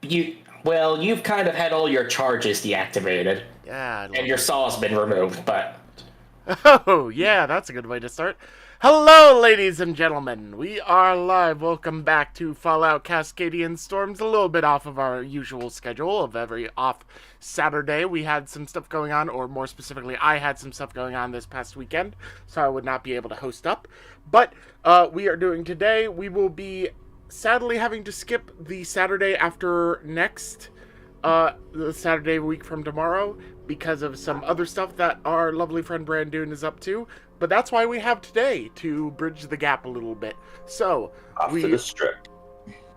You've kind of had all your charges deactivated. Yeah. And your saw's been removed, but... Oh, yeah, that's a good way to start. Hello, ladies and gentlemen. We are live. Welcome back to Fallout Cascadian Storms. A little bit off of our usual schedule of every off Saturday. We had some stuff going on, or more specifically, I had some stuff going on this past weekend, so I would not be able to host up. But we are doing today. We will be sadly having to skip the Saturday after next, the Saturday week from tomorrow, because of some other stuff that our lovely friend Brandoon is up to. But that's why we have today, to bridge the gap a little bit. So off to the strip.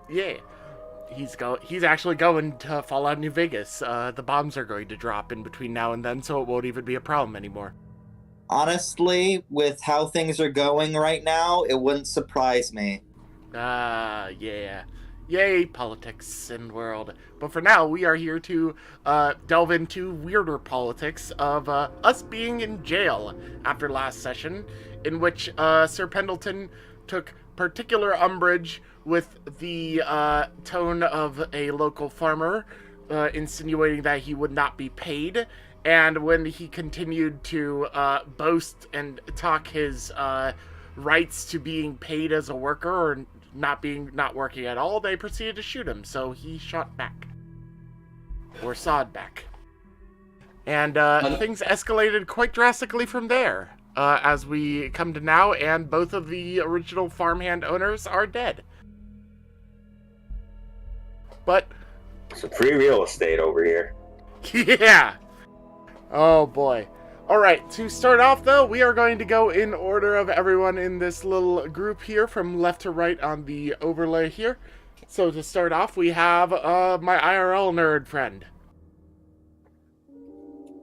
Yeah. He's actually going to Fallout New Vegas. The bombs are going to drop in between now and then, so it won't even be a problem anymore. Honestly, with how things are going right now, it wouldn't surprise me. Yeah. Yay, politics and world. But for now, we are here to delve into weirder politics of us being in jail after last session, in which Sir Pendleton took particular umbrage with the tone of a local farmer, insinuating that he would not be paid. And when he continued to boast and talk his rights to being paid as a worker or not working at all, they proceeded to shoot him, so he shot back. Or sawed back. And things escalated quite drastically from there, as we come to now, and both of the original farmhand owners are dead. But... some free real estate over here. Yeah! Oh boy. Alright, to start off though, we are going to go in order of everyone in this little group here, from left to right on the overlay here. So to start off, we have my IRL nerd friend.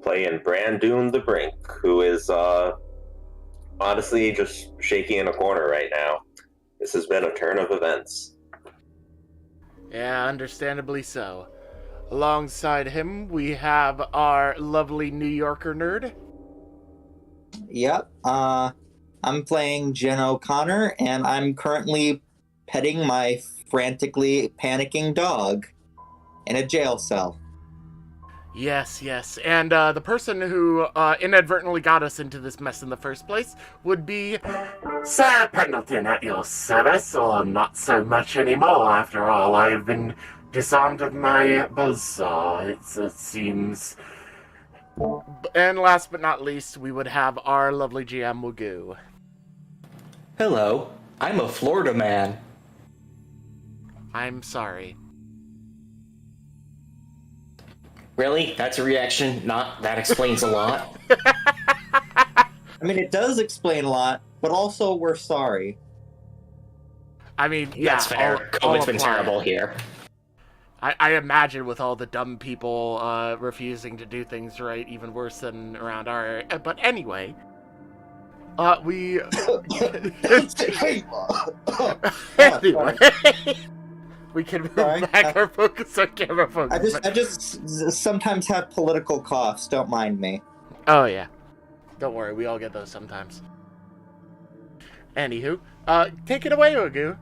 Playing Brandoon the Brink, who is honestly just shaky in a corner right now. This has been a turn of events. Yeah, understandably so. Alongside him, we have our lovely New Yorker nerd. Yep, I'm playing Jen O'Connor, and I'm currently petting my frantically panicking dog in a jail cell. Yes, and the person who inadvertently got us into this mess in the first place would be Sir Pendleton at your service, or not so much anymore. After all, I've been disarmed of my buzzsaw, it seems. And last but not least, we would have our lovely GM Wagoo. Hello, I'm a Florida man. I'm sorry. Really? That's a reaction? That explains a lot. I mean, it does explain a lot, but also we're sorry. I mean, yeah, that's fair. COVID's been terrible here. I imagine with all the dumb people refusing to do things right, even worse than around our area. But anyway, we... Anyway, we can move back our focus on camera focus. I just sometimes have political coughs, don't mind me. Oh yeah. Don't worry, we all get those sometimes. Anywho, take it away, Wagoo.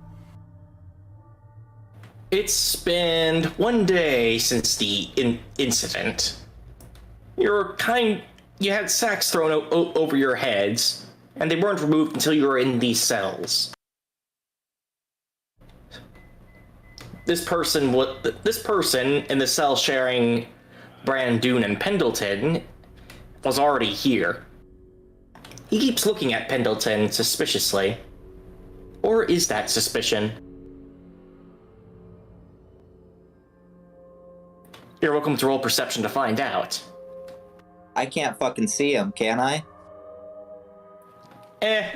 It's been one day since the incident. You had sacks thrown over your heads, and they weren't removed until you were in these cells. This person in the cell sharing Brandoon and Pendleton was already here. He keeps looking at Pendleton suspiciously. Or is that suspicion? You're welcome to roll perception to find out. I can't fucking see him, can I?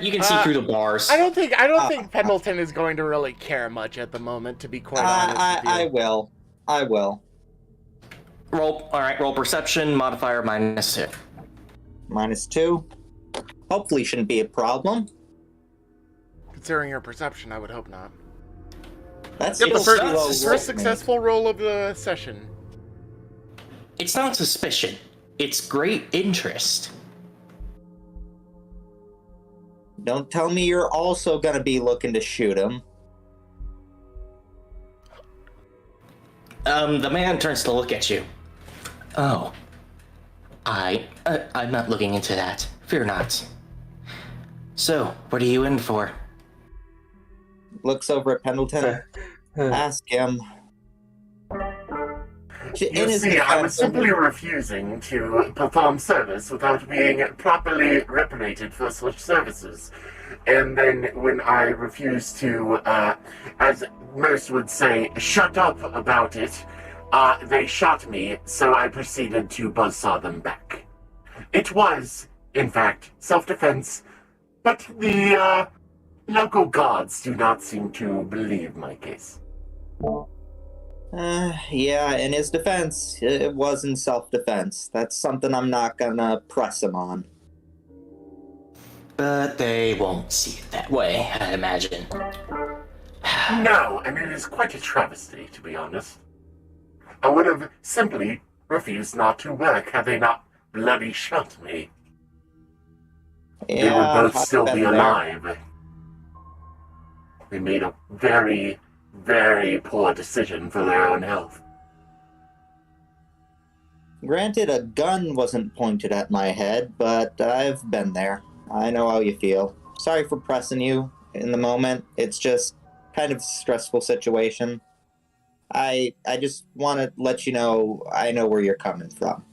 You can see through the bars. I don't think Pendleton is going to really care much at the moment, to be quite honest with you. I will. Roll perception, modifier -2. -2. Hopefully shouldn't be a problem. Considering your perception, I would hope not. That's the first successful roll of the session. It's not suspicion. It's great interest. Don't tell me you're also gonna be looking to shoot him. The man turns to look at you. Oh. I'm not looking into that. Fear not. So, what are you in for? Looks over at Pendleton. Ask him. You see, I was simply refusing to perform service without being properly reparated for such services. And then when I refused to, as most would say, shut up about it, they shot me, so I proceeded to buzzsaw them back. It was, in fact, self-defense, but the, local guards do not seem to believe my case. Yeah, in his defense, it was in self-defense. That's something I'm not gonna press him on. But they won't see it that way, I imagine. No, and it is quite a travesty, to be honest. I would have simply refused not to work had they not bloody shot me. Yeah, They would both I've still been be there. alive. They made a very, very poor decision for their own health. Granted, a gun wasn't pointed at my head, but I've been there. I know how you feel. Sorry for pressing you in the moment. It's just kind of a stressful situation. I just want to let you know I know where you're coming from.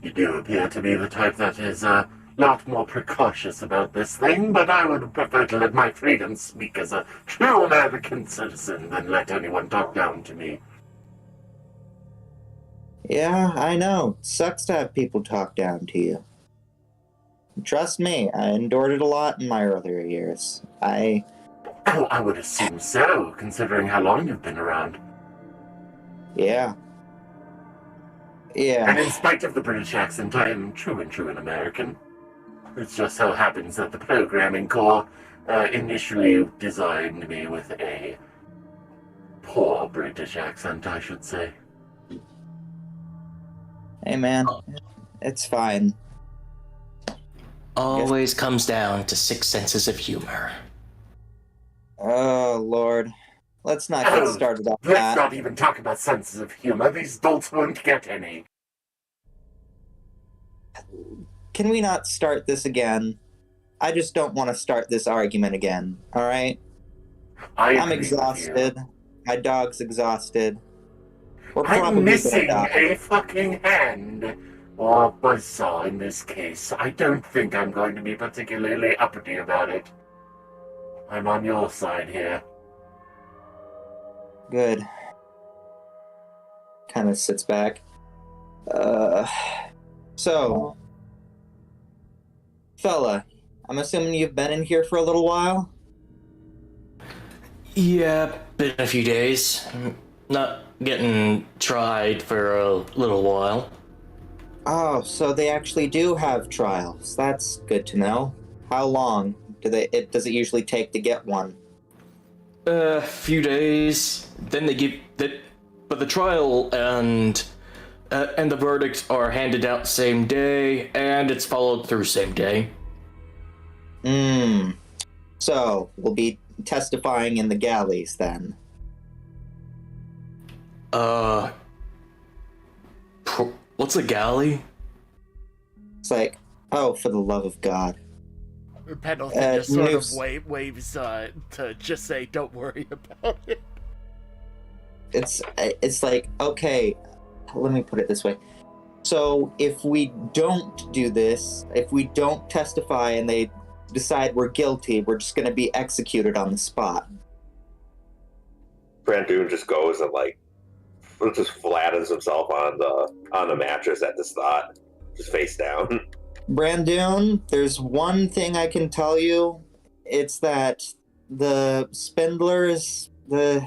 You do appear to be the type that is a lot more precautious about this thing, but I would prefer to let my freedom speak as a true American citizen than let anyone talk down to me. Yeah, I know. Sucks to have people talk down to you. Trust me, I endured it a lot in my earlier years. Oh, I would assume so, considering how long you've been around. Yeah. And Yeah. in spite of the British accent, I am true an American. It just so happens that the programming core initially designed me with a poor British accent, I should say. Hey, man. It's fine. Always comes down to 6 senses of humor. Oh, Lord. Let's not get started on Let's that. not even talk about senses of humor. These dolts won't get any. Can we not start this again? I just don't want to start this argument again, alright? I'm I'm exhausted. My dog's exhausted. We're I'm probably missing gonna die. a fucking hand. Or buzzsaw in this case. I don't think I'm going to be particularly uppity about it. I'm on your side here. Good. Kind of sits back. So, fella, I'm assuming you've been in here for a little while? Yeah, been a few days. Not getting tried for a little while. Oh, so they actually do have trials. That's good to know. How long does it usually take to get one? A few days. Then they give that, but the trial and the verdicts are handed out same day, and it's followed through same day. So, we'll be testifying in the galleys then. What's a galley? It's like, oh, for the love of God. Pendleton just sort of noose. waves to just say, don't worry about it. It's like, okay, let me put it this way. So if we don't do this, if we don't testify and they decide we're guilty, we're just going to be executed on the spot. Brandon just goes and just flattens himself on the mattress at this thought, just face down. Brandon, there's one thing I can tell you. It's that the Spindlers, they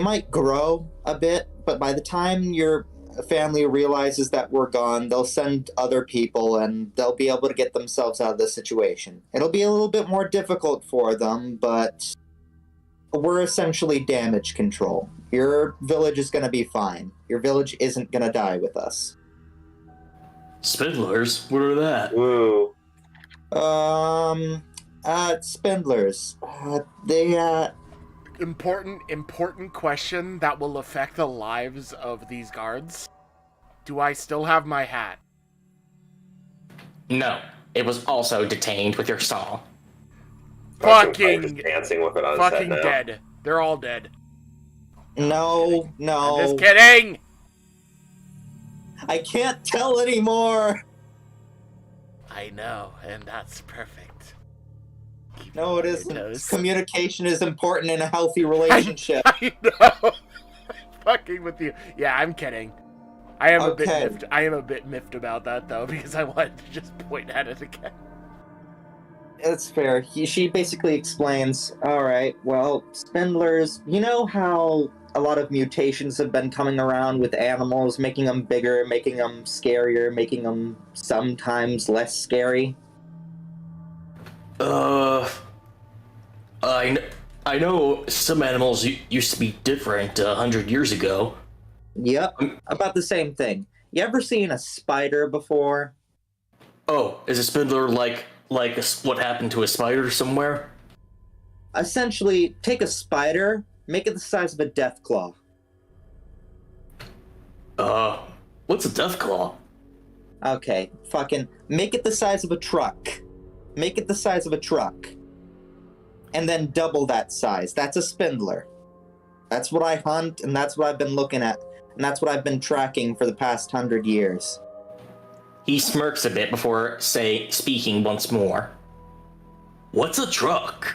might grow a bit, but by the time your family realizes that we're gone, they'll send other people and they'll be able to get themselves out of the situation. It'll be a little bit more difficult for them, but we're essentially damage control. Your village is going to be fine. Your village isn't going to die with us. Spindlers? What are that? Ooh. Spindlers. They important question that will affect the lives of these guards. Do I still have my hat? No, it was also detained with your saw. Fucking just dancing with it on his head fucking now. dead. They're all dead. No, no. I'm just kidding! I can't tell anymore. I know, and that's perfect. Keep No, them it on your isn't. toes. Communication is important in a healthy relationship. I know. Fucking with you. Yeah, I'm kidding. I am Okay. a bit miffed about that though, because I wanted to just point at it again. It's fair. She basically explains, all right, well, spindlers, you know how a lot of mutations have been coming around with animals, making them bigger, making them scarier, making them sometimes less scary? I know some animals used to be different 100 years ago. Yep, about the same thing. You ever seen a spider before? Oh, is a spindler like what happened to a spider somewhere? Essentially, take a spider, make it the size of a death claw. What's a death claw? Okay, fucking make it the size of a truck. Make it the size of a truck. And then double that size. That's a spindler. That's what I hunt, and that's what I've been looking at. And that's what I've been tracking for the past 100 years. He smirks a bit before speaking once more. What's a truck?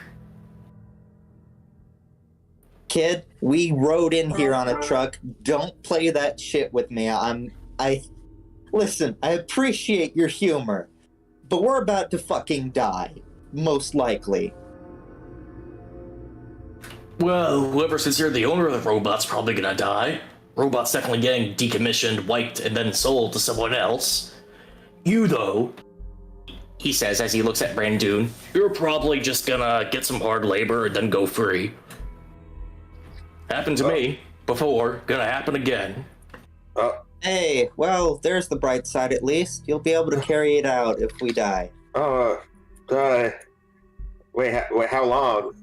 Kid, we rode in here on a truck. Don't play that shit with me. Listen, I appreciate your humor, but we're about to fucking die. Most likely. Well, whoever says you're the owner of the robot's probably gonna die. Robot's definitely getting decommissioned, wiped, and then sold to someone else. You, though, he says as he looks at Brandoon, you're probably just gonna get some hard labor and then go free. Happened to me before, gonna happen again. Hey, well, there's the bright side at least. You'll be able to carry it out if we die. Wait, how long?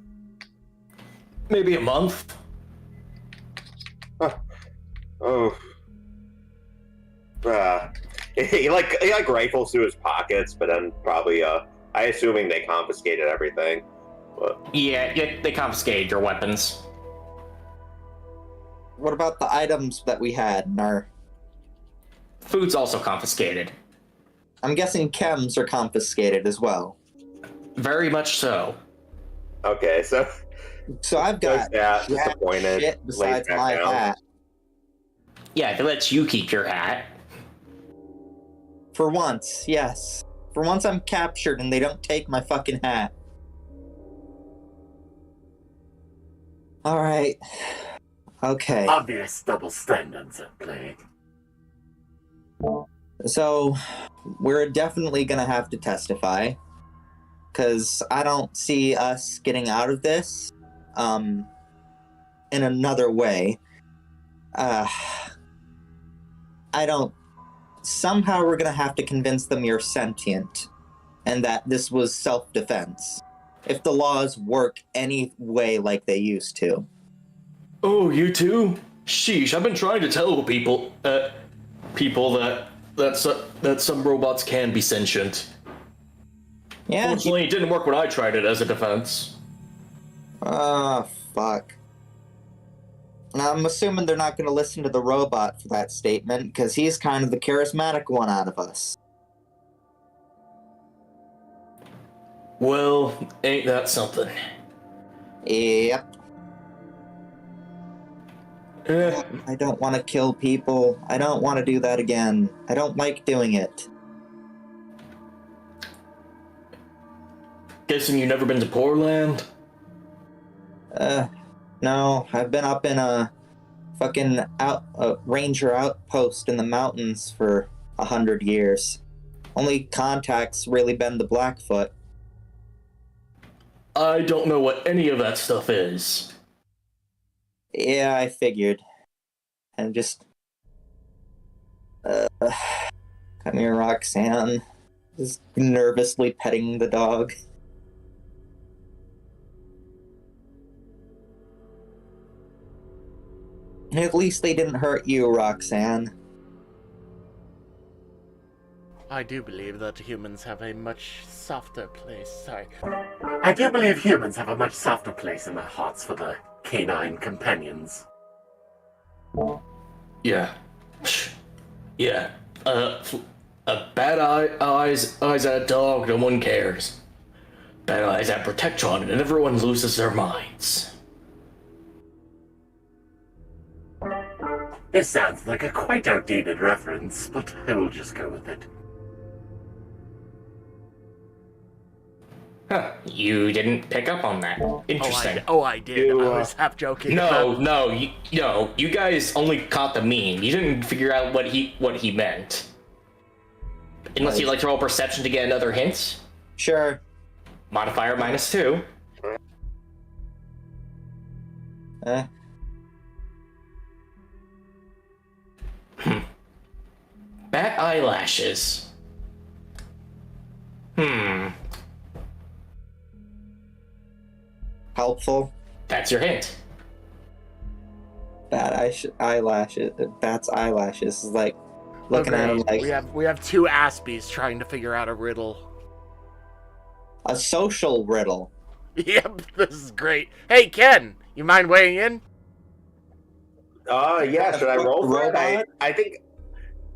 Maybe a month. He rifles through his pockets, but then probably I assuming they confiscated everything. But Yeah, they confiscated your weapons. What about the items that we had in our... Food's also confiscated. I'm guessing chems are confiscated as well. Very much so. okay, so So I've got that jack disappointed. shit besides laid back my down. hat. Yeah, if it lets you keep your hat. For once, yes. For once I'm captured and they don't take my fucking hat. Alright. Okay. Obvious double standards at play. So, we're definitely gonna have to testify. Because I don't see us getting out of this, in another way. I don't... Somehow we're gonna have to convince them you're sentient, and that this was self-defense. If the laws work any way like they used to. Oh, you too? Sheesh, I've been trying to tell people that some robots can be sentient. Yeah. Fortunately, it didn't work when I tried it as a defense. Fuck. Now, I'm assuming they're not going to listen to the robot for that statement, because he's kind of the charismatic one out of us. Well, ain't that something? Yep. I don't want to kill people. I don't want to do that again. I don't like doing it. Guessing you've never been to Poorland? No, I've been up in a fucking ranger outpost in the mountains for 100 years. Only contact's really been the Blackfoot. I don't know what any of that stuff is. Yeah, I figured. I'm just... come here, Roxanne. Just nervously petting the dog. At least they didn't hurt you, Roxanne. I do believe that humans have a much softer place. Sorry. I do believe humans have a much softer place in their hearts for their canine companions. Yeah. Yeah. Bad eyes at a dog, no one cares. Bad eyes at Protectron, and everyone loses their minds. This sounds like a quite outdated reference, but I will just go with it. Huh. You didn't pick up on that. Interesting. I did. I was half joking. No, you guys only caught the meme. You didn't figure out what he meant. Unless you'd like to roll perception to get another hint. Sure. Modifier -2. Bat eyelashes. Helpful. That's your hint. Eyelashes. Bat's eyelashes is like looking at him like we have two Aspies trying to figure out a riddle. a social riddle. Yep, this is great. Hey Ken, you mind weighing in? Yeah. Should I roll for it? Robot? I think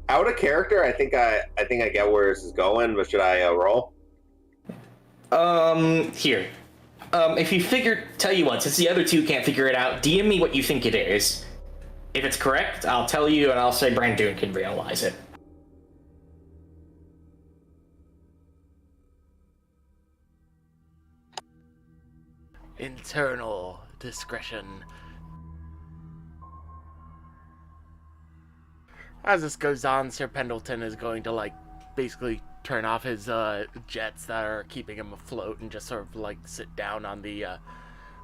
out of character. I think I get where this is going, but should I roll? Here. If you tell you what, since the other two can't figure it out, DM me what you think it is. If it's correct, I'll tell you, and I'll say Brandon can realize it. Internal discretion. As this goes on, Sir Pendleton is going to, basically turn off his jets that are keeping him afloat and just sort of, sit down on the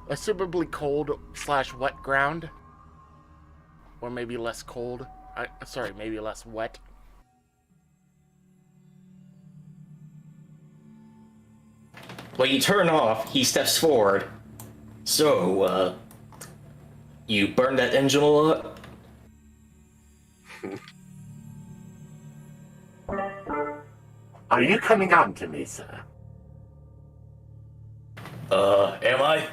assumably cold/wet ground. Or maybe less cold. Maybe less wet. When you turn off, he steps forward. So, you burned that engine a lot? Are you coming on to me, sir? Am I?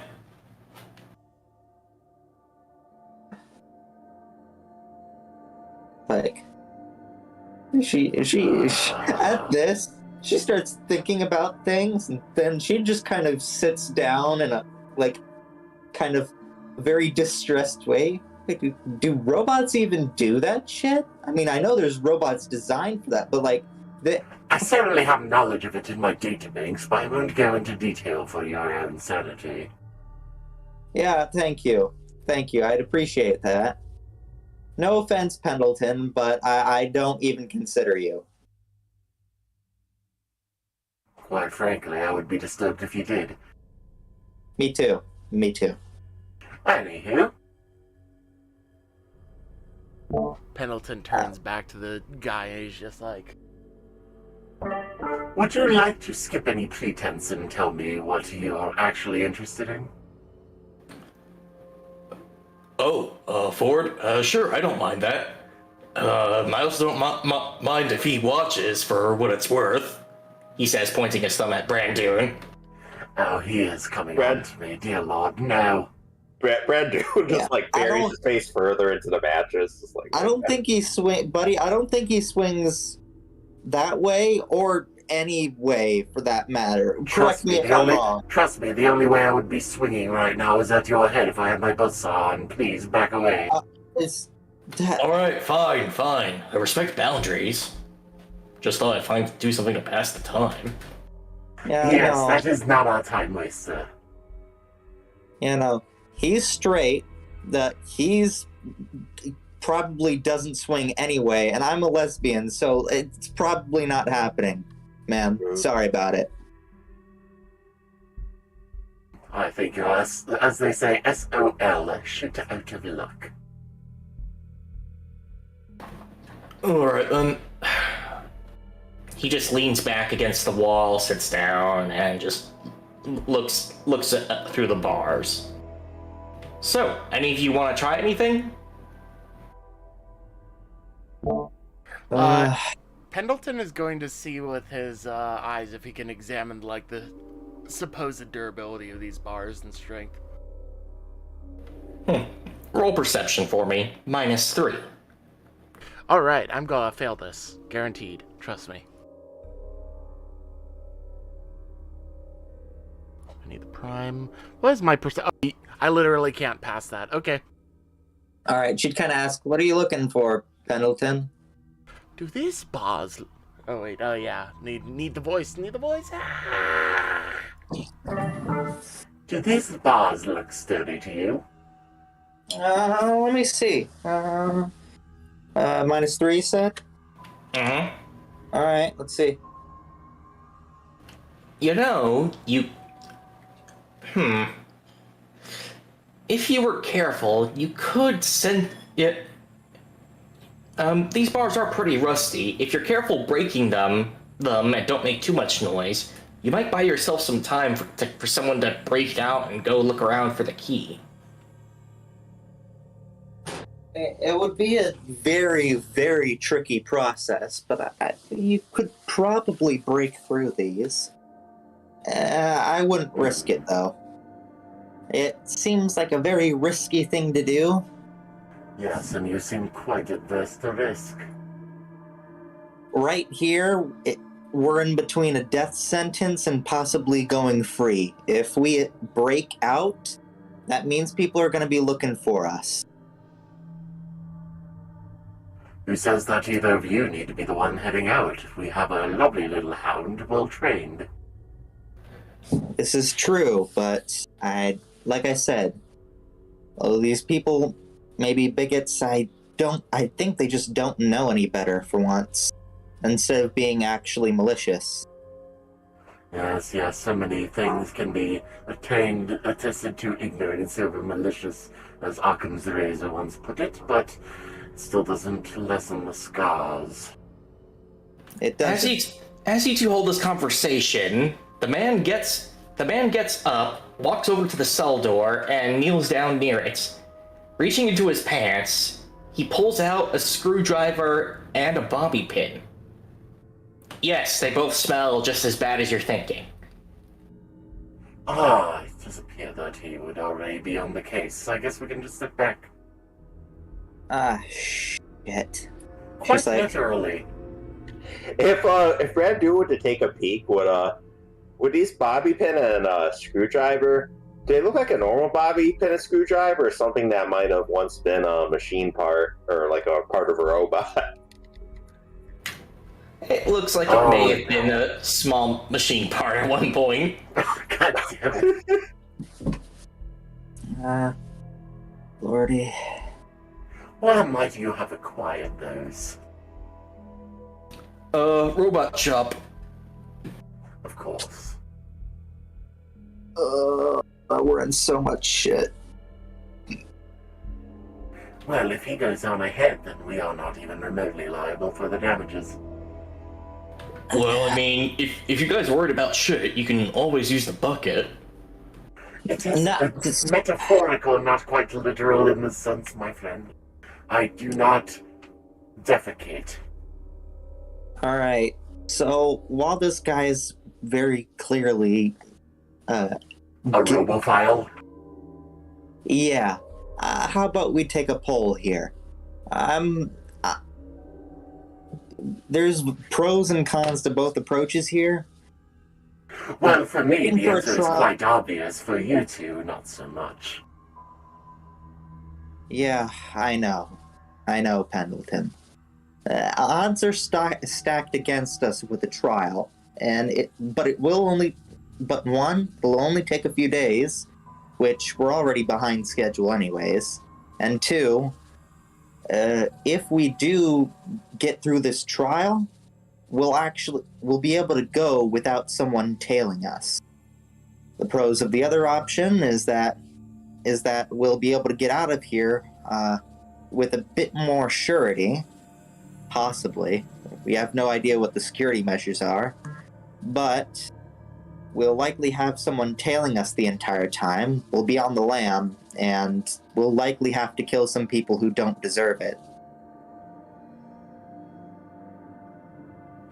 Like she at this, she starts thinking about things, and then she just kind of sits down in a kind of very distressed way. Like, do robots even do that shit? I mean, I know there's robots designed for that, but I certainly have knowledge of it in my databanks, but I won't go into detail for your own sanity. yeah, thank you. I'd appreciate that. No offense, Pendleton, but I don't even consider you. Quite frankly, I would be disturbed if you did. Me too. Anywho, Pendleton turns back to the guy and he's just like, would you like to skip any pretense and tell me what you're actually interested in? Ford? Sure, I don't mind that. I also don't mind if he watches, for what it's worth. He says, pointing his thumb at Brandon. Oh, he is coming on to me, dear Lord, no. Brandon just buries his face further into the mattress. Just I don't think he buddy. I don't think he swings that way or any way for that matter. Correct me if I'm wrong. Trust me, the only way I would be swinging right now is at your head if I had my buzzsaw on. Please, back away. Alright, fine. I respect boundaries. Just thought I'd do something to pass the time. Yeah, yes, no. that is not our time waster. He's straight. He's probably doesn't swing anyway, and I'm a lesbian, so it's probably not happening, man. Sorry about it. I think you're, as they say, SOL, shit out of luck. Alright, then. He just leans back against the wall, sits down, and just looks through the bars. So, any of you want to try anything? Pendleton is going to see with his eyes if he can examine like the supposed durability of these bars and strength. Roll perception for me. -3. All right, I'm gonna fail this, guaranteed. Trust me. I need the prime. What is my percent? Oh, I literally can't pass that. Okay. All right, she'd kind of ask, "What are you looking for, Pendleton?" Do these bars? Oh wait. Oh yeah. Need the voice. Need the voice. Ah! Do these bars look sturdy to you? Let me see. -3, you said? Mm-hmm. All right, let's see. You know, if you were careful, you could send it. These bars are pretty rusty. If you're careful breaking them and don't make too much noise, you might buy yourself some time for someone to break it out and go look around for the key. It would be a very, very tricky process, but you could probably break through these. I wouldn't risk it, though. It seems like a very risky thing to do. Yes, and you seem quite adverse to risk. Right here, we're in between a death sentence and possibly going free. If we break out, that means people are going to be looking for us. Who says that either of you need to be the one heading out? We have a lovely little hound, well trained. This is true, but like I said, these people may be bigots. I think they just don't know any better for once, instead of being actually malicious. Yes, so many things can be attested to ignorance over malicious, as Occam's razor once put it, but it still doesn't lessen the scars. It does. As you two hold this conversation, the man gets up, walks over to the cell door, and kneels down near it. Reaching into his pants, he pulls out a screwdriver and a bobby pin. Yes, they both smell just as bad as you're thinking. It does appear that he would already be on the case. I guess we can just sit back. Shit. Quite She's like, literally. If Brad Dew were to take a peek, would these bobby pin and screwdriver, do they look like a normal bobby pin and screwdriver, or something that might have once been a machine part or like a part of a robot? It looks like it may have been a small machine part at one point. God damn it. Lordy. Why might you have acquired those? Robot shop. Of course. We're in so much shit. Well, if he goes on ahead, then we are not even remotely liable for the damages. Well, I mean, if you guys are worried about shit, you can always use the bucket. It is It's metaphorical, not quite literal in this sense, my friend. I do not defecate. Alright, so while this guy is very clearly... A robophile? Yeah. How about we take a poll here? There's pros and cons to both approaches here. Well, for me, the For a answer is trial. quite obvious. For you two, not so much. Yeah, I know, Pendleton. Odds are stacked against us with the trial, but one will only take a few days, which we're already behind schedule anyways, and two, if we do get through this trial, we'll be able to go without someone tailing us. The pros of the other option is that we'll be able to get out of here with a bit more surety, possibly. We have no idea what the security measures are, but we'll likely have someone tailing us the entire time. We'll be on the lam, and we'll likely have to kill some people who don't deserve it.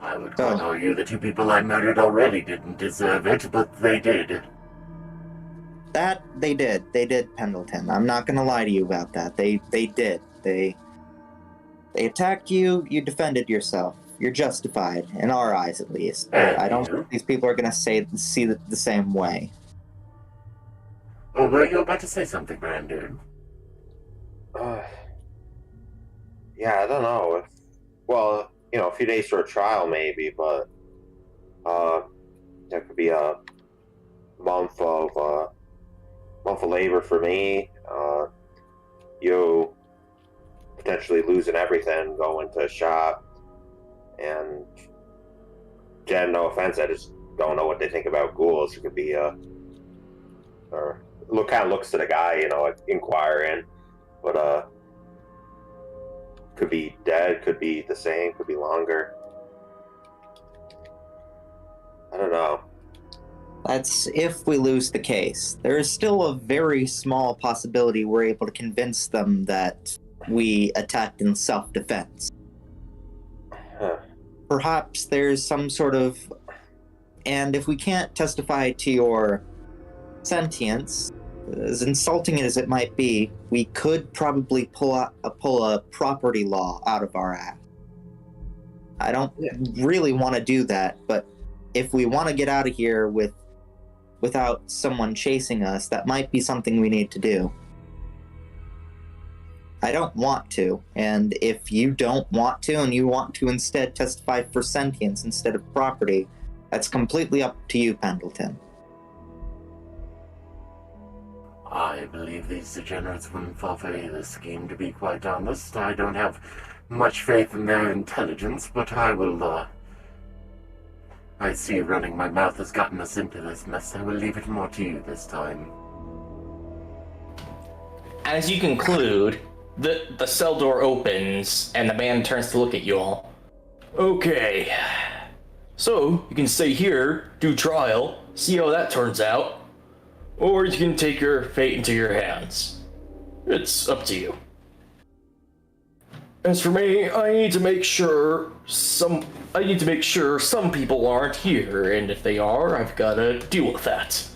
I would quite argue the two people I murdered already didn't deserve it, but they did. That they did. They did, Pendleton. I'm not gonna lie to you about that. They did. They attacked you. You defended yourself. You're justified, in our eyes at least. But I don't think these people are gonna see it the same way. Oh, were you about to say something, Brandon? Yeah, I don't know. Well, a few days for a trial maybe, but there could be a month of labor for me. You potentially losing everything, going to a shop, and Jen, no offense, I just don't know what they think about ghouls. It could be or looks to the guy, inquiring, but could be dead, could be the same, could be longer. I don't know. That's if we lose the case. There is still a very small possibility we're able to convince them that we attacked in self-defense. Huh. Perhaps there's some sort of... And if we can't testify to your sentience, as insulting as it might be, we could probably pull a property law out of our ass. I don't really want to do that, but if we want to get out of here without someone chasing us, that might be something we need to do. I don't want to, and if you don't want to, and you want to instead testify for sentience instead of property, that's completely up to you, Pendleton. I believe these degenerates wouldn't fall for either scheme, to be quite honest. I don't have much faith in their intelligence, but I will, I see running my mouth has gotten us into this mess. I will leave it more to you this time. As you conclude, the cell door opens, and the man turns to look at you all. Okay. So, you can stay here, do trial, see how that turns out. Or you can take your fate into your hands. It's up to you. As for me, I need to make sure some people aren't here, and if they are, I've gotta deal with that.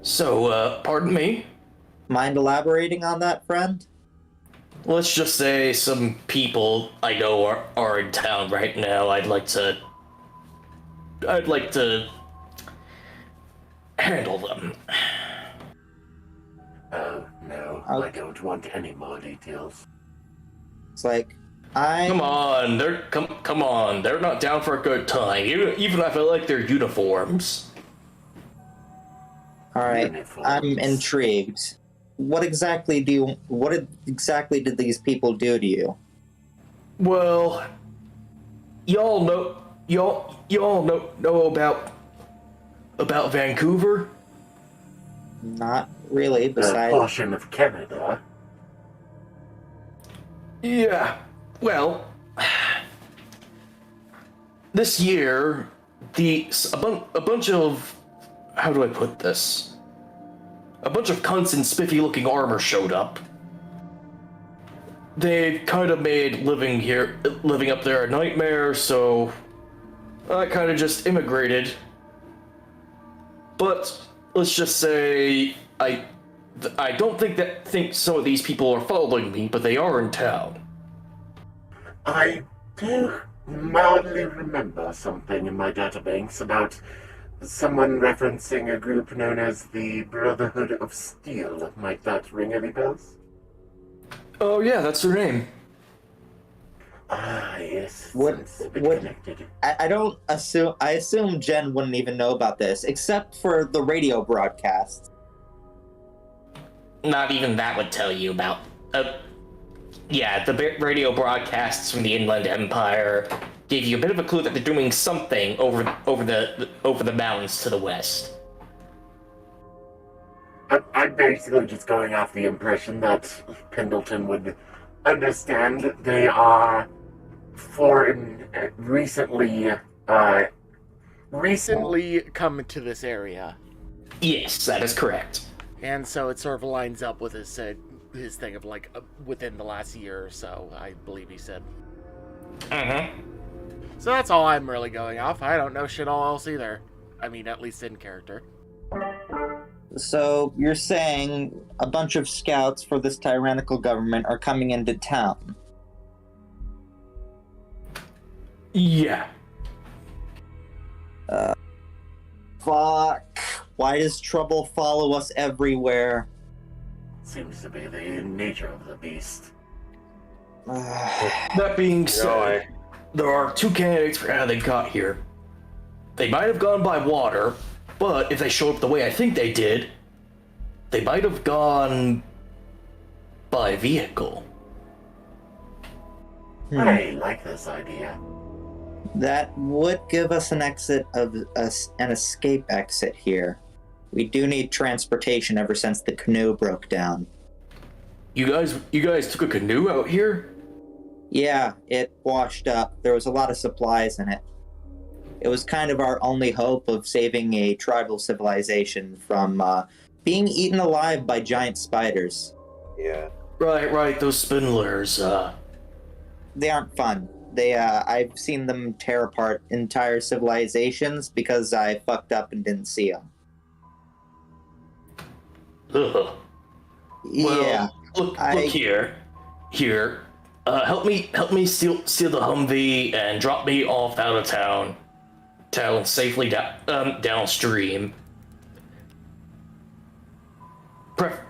So, pardon me? Mind elaborating on that, friend? Let's just say some people I know are in town right now. I'd like to handle them. Oh, no. I don't want any more details. It's like, Come on, they're not down for a good time, even if I like their uniforms. Alright, I'm intrigued. What exactly did these people do to you? Well, y'all know about Vancouver? Not really, The besides... portion of Canada. Yeah, well, this year, a bunch of, how do I put this? A bunch of cunts in spiffy-looking armor showed up. They kind of made living up there a nightmare, so I kind of just immigrated. But let's just say I don't think some of these people are following me, but they are in town. I do mildly remember something in my databanks about someone referencing a group known as the Brotherhood of Steel. Might that ring any bells? Oh yeah, that's her name. Ah, yes. What Connected. I assume Jen wouldn't even know about this, except for the radio broadcast. Not even that would tell you about. Yeah, the radio broadcasts from the Inland Empire gave you a bit of a clue that they're doing something over the mountains to the west. I'm basically just going off the impression that Pendleton would understand they are foreign, recently come to this area. Yes, that is correct. And so it sort of lines up with his thing of within the last year or so, I believe he said. Mm-hmm. So that's all I'm really going off. I don't know shit all else either. I mean, at least in character. So you're saying a bunch of scouts for this tyrannical government are coming into town? Yeah. Fuck. Why does trouble follow us everywhere? Seems to be the nature of the beast. That being said, there are two candidates for how they got here. They might have gone by water, but if they show up the way I think they did, they might have gone by vehicle. I like this idea. That would give us an escape exit here. We do need transportation ever since the canoe broke down. You guys took a canoe out here? Yeah, it washed up. There was a lot of supplies in it. It was kind of our only hope of saving a tribal civilization from being eaten alive by giant spiders. Yeah. Right, those spindlers, They aren't fun. I've seen them tear apart entire civilizations because I fucked up and didn't see them. ugh. Yeah. Well, look here. Help me steal the Humvee and drop me off out of town safely downstream.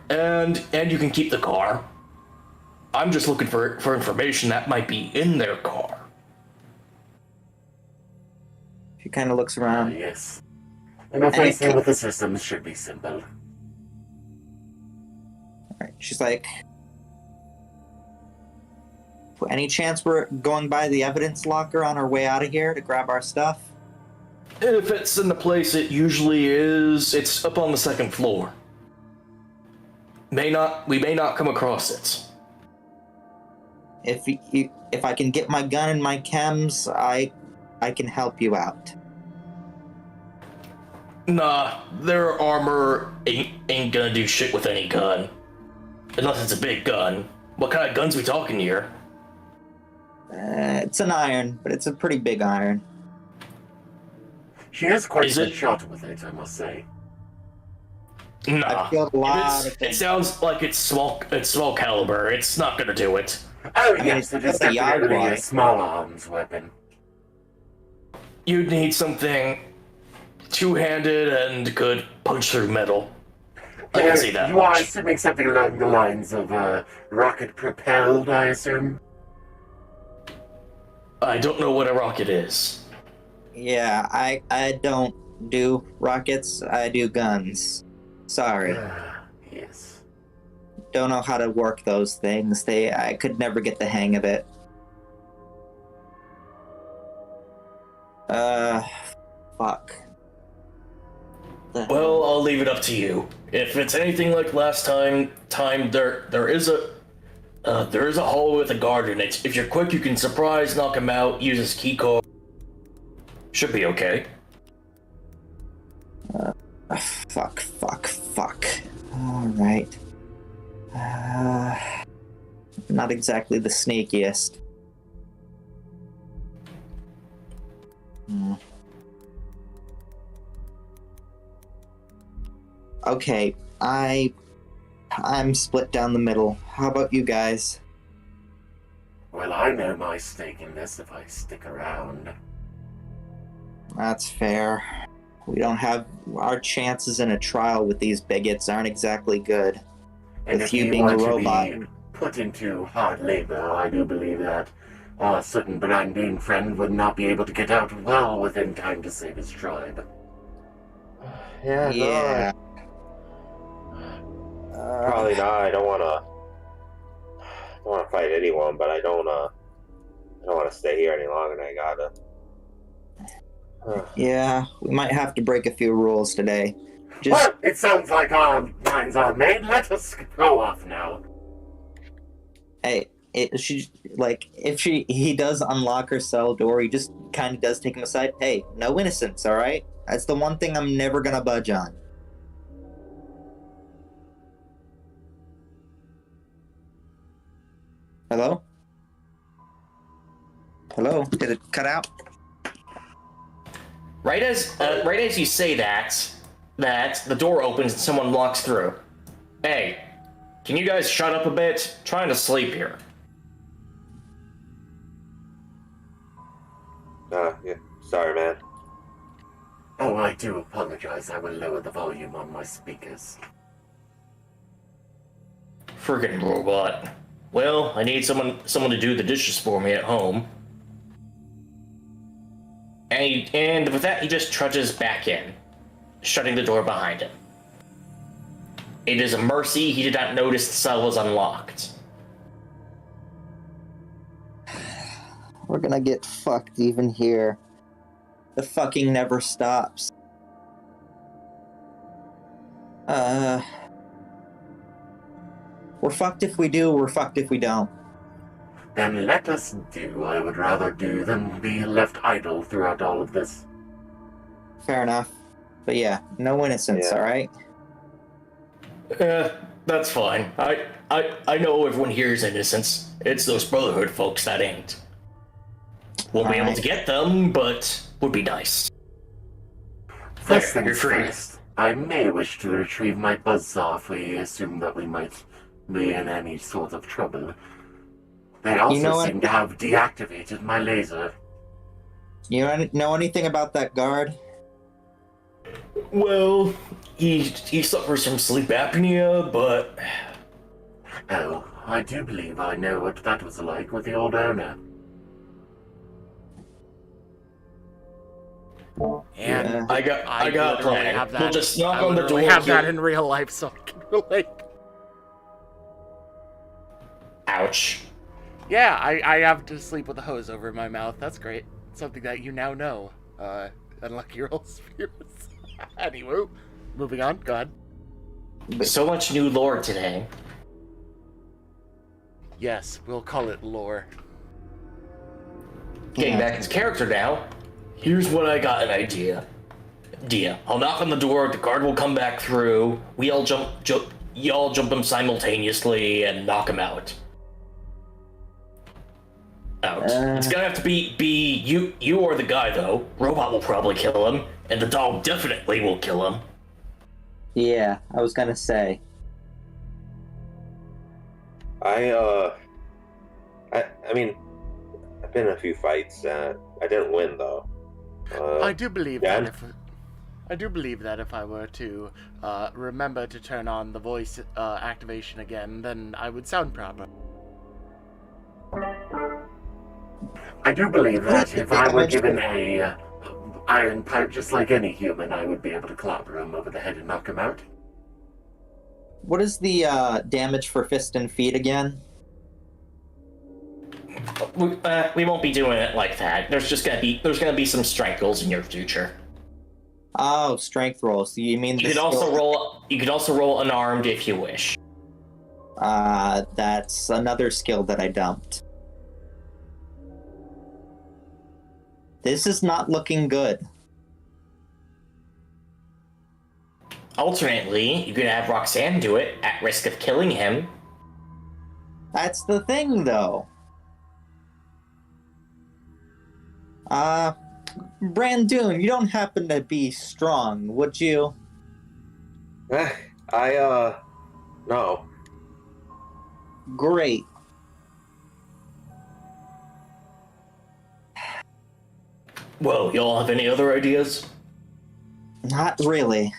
And you can keep the car. I'm just looking for information that might be in their car. She kind of looks around. Yes. Interfacing with the systems should be simple. Alright, she's like, any chance we're going by the evidence locker on our way out of here to grab our stuff? If it's in the place it usually is, it's up on the second floor. We may not come across it. If I can get my gun and my chems, I can help you out. Nah, their armor ain't gonna do shit with any gun. Unless it's a big gun. What kind of guns we talking here? It's an iron, but it's a pretty big iron. She has quite Is a good it? shot with it, I must say. Nah. I feel a lot of It things. sounds like it's small caliber. It's not gonna do it. Oh, mean, yes, it is it's a definitely Jailbreak. a small arms weapon. You'd need something two-handed and could punch through metal. I can see that You are much. assuming something along the lines of rocket-propelled, I assume? I don't know what a rocket is. Yeah, I don't do rockets, I do guns. Sorry. Yes. Don't know how to work those things. I could never get the hang of it. Fuck. Well, I'll leave it up to you. If it's anything like last time there is a hallway with a guard in it. If you're quick, you can surprise, knock him out, use his key code. Should be okay. Fuck. Alright. Not exactly the sneakiest. Okay, I'm split down the middle. How about you guys? Well, I know my stake in this if I stick around. That's fair. We don't have our chances in a trial with these bigots aren't exactly good. And With if you you being a want to robot. be put into hard labor, I do believe that a certain branding friend would not be able to get out well within time to save his tribe. Yeah. Probably not. I don't want to fight anyone, but I don't want to stay here any longer than I gotta. Yeah, we might have to break a few rules today. Just Well, it sounds like our minds are made. Let us go off now. hey, if he does unlock her cell door, he just kind of does take him aside. Hey, no innocence, all right? That's the one thing I'm never gonna budge on. Hello? Hello? Did it cut out? Right as you say that the door opens and someone walks through. Hey, can you guys shut up a bit? I'm trying to sleep here. Yeah. Sorry, man. Oh, I do apologize. I will lower the volume on my speakers. Friggin' robot. Well, I need someone to do the dishes for me at home. And with that, he just trudges back in, shutting the door behind him. It is a mercy he did not notice the cell was unlocked. We're gonna get fucked even here. The fucking never stops. We're fucked if we do, we're fucked if we don't. Then let us do. I would rather do than be left idle throughout all of this. Fair enough. But yeah, no innocence, Yeah. alright? That's fine. I know everyone here is innocent. It's those Brotherhood folks that ain't. Won't be able to Alright. get them, but would be nice. First There, you're things free. first, I may wish to retrieve my buzzsaw if we assume that we might be in any sort of trouble. They also know what? seem to have deactivated my laser. You know anything about that guard? Well, he suffers from sleep apnea, but Oh, I do believe I know what that was like with the old owner. And Yeah. I got a literally plan. have that. We'll just knock I on the literally door. have that here. in real life, so I can relate. Ouch. Yeah, I have to sleep with a hose over my mouth. That's great. Something that you now know. Unlucky roll spirits. Anyway, moving on. Go ahead. So much new lore today. Yes, we'll call it lore. Getting back into character now. Here's what I got an idea. I'll knock on the door. The guard will come back through. We all jump him simultaneously and knock him out. It's gonna have to be you or the guy though. Robot will probably kill him, and the dog definitely will kill him. Yeah, I was gonna say. I mean, I've been in a few fights. I didn't win though. I do believe yeah. that if I were to remember to turn on the voice activation again, then I would sound proper. I do believe that if I were given a iron pipe just like any human, I would be able to clobber him over the head and knock him out. What is the damage for fist and feet again? We won't be doing it like that. There's gonna be some strength rolls in your future. Oh, strength rolls. You mean You could also roll unarmed if you wish. That's another skill that I dumped. This is not looking good. Alternately, you could have Roxanne do it at risk of killing him. That's the thing, though. Brandoon, you don't happen to be strong, would you? No. Great. Well, y'all have any other ideas? Not really.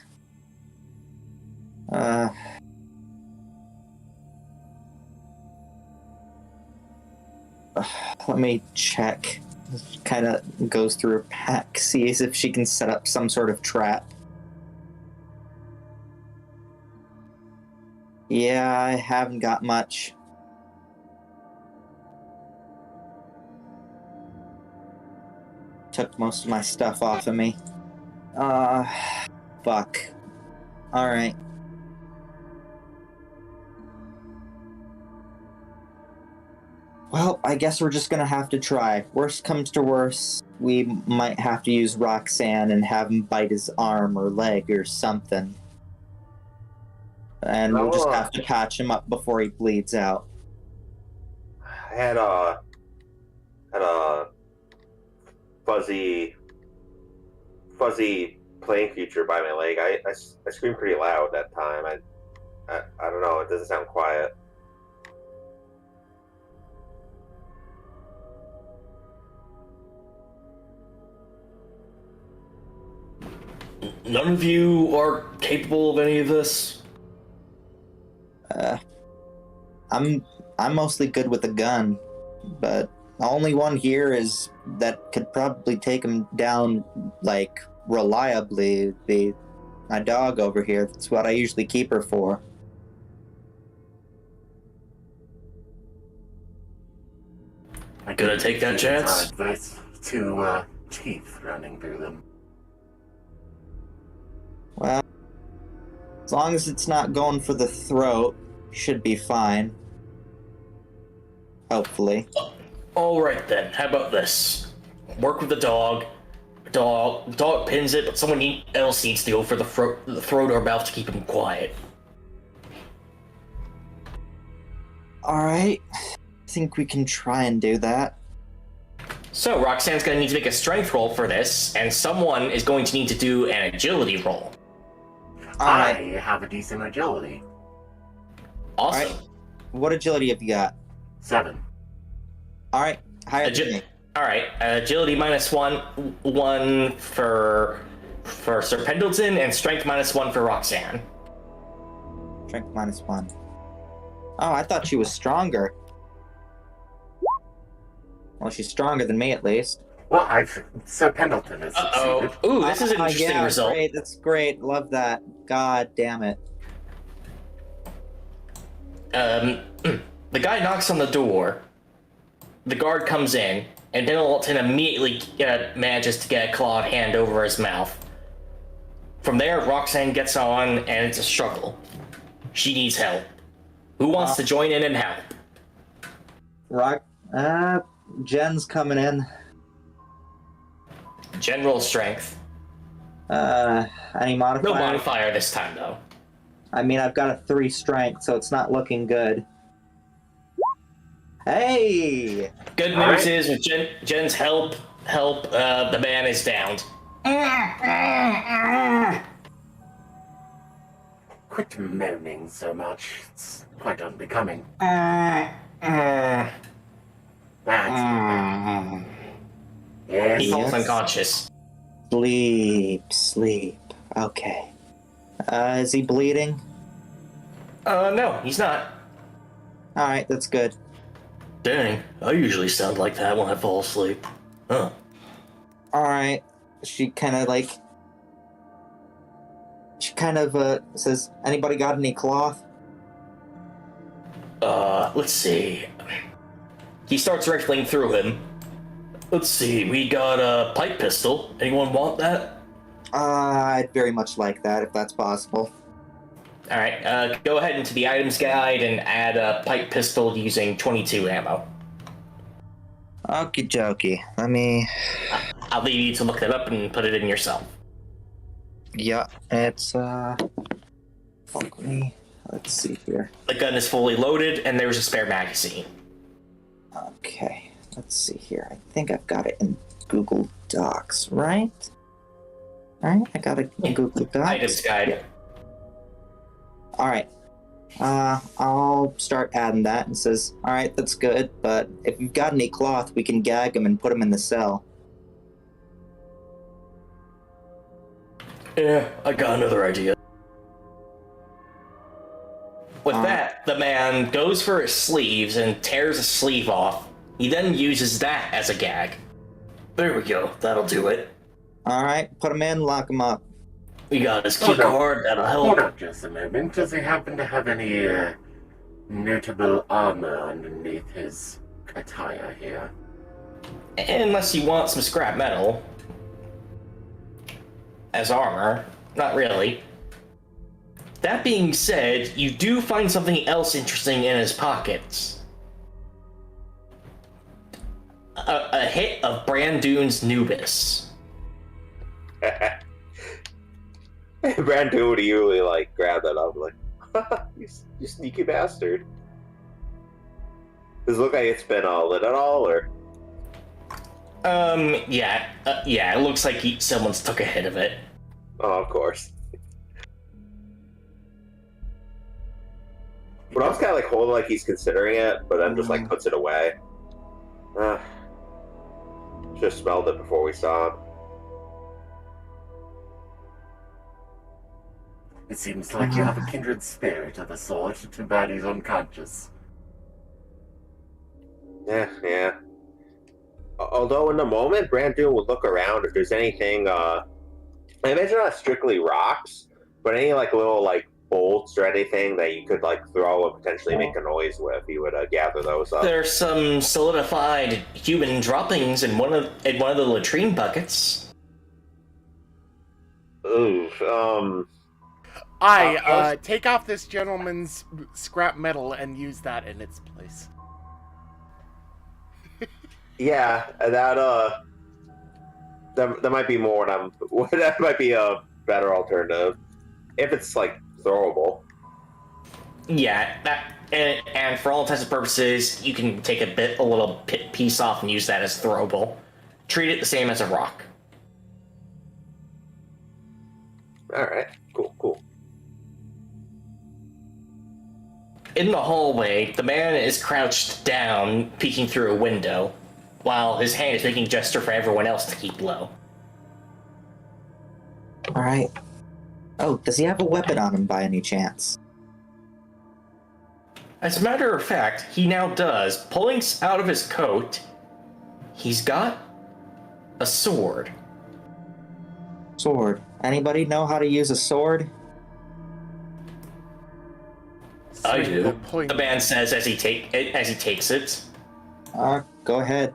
Let me check. Kind of goes through her pack, sees if she can set up some sort of trap. Yeah, I haven't got much. Took most of my stuff off of me. Fuck. Alright. Well, I guess we're just gonna have to try. Worst comes to worst, we might have to use Roxanne and have him bite his arm or leg or something. And we'll just have to patch him up before he bleeds out. I had a fuzzy fuzzy plane creature by my leg. I screamed pretty loud that time. I don't know. It doesn't sound quiet. None of you are capable of any of this? I'm mostly good with a gun, but the only one here is that could probably take him down, like, reliably, would be my dog over here. That's what I usually keep her for. I Gonna take that chance? There's two teeth running through them. Well, as long as it's not going for the throat, should be fine. Hopefully. Alright then, how about this? Work with the dog. Dog pins it, but someone else needs to go for the throat or mouth to keep him quiet. Alright. I think we can try and do that. So, Roxanne's gonna need to make a strength roll for this, and someone is going to need to do an agility roll. Alright. I have a decent agility. Awesome. Alright. What agility have you got? 7. Alright. Higher than me. Alright, agility -1 for Sir Pendleton, and strength -1 for Roxanne. Strength -1. Oh, I thought she was stronger. Well, she's stronger than me, at least. Well, Sir Pendleton has Uh-oh. succeeded. Ooh, this is an interesting yeah, result. Great. That's great. Love that. God damn it. The guy knocks on the door. The guard comes in, and Pendleton immediately manages to get a clawed hand over his mouth. From there, Roxanne gets on, and it's a struggle. She needs help. Who wants to join in and help? Jen's coming in. General strength. Any modifier? No modifier this time, though. I mean, I've got a 3 strength, so it's not looking good. Hey! Good news is, with Jen's help, the man is downed. Quit moaning so much. It's quite unbecoming. That's yes. He falls Yes. unconscious. Sleep. Okay. Is he bleeding? No, he's not. Alright, that's good. Dang, I usually sound like that when I fall asleep. Huh. Alright. She kind of says, anybody got any cloth? Let's see. He starts rifling through him. Let's see, we got a pipe pistol. Anyone want that? I'd very much like that, if that's possible. Alright, go ahead into the items guide and add a pipe pistol using 22 ammo. Okie dokie. Let me... I'll leave you to look that up and put it in yourself. Yeah, it's, fuck me. Let's see here. The gun is fully loaded, and there's a spare magazine. Okay, let's see here. I think I've got it in Google Docs, right? Alright, I got it in Google Docs. Items guide. Alright. I'll start adding that and says, alright, that's good, but if you've got any cloth, we can gag him and put him in the cell. Yeah, I got another idea. With that, the man goes for his sleeves and tears a sleeve off. He then uses that as a gag. There we go, that'll do it. Alright, put him in, lock him up. We got his key card, that'll Hold help. on just a moment. Does he happen to have any notable armor underneath his attire here? Unless you want some scrap metal. As armor. Not really. That being said, you do find something else interesting in his pockets. A hit of Brandoon's Nubis. Brandon would usually like grab that up, like, you sneaky bastard. Does it look like it's been lit at all, or? Yeah, it looks like someone's took a hit of it. Oh, of course. But I was kind of like holding like he's considering it, but then just like puts it away. Should have smelled it before we saw him. It seems like you have a kindred spirit of the sort. Too bad he's unconscious. Yeah. Although in the moment, Brandon would look around if there's anything. I imagine not strictly rocks, but any like little like bolts or anything that you could like throw and potentially make a noise with. He would gather those up. There's some solidified human droppings in one of the latrine buckets. Ooh. Take off this gentleman's scrap metal and use that in its place. Yeah, that might be more that might be a better alternative if it's like throwable. Yeah, and for all intents and purposes, you can take a little piece off and use that as throwable. Treat it the same as a rock. All right, cool. In the hallway, the man is crouched down, peeking through a window, while his hand is making a gesture for everyone else to keep low. All right. Oh, does he have a weapon on him by any chance? As a matter of fact, he now does. Pulling out of his coat, he's got a sword. Sword. Anybody know how to use a sword? I do. Good point. The man says as he takes it. Go ahead.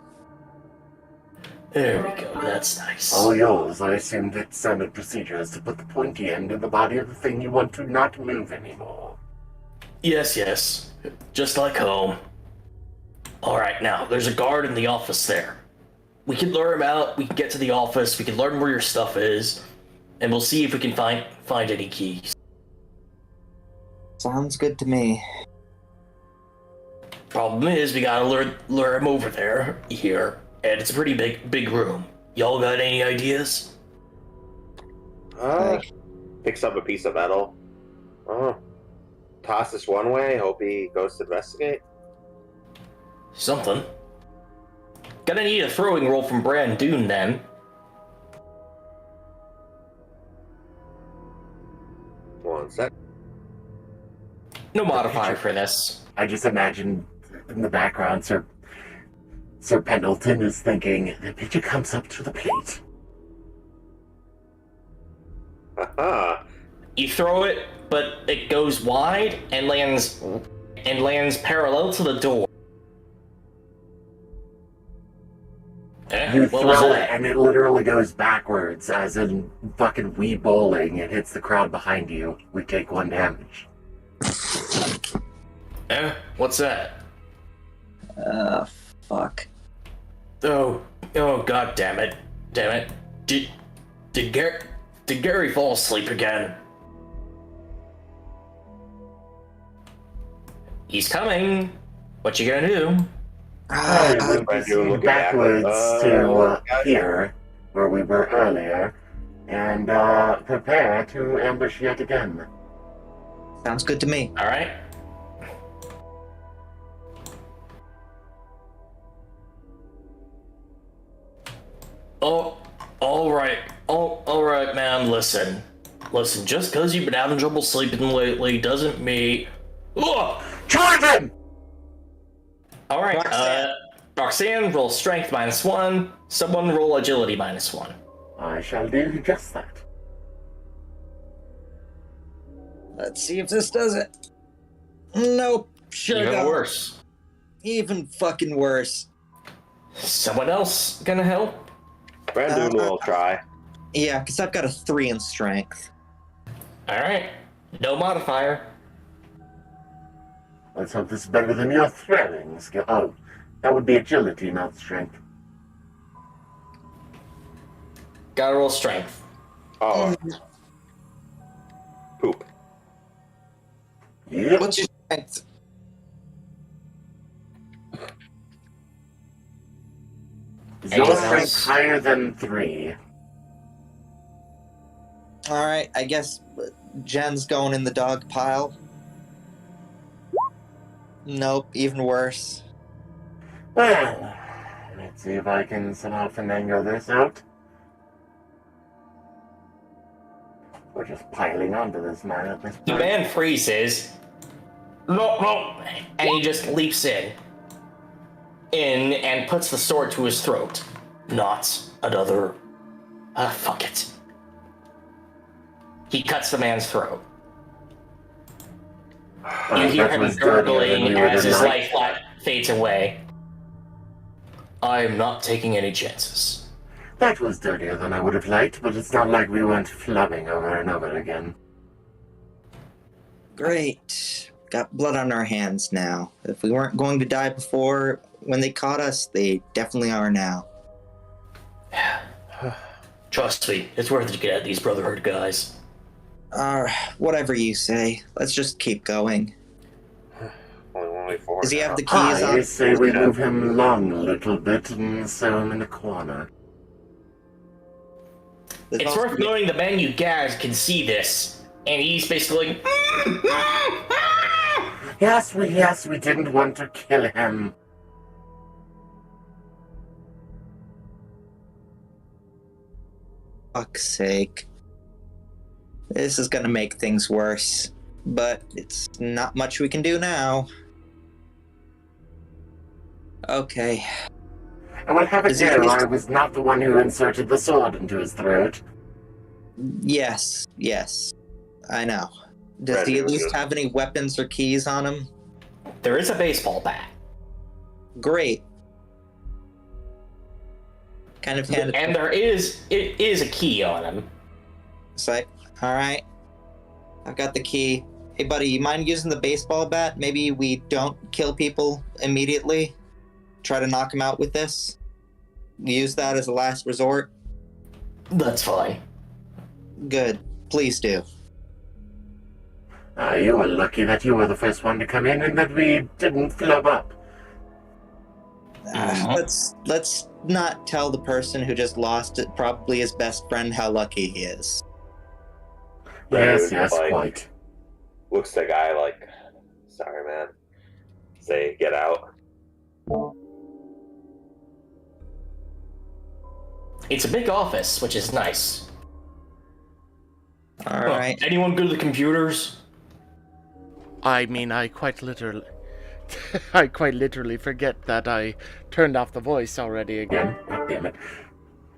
There we go. That's nice. All yours. I assume that standard procedure is to put the pointy end in the body of the thing you want to not move anymore. Yes. Just like home. Alright, now, there's a guard in the office there. We can lure him out, we can get to the office, we can learn where your stuff is, and we'll see if we can find any keys. Sounds good to me. Problem is, we gotta lure him over here, and it's a pretty big room. Y'all got any ideas? Picks up a piece of metal. Toss this one way, hope he goes to investigate. Something. Gonna need a throwing roll from Brandon then. One sec. No modifier for this. I just imagine in the background, Sir Pendleton is thinking, the picture comes up to the plate. Haha. You throw it, but it goes wide and lands parallel to the door. You What was throw it, that? and it literally goes backwards, as in fucking Wii bowling. It hits the crowd behind you. We take 1 damage. What's that? Fuck. Oh, god damn it. Did Gary fall asleep again? He's coming. What you gonna do? We'll be zooming backwards to here, where we were earlier, and prepare to ambush yet again. Sounds good to me. Alright. Oh, alright, man, listen. Listen, just because you've been having trouble sleeping lately doesn't mean... Ugh! Charge him! Alright, Roxanne, roll strength -1. Someone roll agility -1. I shall do just that. Let's see if this does it. Nope. Sure Even don't. worse. Even fucking worse. Someone else gonna help? Brandon will try. Yeah, because I've got a 3 in strength. Alright. No modifier. Let's hope this is better than your throwing skill. Oh, that would be agility, not strength. Gotta roll strength. Oh. Poop. Yep. What's your strength? Is Anything your strength else? higher than 3? All right, I guess Jen's going in the dog pile. Nope, even worse. Well, let's see if I can somehow finagle this out. We're just piling onto this man at this The point. man freezes. No, and he just leaps in and puts the sword to his throat. Not another. Fuck it. He cuts the man's throat. You hear That him was dirtier than gurgling we would as have his liked. life fades away. I am not taking any chances. That was dirtier than I would have liked, but it's not like we weren't flubbing over and over again. Great. Got blood on our hands now. If we weren't going to die before when they caught us, they definitely are now. Trust me, it's worth it to get at these Brotherhood guys. Whatever you say. Let's just keep going. Only 4 Does he have now. the keys I on? say we move him along a little bit and sew him in a corner. There's It's also- worth noting the man you guys can see this, and he's basically Yes, we didn't want to kill him. Fuck's sake. This is gonna make things worse. But it's not much we can do now. Okay. I will have it Is he- here, I was not the one who inserted the sword into his throat. Yes. I know. Does Right, he at it was least good. have any weapons or keys on him? there is a baseball bat. Great. Kind of handed. And it is a key on him. It's like, alright. I've got the key. Hey buddy, you mind using the baseball bat? Maybe we don't kill people immediately. Try to knock them out with this. Use that as a last resort. That's fine. Good. Please do. You were lucky that you were the first one to come in and that we didn't flub up. Let's not tell the person who just lost it, probably his best friend, how lucky he is. Yes, Like, quite. Looks the guy like, sorry, man. Say, get out. It's a big office, which is nice. All right. Anyone good at the computers? I mean, I quite literally forget that I turned off the voice already again. God damn it.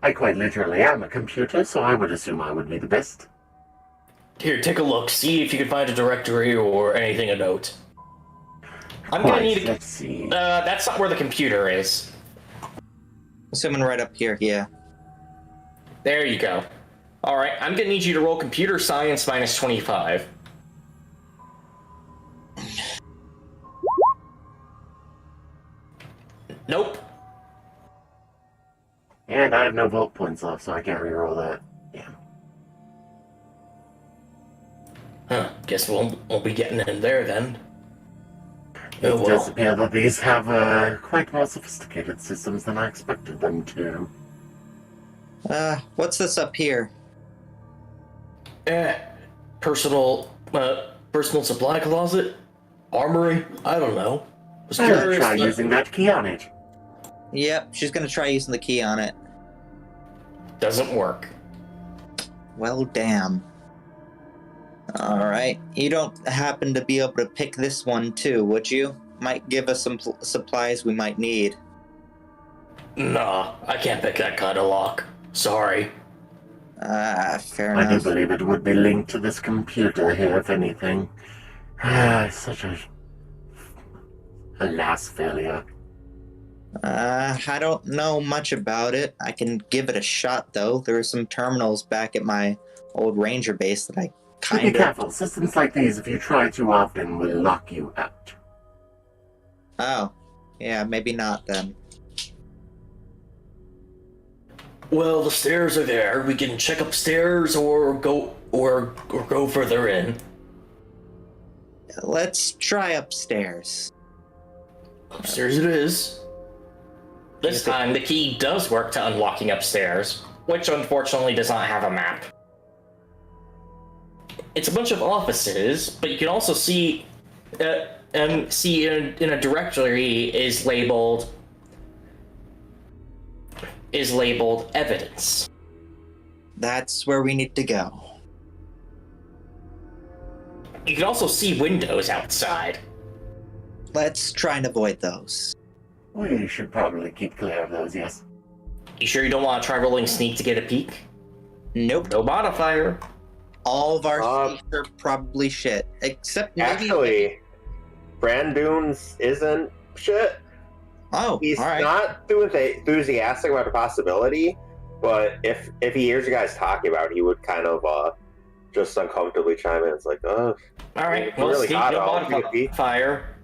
I quite literally am a computer, so I would assume I would be the best. Here, take a look. See if you can find a directory or anything of note. I'm gonna Right, need a. let's see. That's not where the computer is. Assuming right up here, yeah. There you go. All right, I'm gonna need you to roll computer science minus 25. Nope. And I have no vote points left, so I can't reroll that. Damn. Huh. Guess we won't be getting in there then. It Oh, does well. appear that these have quite more sophisticated systems than I expected them to. What's this up here? Personal supply closet? Armory? I don't know. Was curious, Try but using that key on it. Yep, she's gonna try using the key on it. doesn't work. Well, damn. Alright, you don't happen to be able to pick this one too, would you? Might give us some supplies we might need. Nah, I can't pick that kind of lock. Sorry. Fair I do enough. believe it would be linked to this computer here, if anything. Such a last failure. I don't know much about it. I can give it a shot, though. There are some terminals back at my old ranger base that I Be kind of... careful. Systems like these, if you try too often, will lock you out. Oh. Yeah, maybe not, then. Well, the stairs are there. We can check upstairs or go further in. Let's try upstairs. Upstairs it is. This time, the key does work to unlocking upstairs, which unfortunately does not have a map. It's a bunch of offices, but you can also see in a directory is labeled evidence. That's where we need to go. You can also see windows outside. Let's try and avoid those. We should probably keep clear of those, yes. You sure you don't want to try rolling sneak to get a peek? Nope. No modifier. All of our sneaks are probably shit. Except maybe... Actually, Brandoon's isn't shit. Oh, He's all right. not too enthusiastic about the possibility, but if he hears you guys talking about it, he would kind of just uncomfortably chime in. It's like, All right, well, really sneak, hot no out. modifier.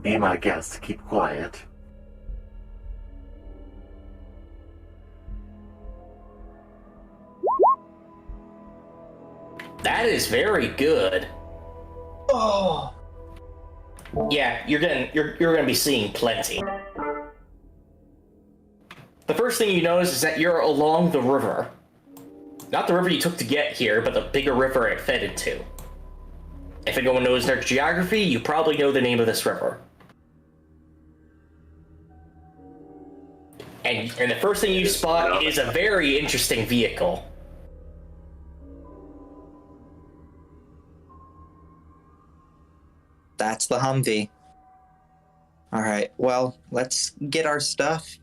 Be my guest, keep quiet. That is very good. Oh. Yeah, you're gonna be seeing plenty. The first thing you notice is that you're along the river. Not the river you took to get here, but the bigger river it fed into. If anyone knows their geography, you probably know the name of this river. And the first thing you spot is a very interesting vehicle. That's the Humvee. All right, well, let's get our stuff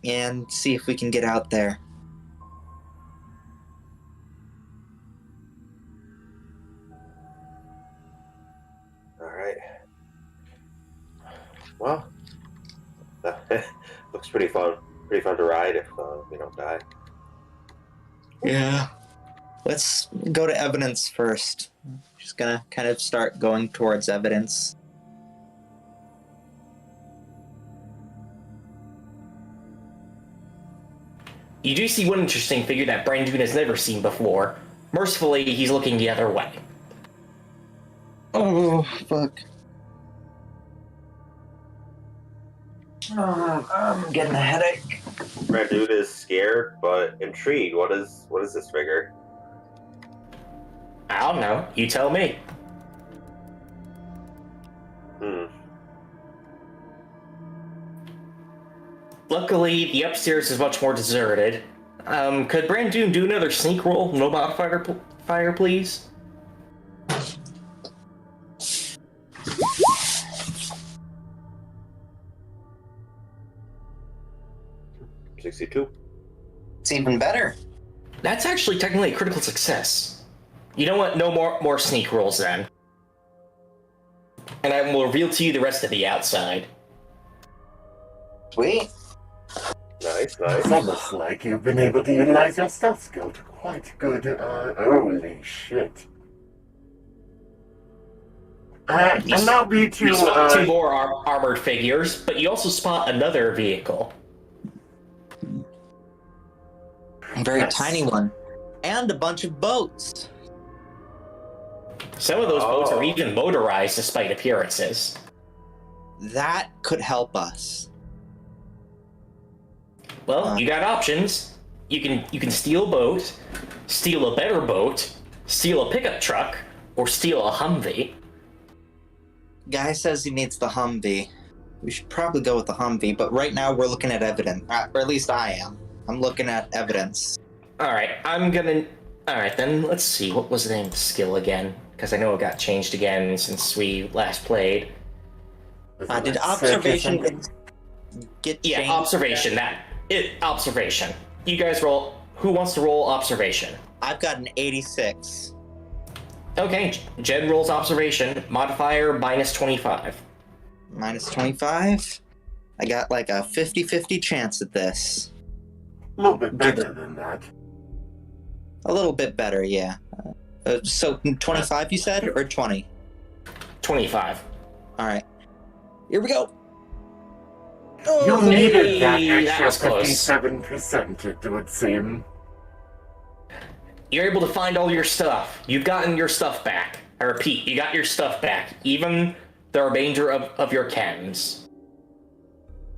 and see if we can get out there. all right. Well, looks pretty fun. Pretty fun to ride if we don't die. Yeah. Let's go to evidence first. Just gonna kind of start going towards evidence. You do see one interesting figure that Brandoon has never seen before. Mercifully, he's looking the other way. Oh, fuck. Oh, I'm getting a headache. Brandoon is scared but intrigued. What is this figure? I don't know. You tell me. Luckily, the upstairs is much more deserted. Could Brandoon do another sneak roll? No modifier, fire, please? $62. It's even better. That's actually technically a critical success. You know what? No more sneak rolls then. And I will reveal to you the rest of the outside. Sweet. Nice. It's almost like you've been able to utilize your stealth skill to quite good, holy shit. Allow me to, You spot two more armored figures, but you also spot another vehicle. A very Yes. tiny one. And a bunch of boats. Some of those boats are even motorized despite appearances. That could help us. Well, you got options. You can steal a boat, steal a better boat, steal a pickup truck, or steal a Humvee. Guy says he needs the Humvee. We should probably go with the Humvee, but right now we're looking at evidence. Or at least I am. I'm looking at evidence. Alright, Alright, then let's see. What was the name of the skill again? Because I know it got changed again since we last played. Did observation get Yeah, changed? observation. Observation. You guys roll. Who wants to roll observation? I've got an 86. Okay, Jen rolls observation. Modifier -25. Minus 25? I got like a 50-50 chance at this. A little bit better than that. A little bit better, yeah. So 25 you said, or 20? 25. Alright. Here we go! You Oh, needed that that extra was close. 57%, it would seem. You're able to find all your stuff. You've gotten your stuff back. I repeat, you got your stuff back. Even the remainder of your chems.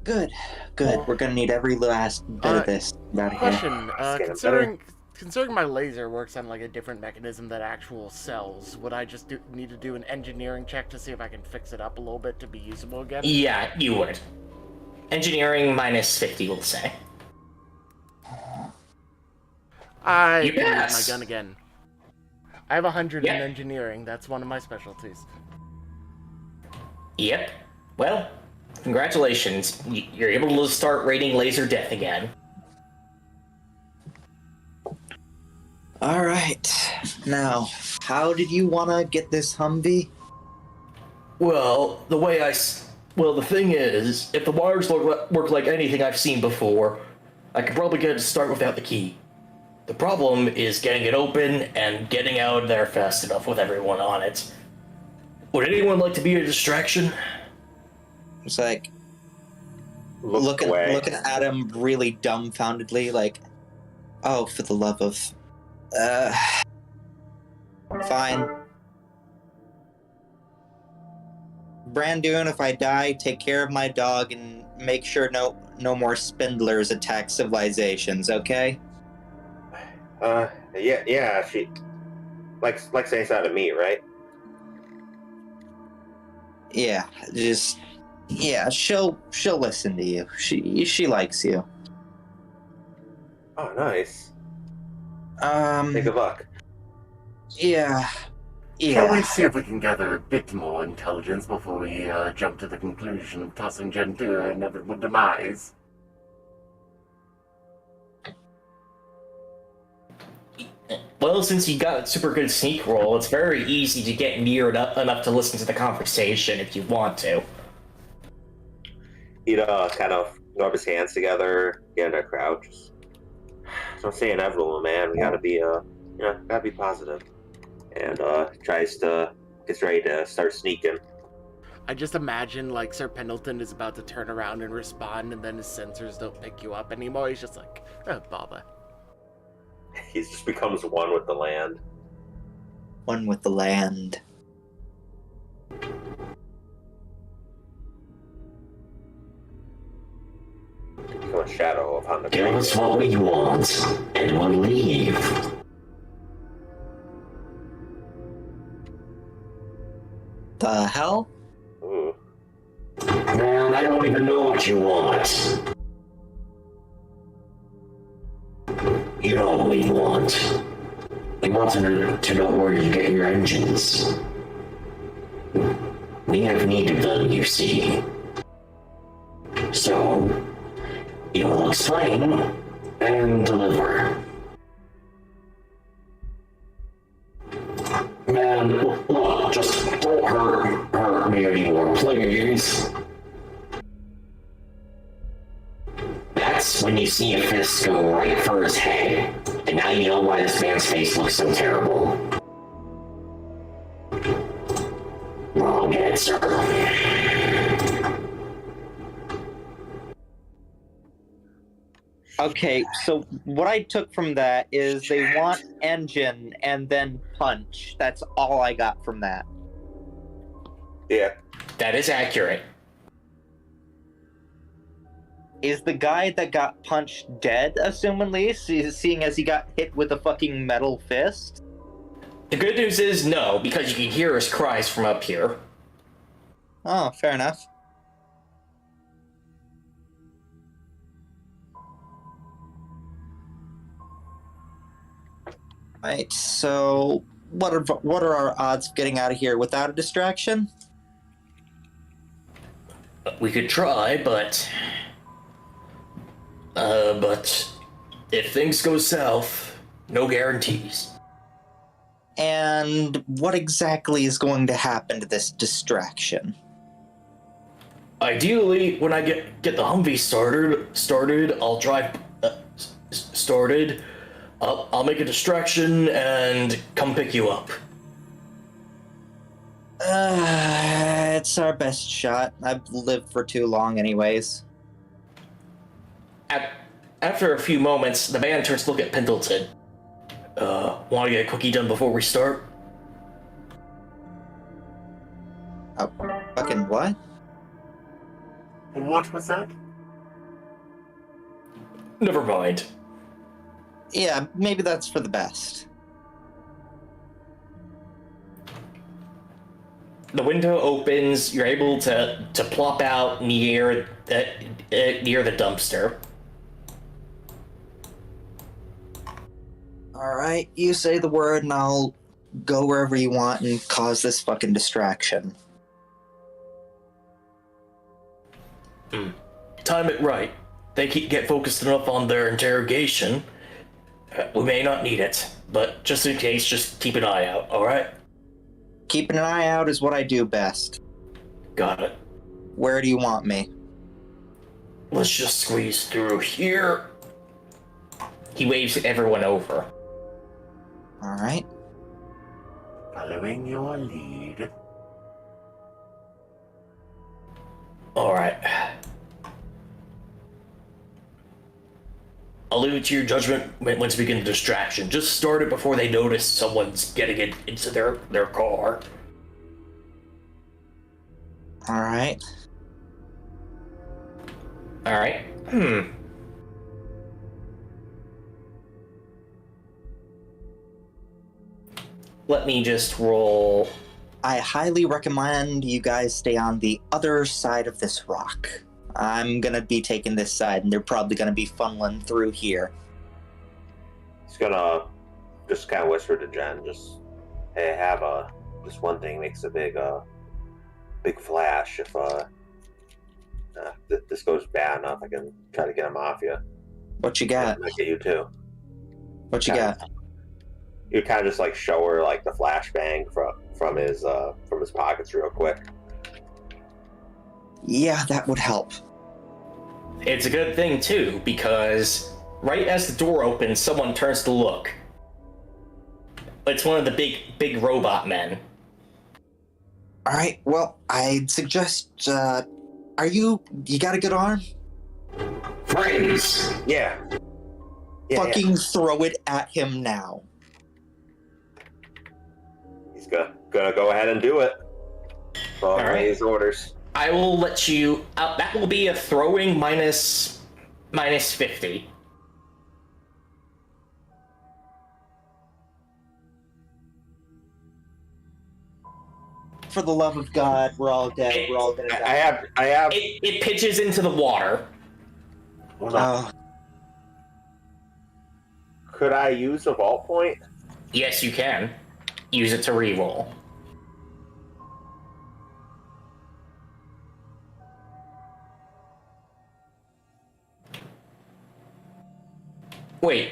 Good. We're gonna need every last bit of this out of here. Question: considering my laser works on like a different mechanism than actual cells, would I just need to do an engineering check to see if I can fix it up a little bit to be usable again? Yeah, you would. Engineering minus 50, we'll say. I You can use pass. my gun again. I have 100 Yeah. in engineering. That's one of my specialties. Yep. Well, congratulations. You're able to start rating laser death again. All right. Now, how did you want to get this Humvee? Well, the thing is, if the wires work like anything I've seen before, I could probably get it to start without the key. The problem is getting it open and getting out there fast enough with everyone on it. Would anyone like to be a distraction? It's like Look looking away. at him really dumbfoundedly, like, oh, for the love of, fine. Brandoon, if I die, take care of my dog and make sure no more spindlers attack civilizations, okay? Yeah. She like saying something to me, right? Yeah, she'll listen to you. She likes you. Oh, nice. Hey, good luck. Yeah. Shall we see if we can gather a bit more intelligence before we jump to the conclusion of tossing Gen 2 her inevitable demise? Well, since you got a super good sneak roll, it's very easy to get near enough to listen to the conversation if you want to. He'd kind of rub his hands together, get in a crouch. Don't say inevitable, man. We gotta be gotta be positive. And gets ready to start sneaking. I just imagine like Sir Pendleton is about to turn around and respond, and then his sensors don't pick you up anymore. He's just like, oh, bother. He just becomes one with the land. One with the land. Become a shadow upon the Give grave. us what we want, and we'll leave. The hell? Ooh. Man, I don't even know what you want. You know what we want. We want to know where you get your engines. We have need of them, you see. So, you will explain and deliver. Man, look, just don't hurt me anymore, please. That's when you see a fist go right for his head, and now you know why this man's face looks so terrible. Wrong answer. Okay, so what I took from that is they want engine and then punch. That's all I got from that. Yeah. That is accurate. Is the guy that got punched dead, assumingly, seeing as he got hit with a fucking metal fist? The good news is no, because you can hear his cries from up here. Oh, fair enough. Right, so what are our odds of getting out of here without a distraction? We could try, but if things go south, no guarantees. And what exactly is going to happen to this distraction? Ideally, when I get the Humvee started, I'll drive started. I'll make a distraction and come pick you up. It's our best shot. I've lived for too long anyways. After a few moments, the man turns to look at Pendleton. Want to get a quickie done before we start? Oh, fucking what? What was that? Never mind. Yeah, maybe that's for the best. The window opens. You're able to plop out near the dumpster. All right, you say the word, and I'll go wherever you want and cause this fucking distraction. Time it right. They get focused enough on their interrogation. We may not need it, but just in case, just keep an eye out, alright? Keeping an eye out is what I do best. Got it. Where do you want me? Let's just squeeze through here. He waves everyone over. All right. Following your lead. Alright. I'll leave it to your judgment once we begin the distraction. Just start it before they notice someone's getting it into their car. All right. Alright. Let me just roll. I highly recommend you guys stay on the other side of this rock. I'm gonna be taking this side, and they're probably gonna be funneling through here. He's gonna just kind of whisper to Jen, just, hey, have this one thing makes a big flash. If this goes bad enough, I can try to get him off you. What you got? I get you too. What you got? You kind of just like show her like the flashbang from his pockets real quick. Yeah, that would help. It's a good thing, too, because right as the door opens, someone turns to look. It's one of the big robot men. All right. Well, I'd suggest. You got a good arm? Freeze! Yeah. Fucking throw it at him now. He's gonna go ahead and do it. Following All right. his orders. I will let you. That will be a throwing minus 50. For the love of God, we're all dead. We're all gonna die. I have. It pitches into the water. Hold on. Oh, Could I use a vault point? Yes, you can. Use it to reroll. Wait,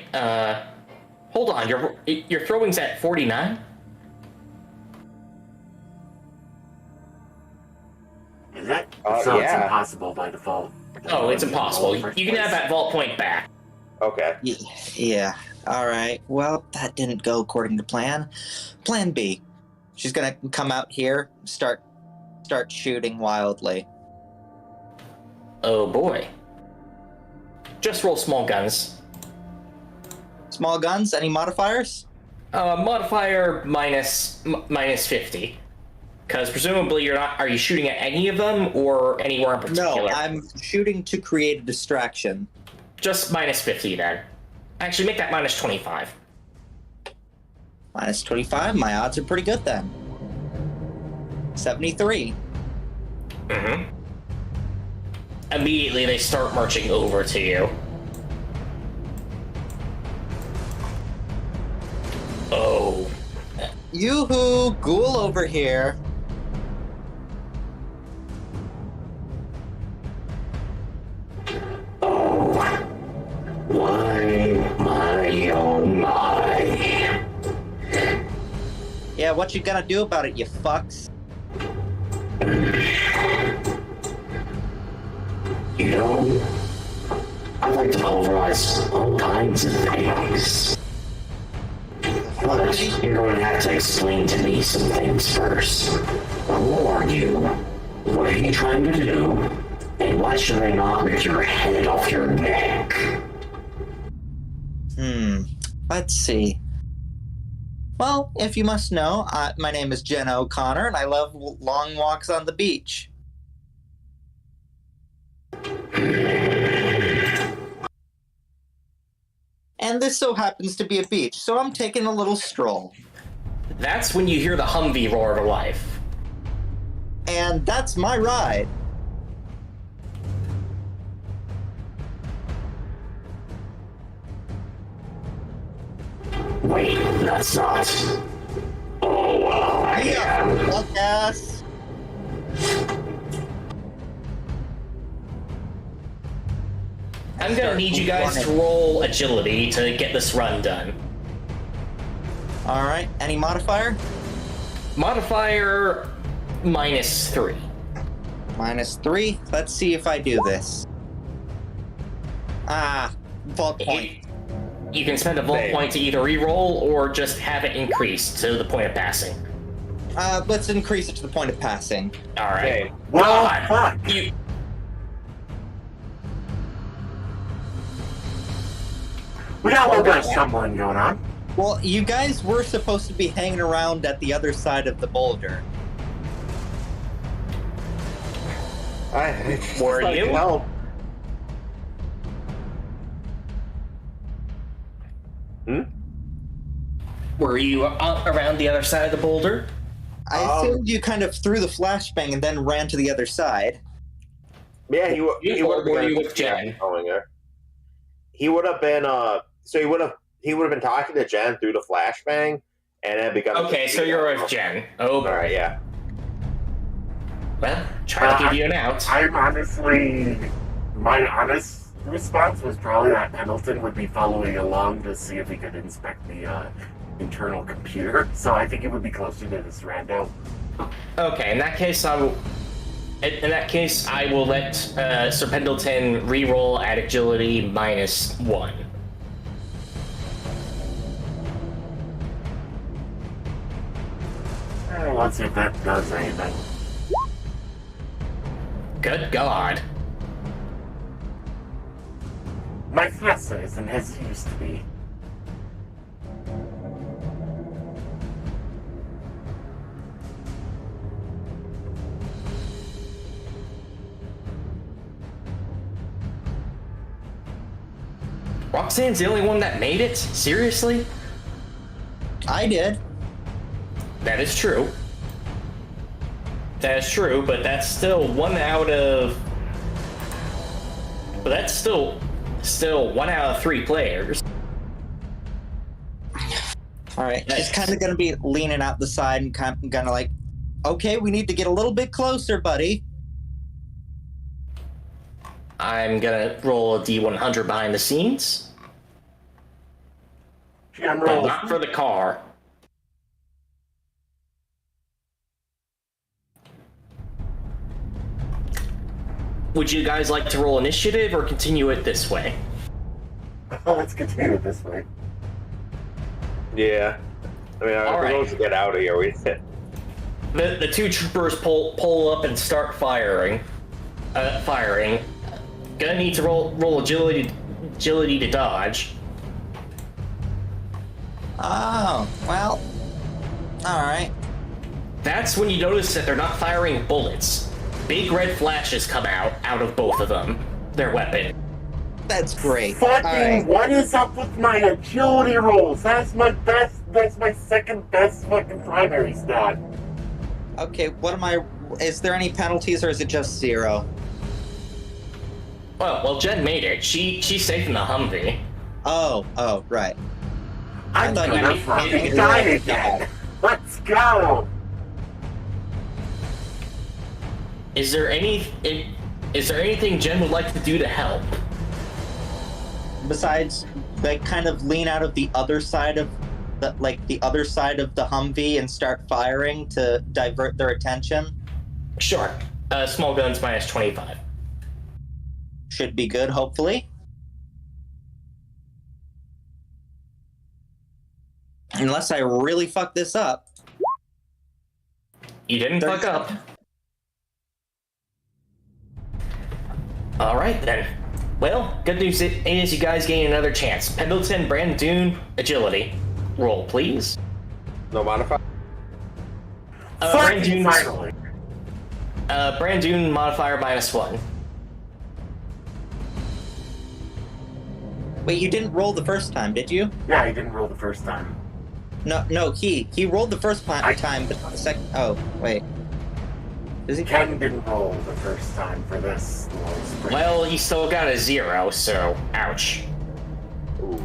hold on. Your throwing's at 49? Is that? Yeah. It's impossible by default. Oh, it's impossible. You can have that vault point back. Okay. yeah. All right. Well, that didn't go according to plan. Plan B. She's gonna come out here, start shooting wildly. Oh boy. Just roll small guns. Small guns. Any modifiers? Modifier minus 50. Because presumably you're not. Are you shooting at any of them or anywhere in particular? No, I'm shooting to create a distraction. Just minus 50 then. Actually, make that minus 25. Minus 25. My odds are pretty good then. 73. Mm-hmm. Immediately, they start marching over to you. Oh. Yoo-hoo! Ghoul over here. Oh my. Yeah, what you gonna do about it, you fucks? You know, I like to pulverize all kinds of things. But you're going to have to explain to me some things first. Who are you? What are you trying to do? And why should I not rip your head off your neck? Let's see. Well, if you must know, my name is Jen O'Connor, and I love long walks on the beach. And this so happens to be a beach, so I'm taking a little stroll. That's when you hear the Humvee roar to life. And that's my ride. Wait, that's not. Oh, well, I am. Fuck ass. I'm gonna need you guys to roll agility to get this run done. Alright, any modifier? Modifier -3. -3. Let's see if I do this. Vault point. You can spend a vault Same. point to either re-roll or just have it increased to the point of passing. Let's increase it to the point of passing. Alright. Same. Well, God, fuck. you... We got a little bit of stumbling going on. Well, you guys were supposed to be hanging around at the other side of the boulder. Were Like, you? help. Were you around the other side of the boulder? I assumed you kind of threw the flashbang and then ran to the other side. Yeah, he would have Were been you with Jen? following her. He would have been so he would have been talking to Jen through the flashbang, and then become. Okay, so you're with Jen. Oh, All right, yeah. well, try to give you an out. I'm honestly, my honest response was probably that Pendleton would be following along to see if he could inspect the internal computer. So I think it would be closer to this rando. Okay, in that case, I will let Sir Pendleton re-roll at agility -1. Let's see if that does anything. Good God. My faster isn't as it used to be. Roxanne's the only one that made it? Seriously? I did. That is true. That is true, but that's still 1 out of... But that's still 1 out of 3 players. Alright, she's kind of gonna be leaning out the side and kind of gonna like, okay, we need to get a little bit closer, buddy. I'm gonna roll a D100 behind the scenes. Jam But roll. not for the car. Would you guys like to roll initiative or continue it this way? Let's continue it this way. Yeah. I mean, All we're right. supposed to get out of here. The two troopers pull up and start firing. Gonna need to roll agility to dodge. Oh, well. Alright. That's when you notice that they're not firing bullets. Big red flashes come out of both of them. Their weapon. That's great. Fucking, Alright. what is up with my agility rolls? That's my second best fucking primary stat. Okay, is there any penalties or is it just 0? Well, Jen made it. She's safe in the Humvee. Oh, right. I'm thought gonna you- fucking die again. Let's go. Is there anything Jen would like to do to help? Besides, they kind of lean out of the other side of the Humvee and start firing to divert their attention. Sure. Small guns -25. Should be good, hopefully. Unless I really fuck this up. You didn't fuck up. Alright then. Well, good news is you guys gain another chance. Pendleton, Brandoon, agility. Roll, please. No modifier? Fucking finally. Brandoon modifier -1. Wait, you didn't roll the first time, did you? Yeah, I didn't roll the first time. No, he rolled the first time, but the second. Oh, wait. Is he? Ken didn't roll the first time for this. Well, he still got a 0, so ouch. Ooh.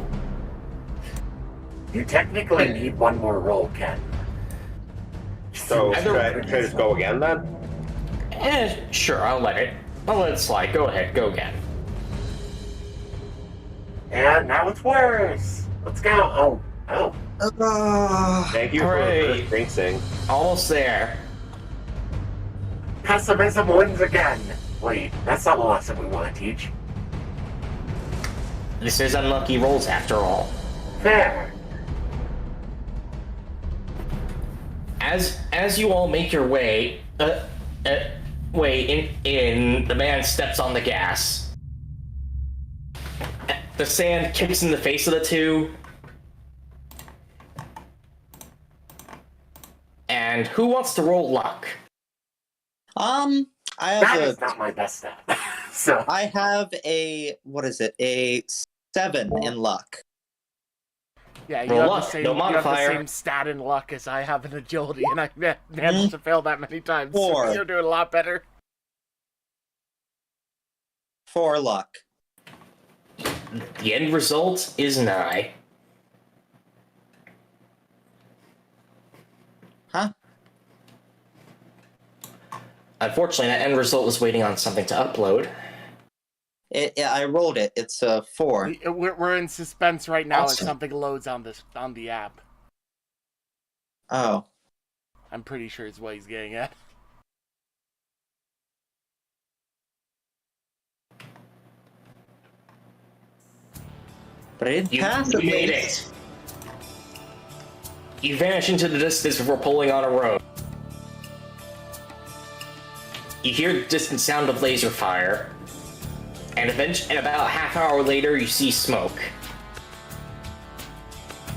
You technically need one more roll, Ken. So should I just go again then? Sure, I'll let it slide. Go ahead, go again. And now it's worse. Let's go. Oh. Thank you Hooray. for jinxing. Almost there. Pessimism wins again. Wait, that's not a lesson we want to teach. This is unlucky rolls after all. Fair. As you all make your way, the man steps on the gas. The sand kicks in the face of the two. And who wants to roll luck? I That have is not my best stat. So I have a a 7 in luck. Yeah, you Roll have, luck, the same, no you have the modifier. same stat in luck as I have in agility, and I managed to fail that many times. 4. So you're doing a lot better. 4 luck. The end result is nigh. Huh? Unfortunately, that end result was waiting on something to upload. I rolled it. It's a 4. We're in suspense right now as Awesome. something loads on the app. Oh. I'm pretty sure it's what he's getting at. But I didn't You pass at made least. it. You vanish into the distance before pulling on a road. You hear the distant sound of laser fire, and about half hour later, you see smoke.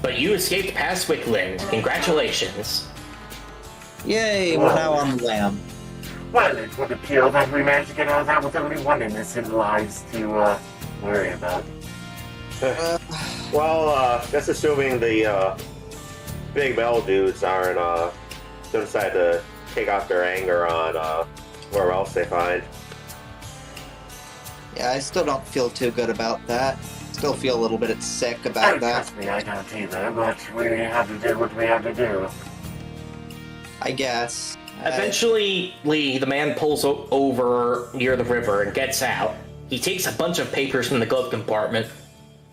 But you escaped past Wickland. Congratulations. Yay, we're now on the lam. well, it would appear that we managed to get out of that with only one innocent lives to worry about. Well, that's assuming the big metal dudes aren't don't decide to take off their anger on where else they find. Yeah, I still don't feel too good about that. Still feel a little bit sick about that. Trust me, I don't either, but we have to do what we have to do. I guess. Eventually, the man pulls over near the river and gets out. He takes a bunch of papers from the glove compartment.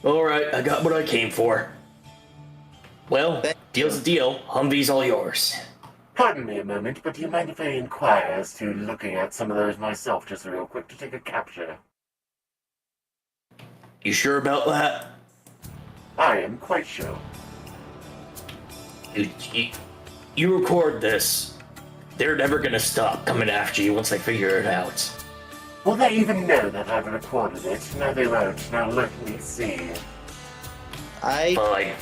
Alright, I got what I came for. Well, deal's a deal. Humvee's all yours. Pardon me a moment, but do you mind if I inquire as to looking at some of those myself just real quick to take a capture? You sure about that? I am quite sure. You record this. They're never gonna stop coming after you once they figure it out. Will they even know that I've recorded it? No, they won't. Now let me see. Fine.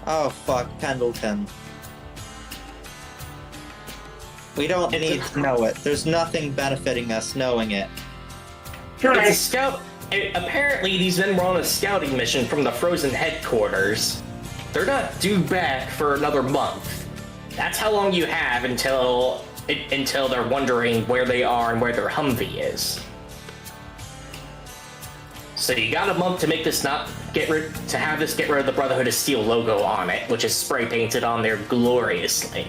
Oh, fuck, Pendleton. We don't need to know it. There's nothing benefiting us knowing it. It's a scout. Apparently, these men were on a scouting mission from the Frozen headquarters. They're not due back for another month. That's how long you have until they're wondering where they are and where their Humvee is. So you got a month to make this get rid of the Brotherhood of Steel logo on it, which is spray painted on there gloriously.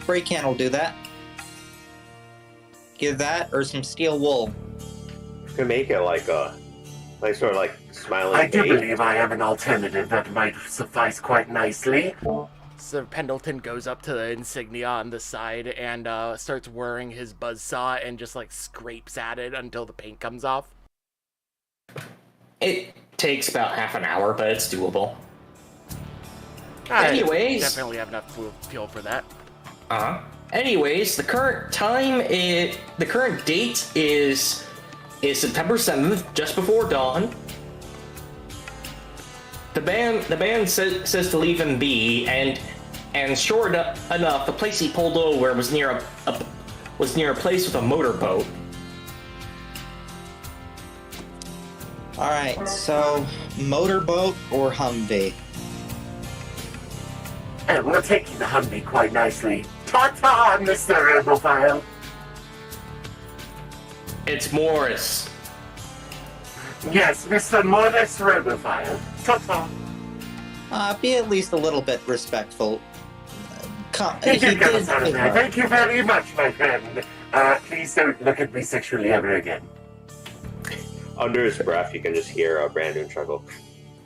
Spray can will do that. Give that or some steel wool. You can make it like sort of like smiling I do face. believe I have an alternative that might suffice quite nicely. So Pendleton goes up to the insignia on the side and starts whirring his buzzsaw and just like scrapes at it until the paint comes off. It takes about half an hour, but it's doable. I Anyways. definitely have enough fuel for that. Anyways, the current date is September 7th, just before dawn. The band says to leave him be, and sure enough, the place he pulled over was near a place with a motorboat. Alright, so motorboat or Humvee? And we're taking the Humvee quite nicely. Ta-ta, Mr. Herbophile. It's Morris. Yes, Mr. Morris Herbophile. Ta-ta. Be at least a little bit respectful. Thank you very much, my friend. Please don't look at me sexually ever again. Under his breath, you can just hear Brandon chuckle.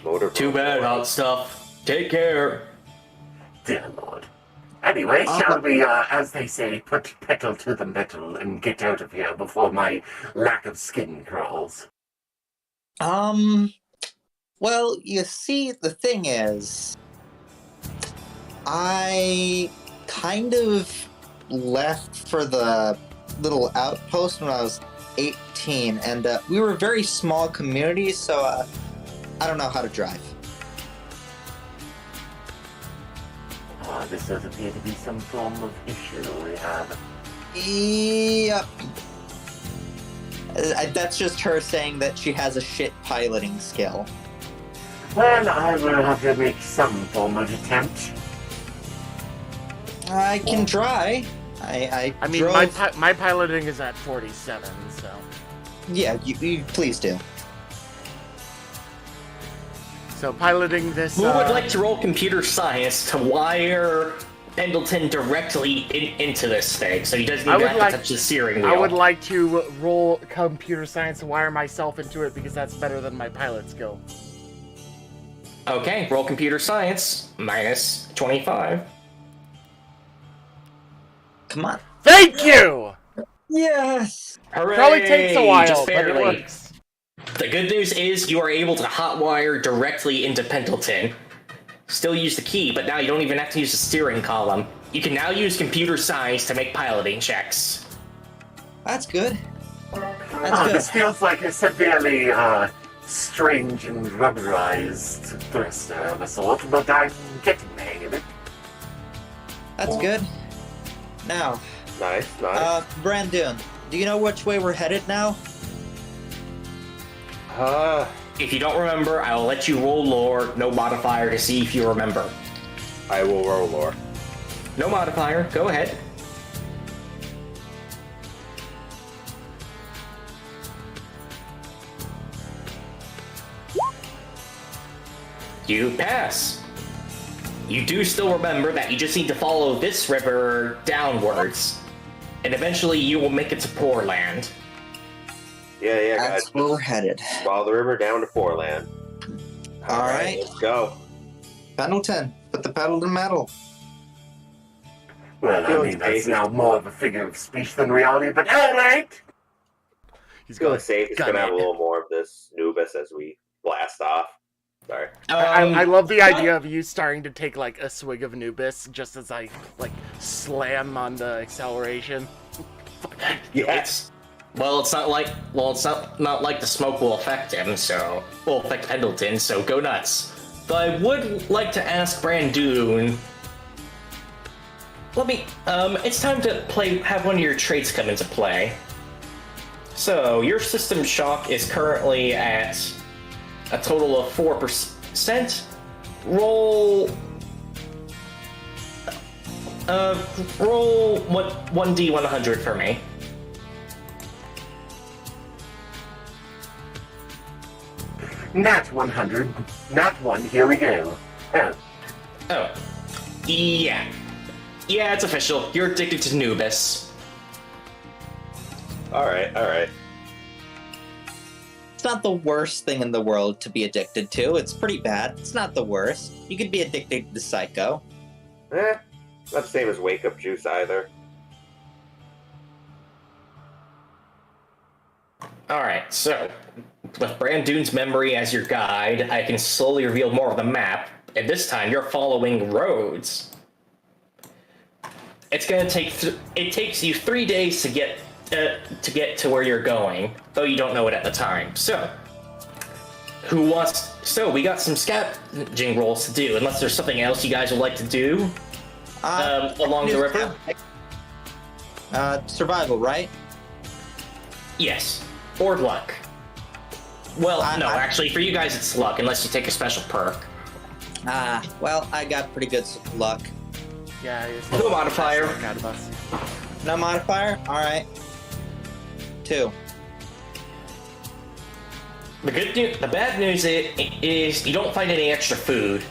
Motor. Too bad, hot stuff. Take care. Dear Lord. Anyway, shall we, as they say, put pedal to the metal and get out of here before my lack of skin crawls? Well, you see, the thing is, I kind of left for the little outpost when I was 18, and we were a very small community, so I don't know how to drive. This does appear to be some form of issue we have. Yep. That's just her saying that she has a shit piloting skill. Well, I will have to make some form of attempt. I can try. I mean, drove... my piloting is at 47, so... Yeah, you please do. So piloting this... Who would like to roll computer science to wire Pendleton directly into this thing, so he doesn't even have to touch the steering wheel? I would like to roll computer science and wire myself into it, because that's better than my pilot skill. Okay, roll computer science, minus 25. Come on. Thank you! Yes! Hooray! Probably takes a while, Just but it barely. works. The good news is you are able to hotwire directly into Pendleton. Still use the key, but now you don't even have to use the steering column. You can now use computer science to make piloting checks. That's good. That's good. This feels like a severely, strange and rubberized thruster of a sort, but I'm getting the hang of it. That's good. Now, Nice. Brandon, do you know which way we're headed now? If you don't remember, I will let you roll lore, no modifier, to see if you remember. I will roll lore. No modifier, go ahead. You pass. You do still remember that you just need to follow this river downwards, and eventually you will make it to Poor Land. Yeah, That's guys. where we're headed. Follow the river down to Foreland. All right. Let's go. Pendleton, put the pedal to metal. Well, I mean, that's now more of a figure of speech than reality, but alright! He's feeling safe. He's gun going to have it. a little more of this Nubis as we blast off. Sorry. I love the idea of you starting to take, like, a swig of Anubis just as I, like, slam on the acceleration. Yes. It's not like the smoke will affect him, so will affect Pendleton, so go nuts. But I would like to ask Brandoon. It's time to have one of your traits come into play. So your system shock is currently at a total of 4%. Roll 1d100 for me. Nat 100. Nat 1, here we go. Oh. Yeah. Yeah, it's official. You're addicted to Nubis. Alright. It's not the worst thing in the world to be addicted to. It's pretty bad. It's not the worst. You could be addicted to Psycho. Not the same as wake up juice either. Alright, so with Brandoon's memory as your guide, I can slowly reveal more of the map, and this time you're following roads. It takes you 3 days to get to where you're going, though you don't know it at the time. So we got some scavenging rolls to do, unless there's something else you guys would like to do along the river. Survival, right? Yes. Or luck. Well, I- no, I- actually, for you guys it's luck, unless you take a special perk. Well, I got pretty good luck. Yeah, it's Do a modifier. out of us. No modifier? Alright. 2. The bad news is you don't find any extra food.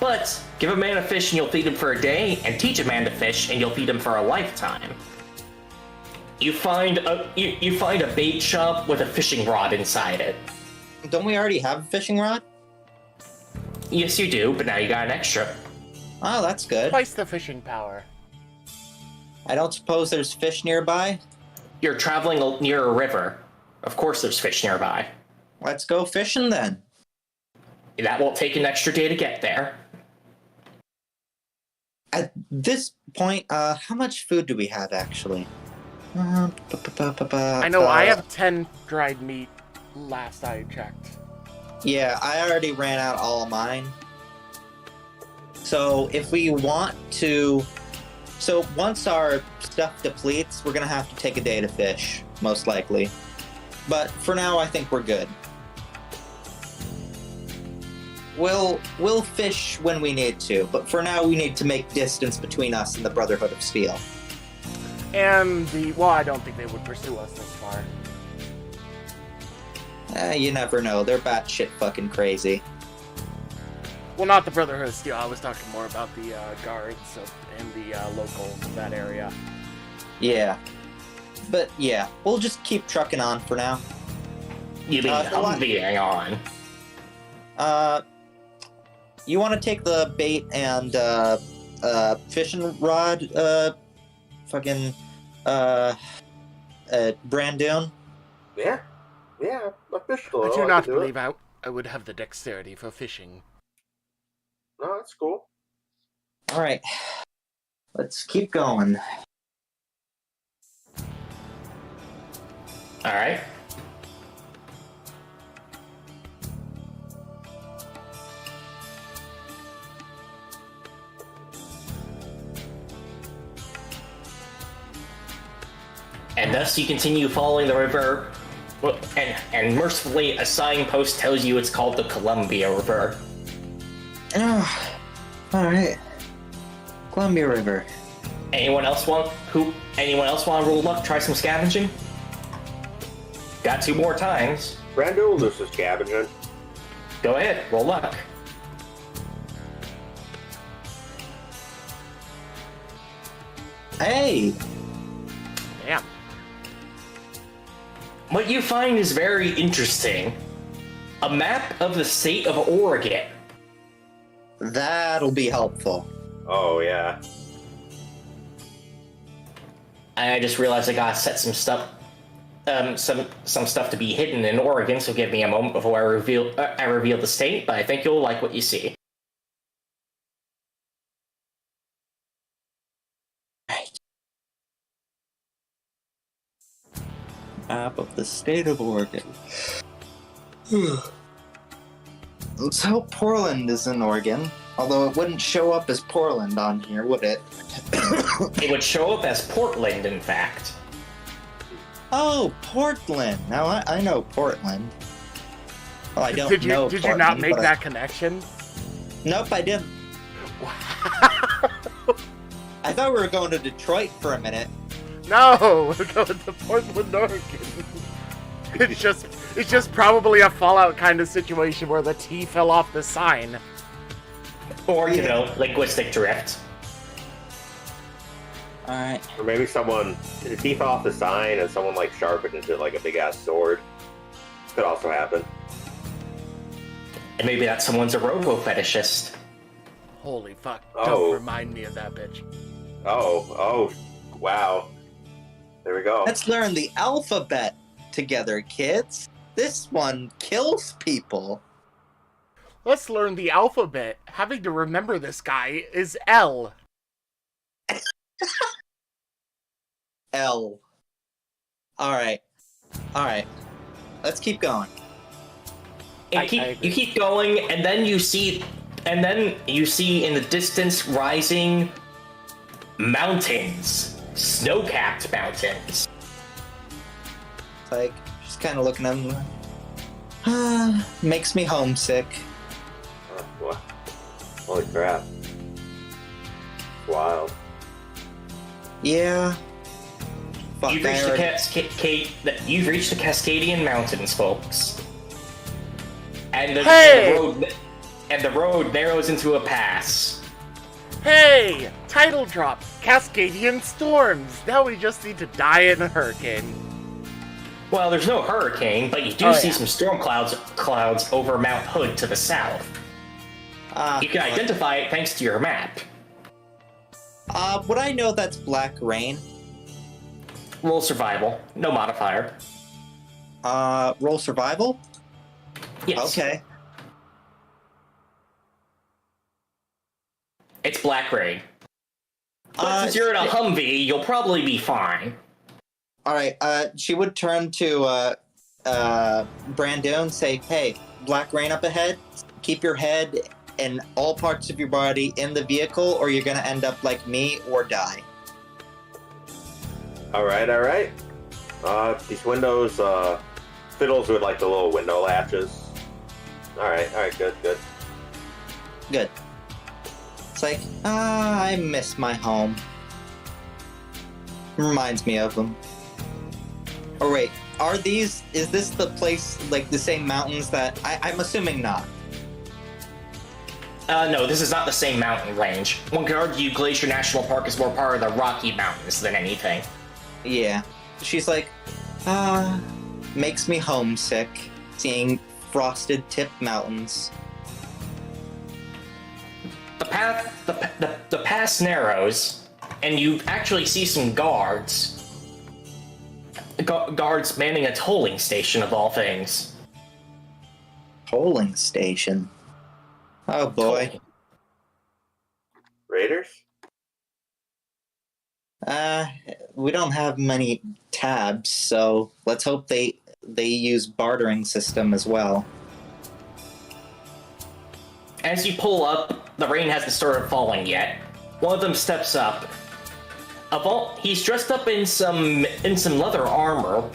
But give a man a fish and you'll feed him for a day, and teach a man to fish and you'll feed him for a lifetime. You find a bait shop with a fishing rod inside it. Don't we already have a fishing rod? Yes, you do, but now you got an extra. Oh, that's good. Twice the fishing power. I don't suppose there's fish nearby? You're traveling near a river. Of course there's fish nearby. Let's go fishing then. That won't take an extra day to get there. At this point, how much food do we have actually? I know I have 10 dried meat last I checked. Yeah, I already ran out all of mine. So if we want to... So once our stuff depletes, we're going to have to take a day to fish, most likely. But for now, I think we're good. We'll fish when we need to, but for now we need to make distance between us and the Brotherhood of Steel. And I don't think they would pursue us this far. You never know. They're batshit fucking crazy. Well, not the Brotherhood of Steel. I was talking more about the guards and the locals of that area. Yeah. But yeah, we'll just keep trucking on for now. You mean humveeing on? You want to take the bait and fishing rod, Brandoon? Yeah, a fish I store. do not can do believe it. I would have the dexterity for fishing. No, that's cool. All right, let's keep going. All right. And thus you continue following the river, and mercifully a signpost tells you it's called the Columbia River. Oh, all right. Columbia River. Anyone else want to roll luck? Try some scavenging. Got 2 more times. Brando, this is scavenging. Go ahead, roll luck. Hey, Damn. What you find is very interesting. A map of the state of Oregon. that'll be helpful. Oh yeah. I just realized I gotta set some stuff, some stuff to be hidden in Oregon. So give me a moment before I reveal the state. But I think you'll like what you see. Map of the state of Oregon. Let's hope Portland is in Oregon. Although it wouldn't show up as Portland on here, would it? It would show up as Portland, in fact. Oh, Portland. Now I know Portland. Well, I don't Did you know did you not Portland, make but that connection? Nope, I didn't. I thought we were going to Detroit for a minute. No, we're going to Portland, Oregon. It's just probably a Fallout kind of situation where the T fell off the sign. Or, linguistic drift. Alright. Or maybe someone the thief off the sign and someone like sharpened into like a big ass sword. Could also happen. And maybe that someone's a robo-fetishist. Holy fuck. Oh. Don't remind me of that bitch. Oh, wow. There we go. Let's learn the alphabet together, kids. This one kills people. Let's learn the alphabet. Having to remember this guy is L. L. Alright. Let's keep going. And you keep going, and then you see in the distance rising mountains, snow-capped mountains. Like, just kind of looking at them. Makes me homesick. Oh, boy. Holy crap. Wild. Yeah. Fuck, You've reached you've reached the Cascadian Mountains, folks. And the road narrows into a pass. Hey! Title drop! Cascadian storms! Now we just need to die in a hurricane. Well, there's no hurricane, but you do see some storm clouds over Mount Hood to the south. You can identify it thanks to your map. Would I know that's black rain? Roll survival. No modifier. Roll survival? Yes. Okay. It's black rain. But since you're in a Humvee, you'll probably be fine. Alright, she would turn to, Brandon, say, hey, black rain up ahead, keep your head and all parts of your body in the vehicle, or you're gonna end up like me or die. Alright. These windows, fiddles with like the little window latches. Alright, good. Good. It's like, I miss my home. Reminds me of them. Oh wait, is this the place, like the same mountains that, I'm assuming not. No, this is not the same mountain range. One could argue Glacier National Park is more part of the Rocky Mountains than anything. Yeah. She's like, makes me homesick, seeing frosted tip mountains. The pass narrows, and you actually see some guards. Guards manning a tolling station of all things. Tolling station? Oh boy. Raiders? We don't have many tabs, so let's hope they use bartering system as well. As you pull up, the rain hasn't started falling yet. One of them steps up. He's dressed up in some leather armor,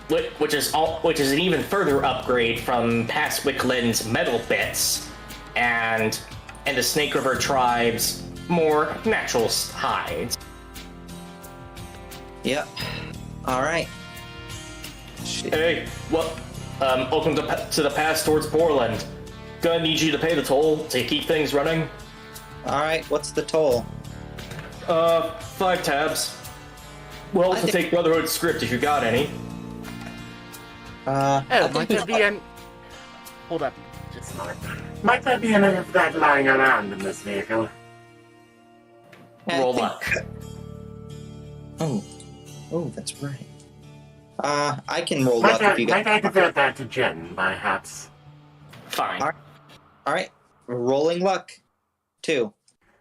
which is an even further upgrade from past Wickland's metal bits, and the Snake River tribe's more natural hides. Yep. All right. Hey, welcome to the pass towards Portland. Gonna need you to pay the toll to keep things running. All right. What's the toll? 5 tabs. We'll also take Brotherhood script if you got any. Might there be an... Hold up. Just not. Might there be any of that lying around in this vehicle? Roll luck. Oh, that's right. I can roll luck if you Might got. I divert that to Jen, perhaps? Fine. All right. Rolling luck. 2.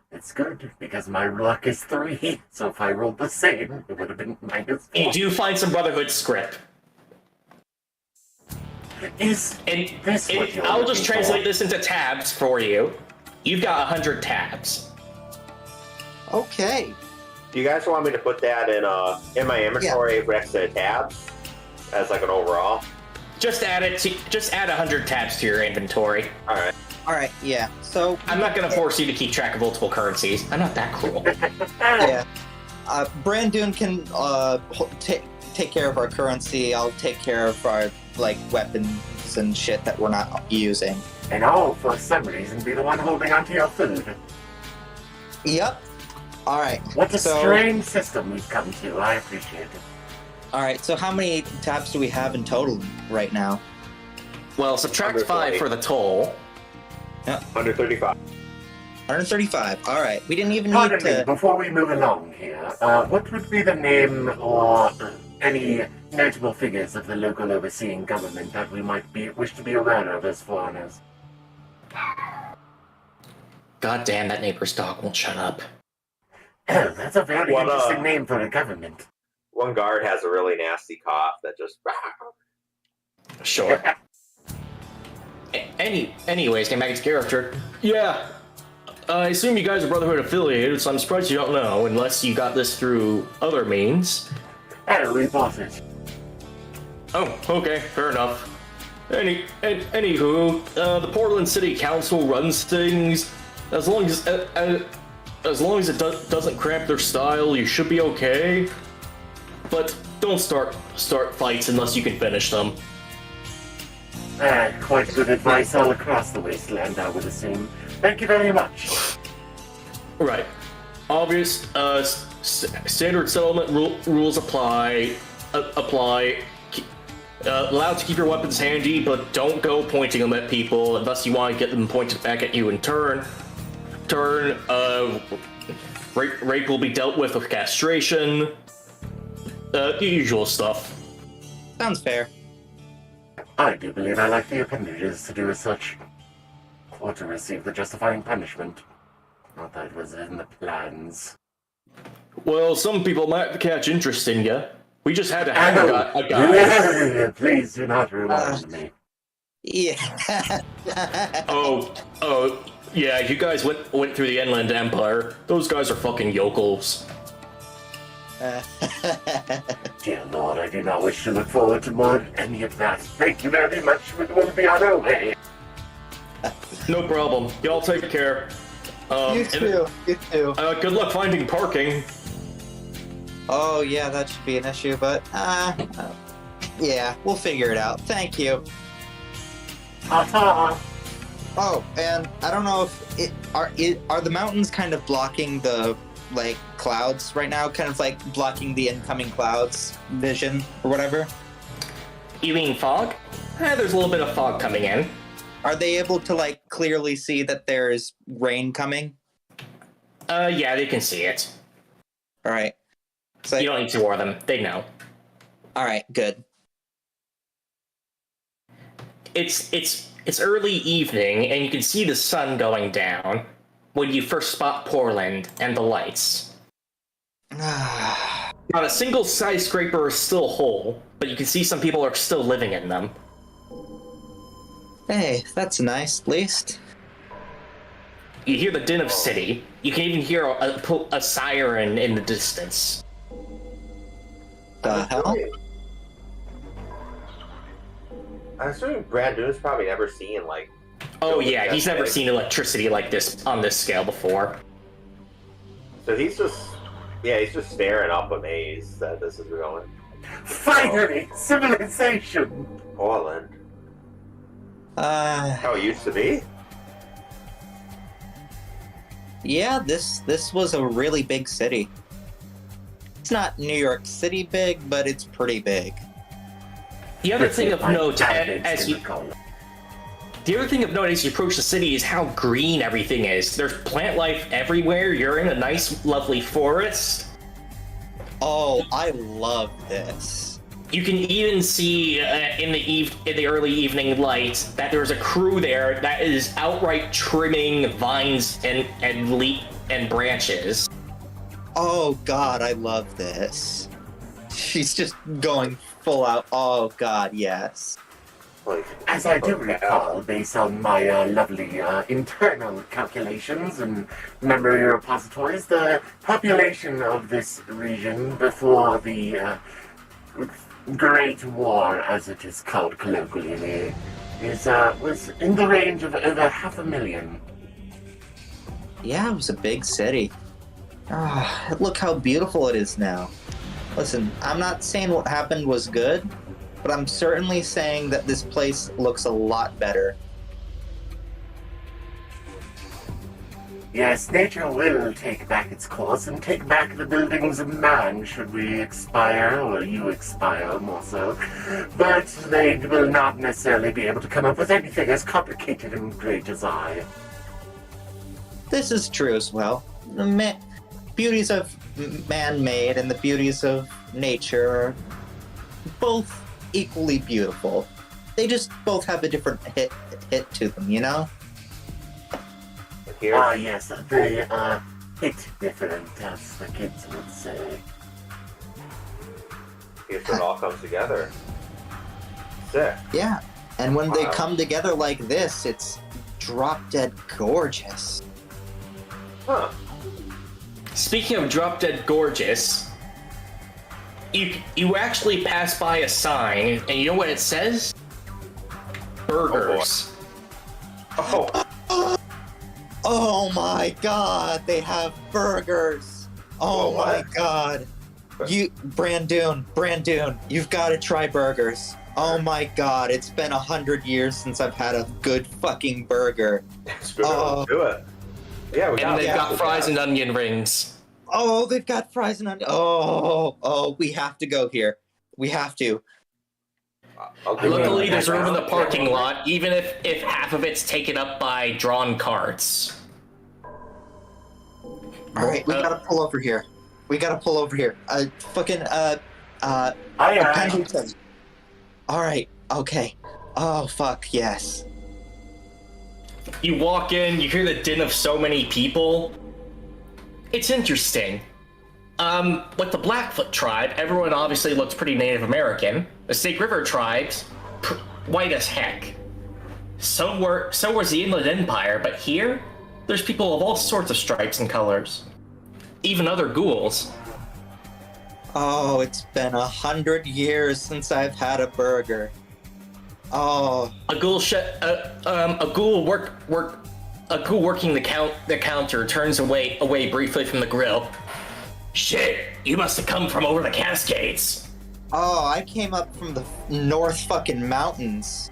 It's good, because my luck is 3, so if I rolled the same, it would have been -4. You do find some Brotherhood script. I'll just translate this into tabs for you. You've got 100 tabs. Okay. Do you guys want me to put that in my inventory next to the tabs as like an overall? Just add 100 tabs to your inventory. All right. Yeah. So I'm not gonna force you to keep track of multiple currencies. I'm not that cruel. yeah. Brandon can take care of our currency. I'll take care of our weapons and shit that we're not using. And I'll, for some reason, be the one holding onto your food. Yep. All right. What a strange system we've come to. I appreciate it. All right. So how many tabs do we have in total right now? Well, subtract 5 for the toll. 135. 135. All right. We didn't even Pardon need me, to. before we move along here, what would be the name or any notable figures of the local overseeing government that we might wish to be aware of as foreigners? God damn, that neighbor's dog won't shut up. Oh, that's a very interesting name for a government. One guard has a really nasty cough that just... Sure. Anyways, getting back to character. Yeah. I assume you guys are Brotherhood affiliated, so I'm surprised you don't know, unless you got this through other means. Oh, we bought it. Oh, okay, fair enough. Anywho, the Portland City Council runs things. As long as it doesn't cramp their style, you should be okay. But don't start fights unless you can finish them. Quite good advice all across the wasteland, I would assume. Thank you very much. Right. Obvious. Standard settlement rules apply. Allowed to keep your weapons handy, but don't go pointing them at people unless you want to get them pointed back at you in turn. Rape will be dealt with castration. The usual stuff. Sounds fair. I do believe I like the appendages to do as such. Or to receive the justifying punishment. Not that it was in the plans. Well, some people might catch interest in you. We just had to have a guy. Please do not remind me. Yeah. Oh, yeah, you guys went through the Inland Empire. Those guys are fucking yokels. Dear Lord, I do not wish to look forward to more any of that. Thank you very much. We will be on our way. No problem. Y'all take care. You too. Good luck finding parking. Oh, yeah, that should be an issue, but, yeah, we'll figure it out. Thank you. Ta-ta! Oh, and I don't know if are the mountains kind of blocking the, like, clouds right now? Kind of, like, blocking the incoming clouds vision or whatever? You mean fog? There's a little bit of fog coming in. Are they able to, like, clearly see that there's rain coming? Yeah, they can see it. Alright. So, You don't need to warn them. They know. alright, good. It's early evening, and you can see the sun going down when you first spot Portland and the lights. Not a single skyscraper is still whole, but you can see some people are still living in them. Hey, that's nice, at least. You hear the din of city. You can even hear a siren in the distance. The hell? I'm assuming Brandoon's probably never seen, like... Oh yeah, he's never seen electricity like this on this scale before. So he's just... Yeah, he's just staring up amazed that this is going. Finally! Civilization! Portland. How it used to be? Yeah, this was a really big city. It's not New York City big, but it's pretty big. The other thing of note, as you approach the city, is how green everything is. There's plant life everywhere. You're in a nice, lovely forest. Oh, I love this. You can even see in the early evening light that there's a crew there that is outright trimming vines and branches. Oh God, I love this. She's just going full out. Oh God, yes. Like, As I do recall, based on my lovely internal calculations and memory repositories, the population of this region before the Great War, as it is called colloquially, was in the range of over 500,000. Yeah, it was a big city. Ah, look how beautiful it is now. Listen, I'm not saying what happened was good, but I'm certainly saying that this place looks a lot better. Yes, nature will take back its course and take back the buildings of man should we expire, or you expire more so. But they will not necessarily be able to come up with anything as complicated and great as I. This is true as well. The beauties of man-made and the beauties of nature are both equally beautiful. They just both have a different hit to them, you know? Ah, yes, they hit different, as the kids would say. Here's when it all comes together. Sick. Yeah, and when they Wow. come together like this, it's drop-dead gorgeous. Huh. Speaking of drop dead gorgeous, You actually pass by a sign, and you know what it says? Burgers. Oh my god, they have burgers. Oh Whoa, my what? god. Brandoon, you've got to try burgers. Oh my god, it's been 100 years since I've had a good fucking burger. Screw it, let's do it. Yeah, we And they've got it. fries and onion rings. Oh, they've got fries and onions. Oh, we have to go here. We have to. Okay, Luckily, there's room in the parking lot, even if half of it's taken up by drawn carts. Alright, we gotta pull over here. Pendleton. Alright, okay. Oh, fuck, yes. You walk in, you hear the din of so many people. It's interesting. With the Blackfoot tribe, everyone obviously looks pretty Native American. The Snake River tribes, white as heck. So was the Inland Empire, but here, there's people of all sorts of stripes and colors. Even other ghouls. Oh, it's been 100 years since I've had a burger. Oh, A ghoul working the counter turns away briefly from the grill. Shit, you must have come from over the Cascades. I came up from the north fucking mountains.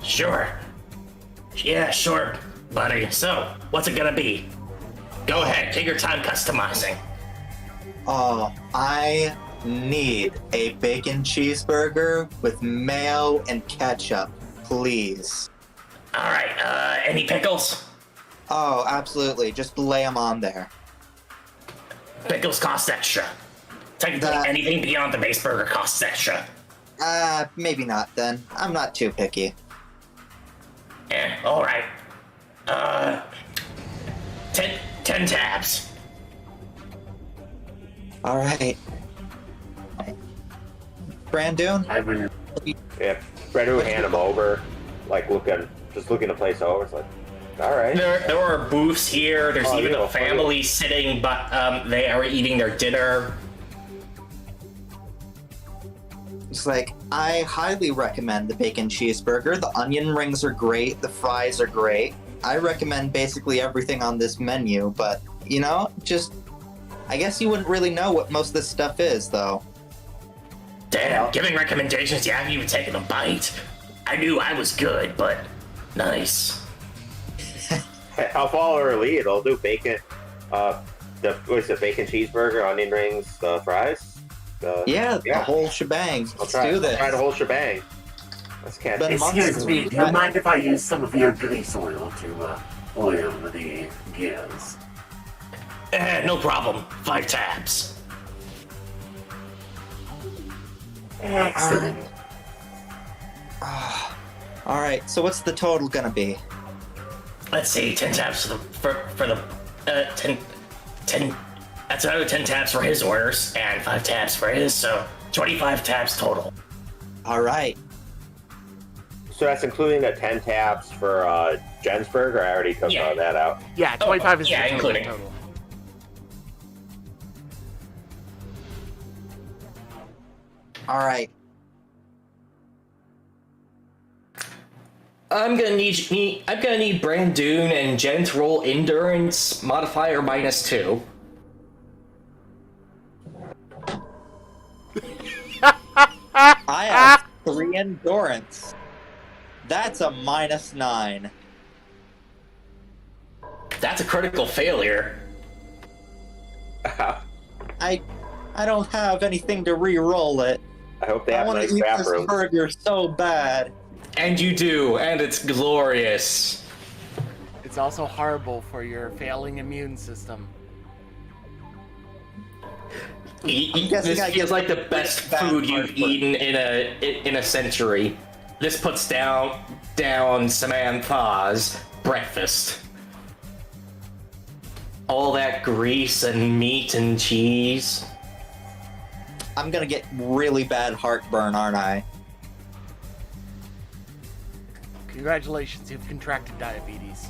Sure. Yeah, sure, buddy. So, what's it gonna be? Go ahead, take your time customizing. Oh, I need a bacon cheeseburger with mayo and ketchup, please. Alright, any pickles? Oh, absolutely. Just lay them on there. Pickles cost extra. Technically, That- anything beyond the base burger costs extra. Maybe not then. I'm not too picky. Alright. 10 tabs. Alright. Brandoon? I will. Yeah, Fred will hand him over, like looking the place over. It's like, all right. There are booths here. There's Oh, even yeah, a family sitting, but they are eating their dinner. It's like, I highly recommend the bacon cheeseburger. The onion rings are great. The fries are great. I recommend basically everything on this menu, but, you know, I guess you wouldn't really know what most of this stuff is, though. Damn, giving recommendations, you haven't even taken a bite. I knew I was good, but nice. I'll follow her lead. I'll do bacon. Bacon cheeseburger, onion rings, fries. The whole shebang. Let's do this. I'll try the whole shebang. Let's catch But it. Excuse me, do you mind if I use some of your grease oil to oil the gears? No problem. 5 tabs. Excellent. Alright, so what's the total gonna be? Let's see, 10 tabs for the 10. That's another 10 tabs for his orders and 5 tabs for his, so 25 tabs total. Alright. So that's including the 10 tabs for Jen's burger. I already took Yeah. that out. Yeah, 25 is yeah, the total. including. Alright. I'm gonna need Brandoon and Jen to roll endurance modifier -2. I have 3 endurance. That's a -9. That's a critical failure. I don't have anything to re-roll it. I hope they I have want nice to eat this bathrooms. burger so bad. And you do, and it's glorious. It's also horrible for your failing immune system. This guessing I feels get like the best bad food you've heartburn. eaten in a century. This puts down Samantha's breakfast. All that grease and meat and cheese. I'm gonna get really bad heartburn, aren't I? Congratulations, you've contracted diabetes.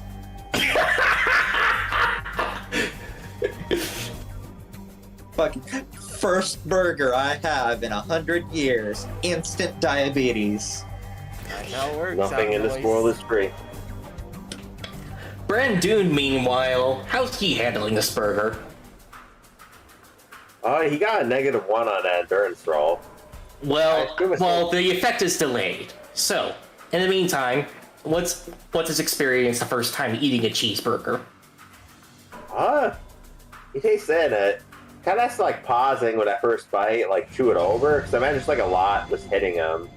first burger I have in 100 years. Instant diabetes. That's how it works. Nothing in this boys. world is free. Brandoon, meanwhile, how's he handling this burger? He got a -1 on that endurance roll. Well, the effect is delayed. So, in the meantime, what's his experience the first time eating a cheeseburger? He tastes in it. Kind of like pausing with that first bite, like chew it over, because I imagine just like a lot was hitting him.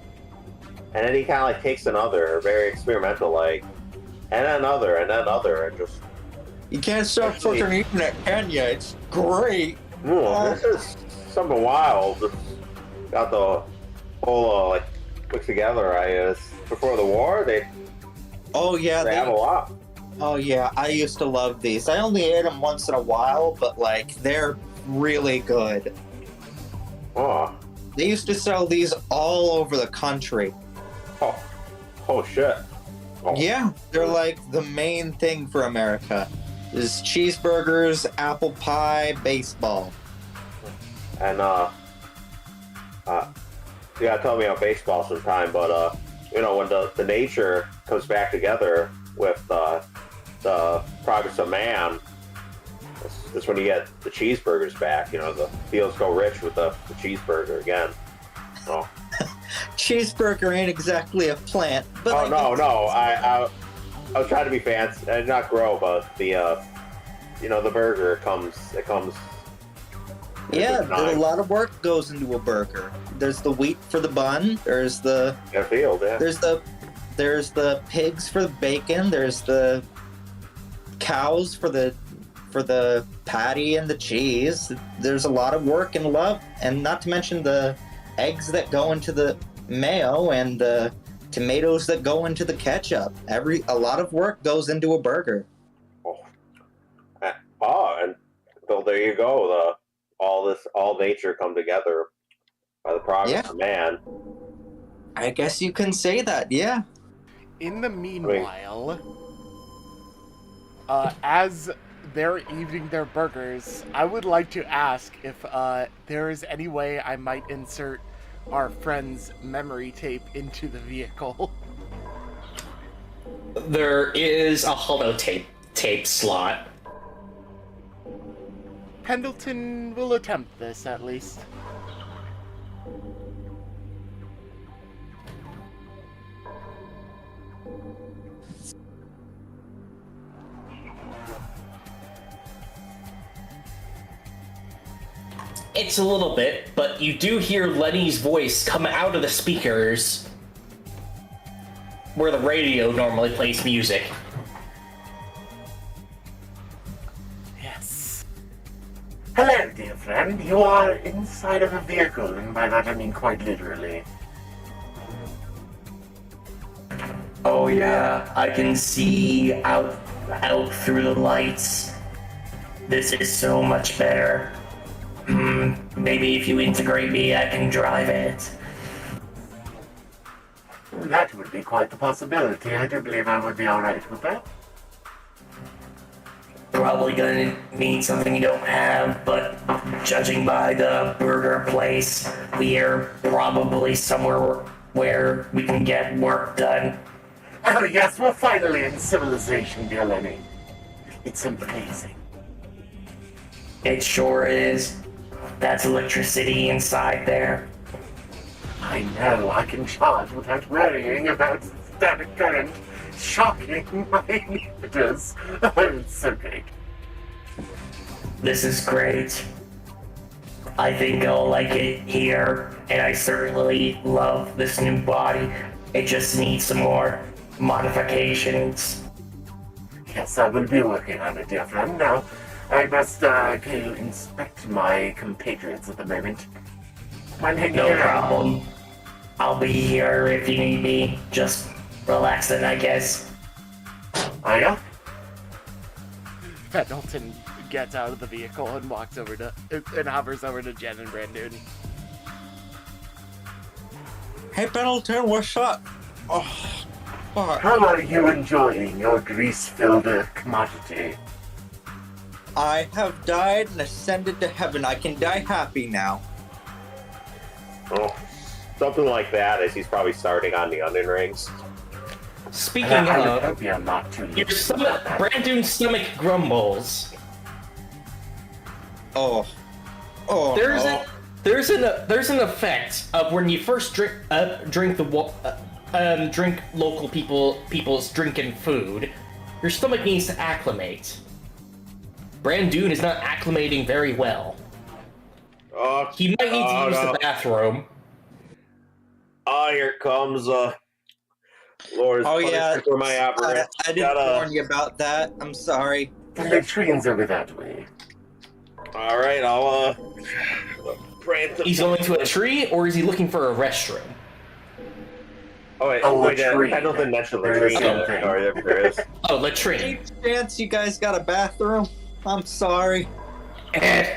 And then he kind of like takes another, very experimental, like, and another, and just. You can't stop fucking eating it, can ya? It's great. This is something wild. It's got the whole like put together. Before the war, they have a lot. Oh yeah, I used to love these. I only ate them once in a while, but like they're really good. Oh. They used to sell these all over the country. Oh shit. Oh. Yeah, they're like the main thing for America. Is cheeseburgers, apple pie, baseball. And you gotta tell me about baseball sometime, but when the nature comes back together with the progress of man, that's when you get the cheeseburgers back. The fields go rich with the cheeseburger again. Oh. Cheeseburger ain't exactly a plant, but no. I was trying to be fancy and not grow, but the the burger comes. Yeah, a lot of work goes into a burger. There's the wheat for the bun. There's the field. Yeah. There's the pigs for the bacon. There's the cows for the patty and the cheese. There's a lot of work and love, and not to mention the eggs that go into the mayo and the tomatoes that go into the ketchup. A lot of work goes into a burger. And so there you go. All nature come together by the progress of man. I guess you can say that, yeah. In the meanwhile, as they're eating their burgers, I would like to ask if there is any way I might insert our friend's memory tape into the vehicle. There is a holotape slot. Pendleton will attempt this, at least. It's a little bit, but you do hear Lenny's voice come out of the speakers where the radio normally plays music. Yes. Hello, dear friend. You are inside of a vehicle, and by that I mean quite literally. Oh yeah, I can see out through the lights. This is so much better. Maybe if you integrate me, I can drive it. That would be quite the possibility. I do believe I would be alright with that. Probably gonna need something you don't have, but judging by the burger place, we're probably somewhere where we can get work done. Oh yes, we're finally in civilization, dear Lenny. It's amazing. It sure is. That's electricity inside there. I know, I can charge without worrying about static current shocking my inhibitors. Oh, it's so great. This is great. I think I'll like it here, and I certainly love this new body. It just needs some more modifications. Yes, I will be working on it, dear friend. Now, I must go inspect my compatriots at the moment. No problem. I'll be here if you need me. Just relaxing, I guess. Oh yeah? Pendleton gets out of the vehicle and walks over to and hovers over to Jen and Brandoon. Hey Pendleton, what's up? Oh, fuck. How are you enjoying your grease-filled commodity? I have died and ascended to heaven. I can die happy now. Oh, something like that, as he's probably starting on the onion rings. Speaking I would of, hope you're not too your stomach, Brandoon's stomach grumbles. Oh, There's no. there's an effect of when you first drink local people's drinking food. Your stomach needs to acclimate. Brandoon is not acclimating very well. He might need to use the bathroom. Oh, here comes Lord's punishment for my aberrance. I didn't warn you about that. I'm sorry. The latrines over that way. All right, I'll pray to. He's going to a tree, or is he looking for a restroom? Oh wait, Oh, wait, latrine. Pendleton mentioned There is latrine. something. Or if there is. Oh, latrine. Chance, you guys got a bathroom? I'm sorry.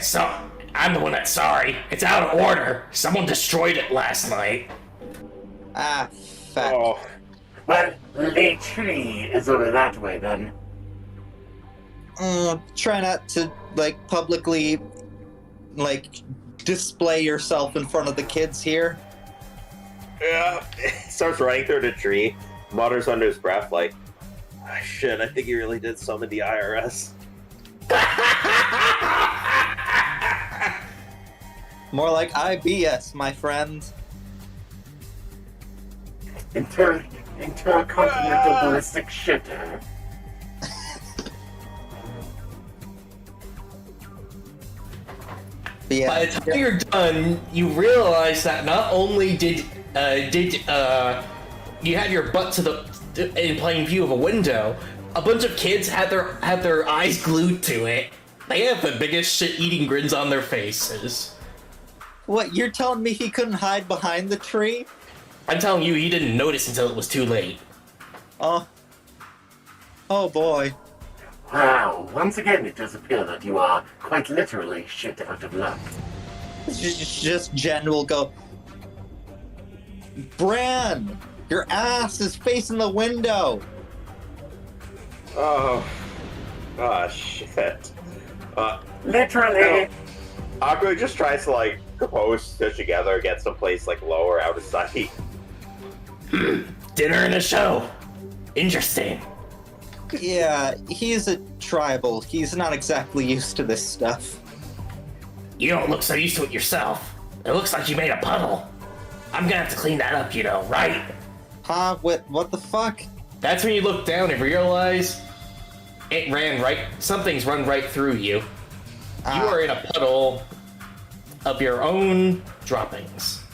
So I'm the one that's sorry. It's out of order. Someone destroyed it last night. Ah, fuck. Oh, Well, latrine is over that way then. Try not to, publicly, display yourself in front of the kids here. yeah. Starts running through the tree, mutters under his breath, like, "Ah, shit, I think he really did summon the IRS. More like IBS, my friend. Intercontinental ballistic shitter. But yeah, By the time you're done, you realize that not only did you had your butt in plain view of a window, a bunch of kids had their eyes glued to it. They have the biggest shit-eating grins on their faces. what, you're telling me he couldn't hide behind the tree? I'm telling you, he didn't notice until it was too late. Oh boy. Wow, once again it does appear that you are quite literally shit out of luck. Just Jen will go, Bran, your ass is facing the window. Oh, shit. Literally! Aqua just tries to, compose stitch together, get someplace, lower out of sight. Dinner and a show. Interesting. Yeah, he's a tribal. He's not exactly used to this stuff. You don't look so used to it yourself. It looks like you made a puddle. I'm gonna have to clean that up, right? Huh? What the fuck? That's when you look down and realize something's run right through you. You are in a puddle of your own droppings.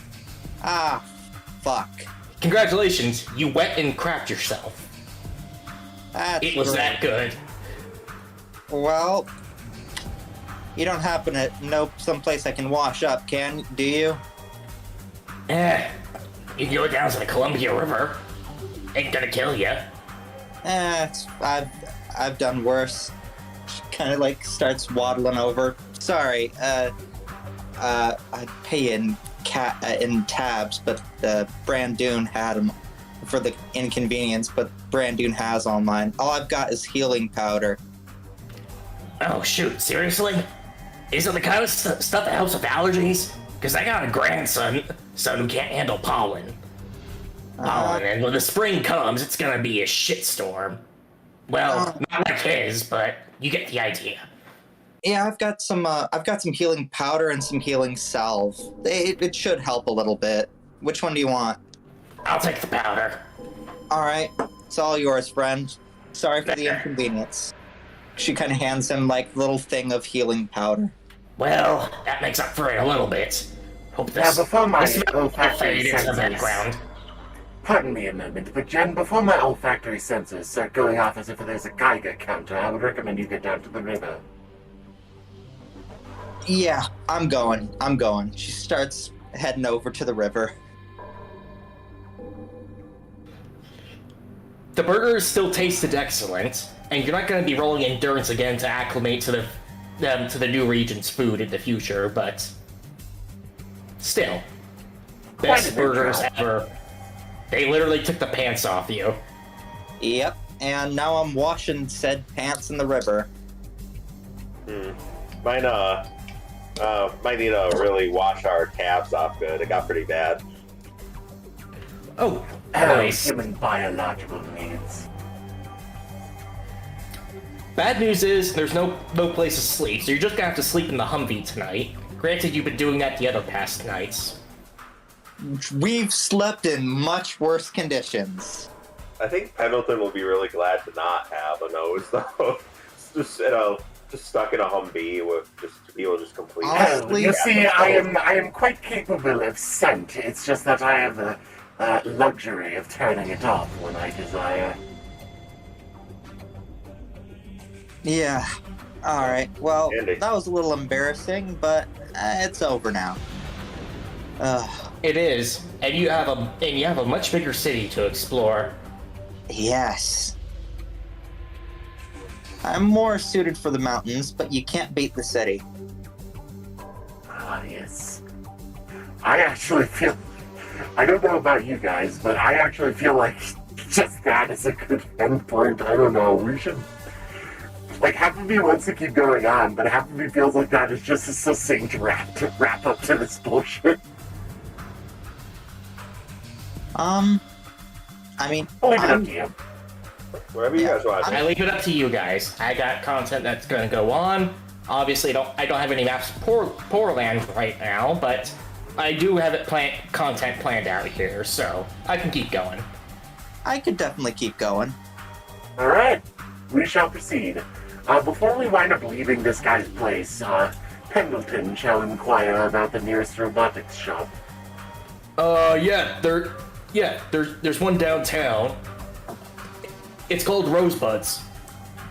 Fuck. Congratulations, you wet and crapped yourself. That's It was great. that good. Well, you don't happen to know someplace I can wash up, do you? You can go down to the Columbia River. Ain't gonna kill you. I've done worse. Kind of starts waddling over. Sorry, I'd pay in tabs, but Brandoon had them for the inconvenience, but Brandoon has online. All I've got is healing powder. Oh shoot, seriously? Is it the kind of stuff that helps with allergies? Because I got a grandson who can't handle pollen. And when the spring comes, it's gonna be a shitstorm. Well, not like his, but you get the idea. Yeah, I've got some healing powder and some healing salve. It should help a little bit. Which one do you want? I'll take the powder. All right, it's all yours, friend. Sorry for the inconvenience. She kind of hands him a little thing of healing powder. Well, that makes up for it a little bit. Hope this. Now, before my this olfactory fade into the senses... background. Pardon me a moment, but Jen, before my olfactory sensors start going off as if there's a Geiger counter, I would recommend you get down to the river. Yeah, I'm going. She starts heading over to the river. The burger still tasted excellent, and you're not going to be rolling endurance again to acclimate to the new region's food in the future, but still, best burgers ever. They literally took the pants off you. Yep, and now I'm washing said pants in the river. Mine, might need to really wash our tabs off good. It got pretty bad. Oh, Hello, nice. human biological needs. Bad news is there's no place to sleep, so you're just gonna have to sleep in the Humvee tonight. Granted, you've been doing that the other past nights. We've slept in much worse conditions. I think Pendleton will be really glad to not have a nose, though. just stuck in a Humvee with just people just completely. Honestly, You see, I am quite capable of scent. It's just that I have the luxury of turning it off when I desire. Yeah. All right. Well, Andy. that was a little embarrassing, but it's over now. It is, and you have a much bigger city to explore. Yes. I'm more suited for the mountains, but you can't beat the city. Ah, yes. I actually feel... I don't know about you guys, but I actually feel like just that is a good endpoint. I don't know, we should... Like, half of me wants to keep going on, but half of me feels like that is just a succinct wrap up to this bullshit. I mean, I'll leave it up to you. Wherever you guys want. I leave it up to you guys. I got content that's gonna go on. Obviously, I don't have any maps for Portland right now, but I do have content planned out here, so I can keep going. I could definitely keep going. All right, we shall proceed. Before we wind up leaving this guy's place, Pendleton shall inquire about the nearest robotics shop. There's one downtown. It's called Rosebuds.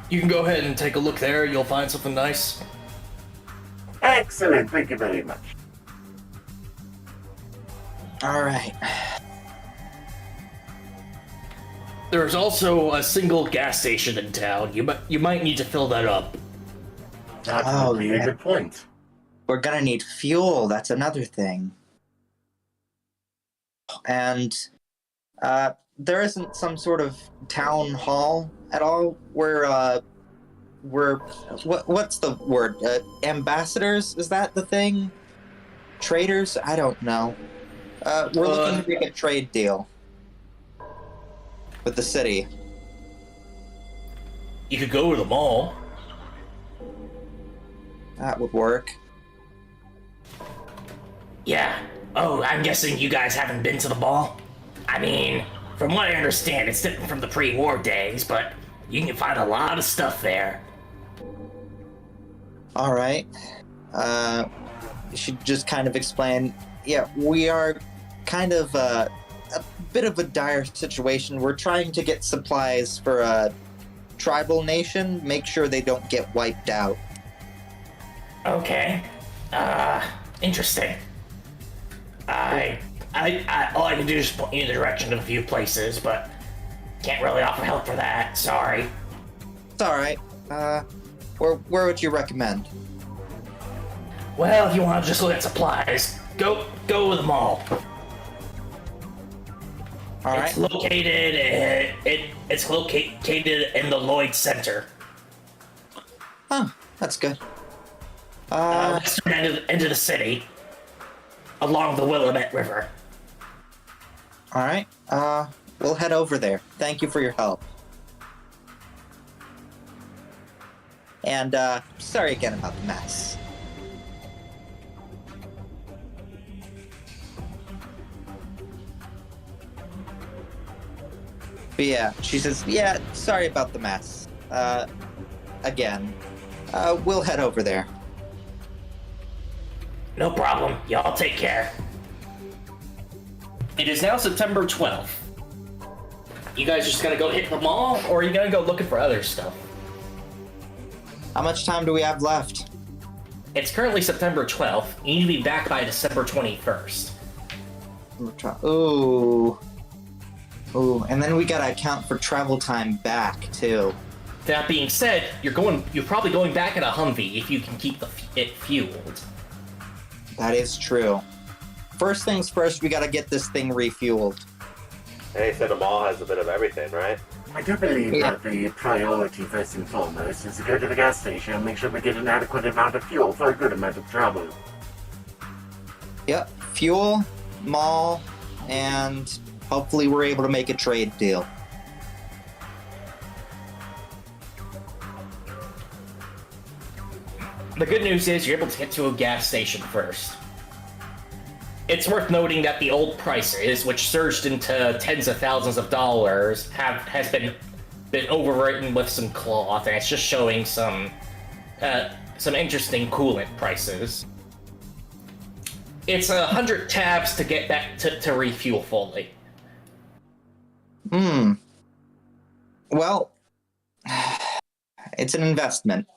You can go ahead and take a look there. You'll find something nice. Excellent, thank you very much. All right. There's also a single gas station in town. You might need to fill that up. That Oh, would be a yeah. good point. We're gonna need fuel. That's another thing. And there isn't some sort of town hall at all where what's the word? Ambassadors? Is that the thing? Traders? I don't know. We're looking to make a trade deal with the city. You could go to the mall. That would work. Yeah. Oh, I'm guessing you guys haven't been to the mall? I mean, from what I understand, it's different from the pre-war days, but you can find a lot of stuff there. All right. You should just kind of explain. Yeah, we are kind of a bit of a dire situation. We're trying to get supplies for a tribal nation, make sure they don't get wiped out. Okay. Interesting. All I can do is point you in the direction of a few places, but can't really offer help for that. Sorry. It's all right. Where would you recommend? Well, if you want to just look at supplies, go to the mall. All It's right. located. It's located in the Lloyd Center, Huh. That's good. western end of the city, along the Willamette River. All right. We'll head over there. Thank you for your help. And sorry again about the mess. But yeah, she says, yeah, sorry about the mess. Again. We'll head over there. No problem. Y'all take care. It is now September 12th. You guys just gonna go hit the mall, or are you gonna go looking for other stuff? How much time do we have left? It's currently September 12th. You need to be back by December 21st. Ooh. Ooh, and then we gotta account for travel time back, too. That being said, you're probably going back in a Humvee if you can keep it fueled. That is true. First things first, we gotta get this thing refueled. Hey, said the mall has a bit of everything, right? I do believe that the priority, first and foremost, is to go to the gas station and make sure we get an adequate amount of fuel for a good amount of travel. Yep, fuel, mall, and hopefully we're able to make a trade deal. The good news is you're able to get to a gas station first. It's worth noting that the old prices, which surged into tens of thousands of dollars, has been overwritten with some cloth, and it's just showing some interesting coolant prices. It's 100 tabs to get back to refuel fully. Well, it's an investment.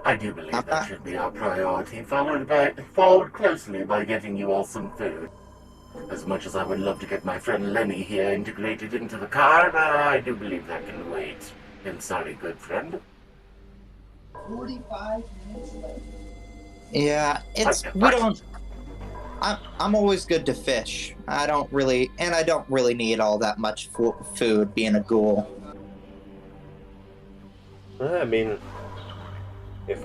I do believe that should be our priority, followed closely by getting you all some food. As much as I would love to get my friend Lenny here integrated into the car, I do believe that can wait. I'm sorry, good friend. 45 minutes left. Yeah, we don't... I'm always good to fish. I don't really need all that much food being a ghoul. I mean, if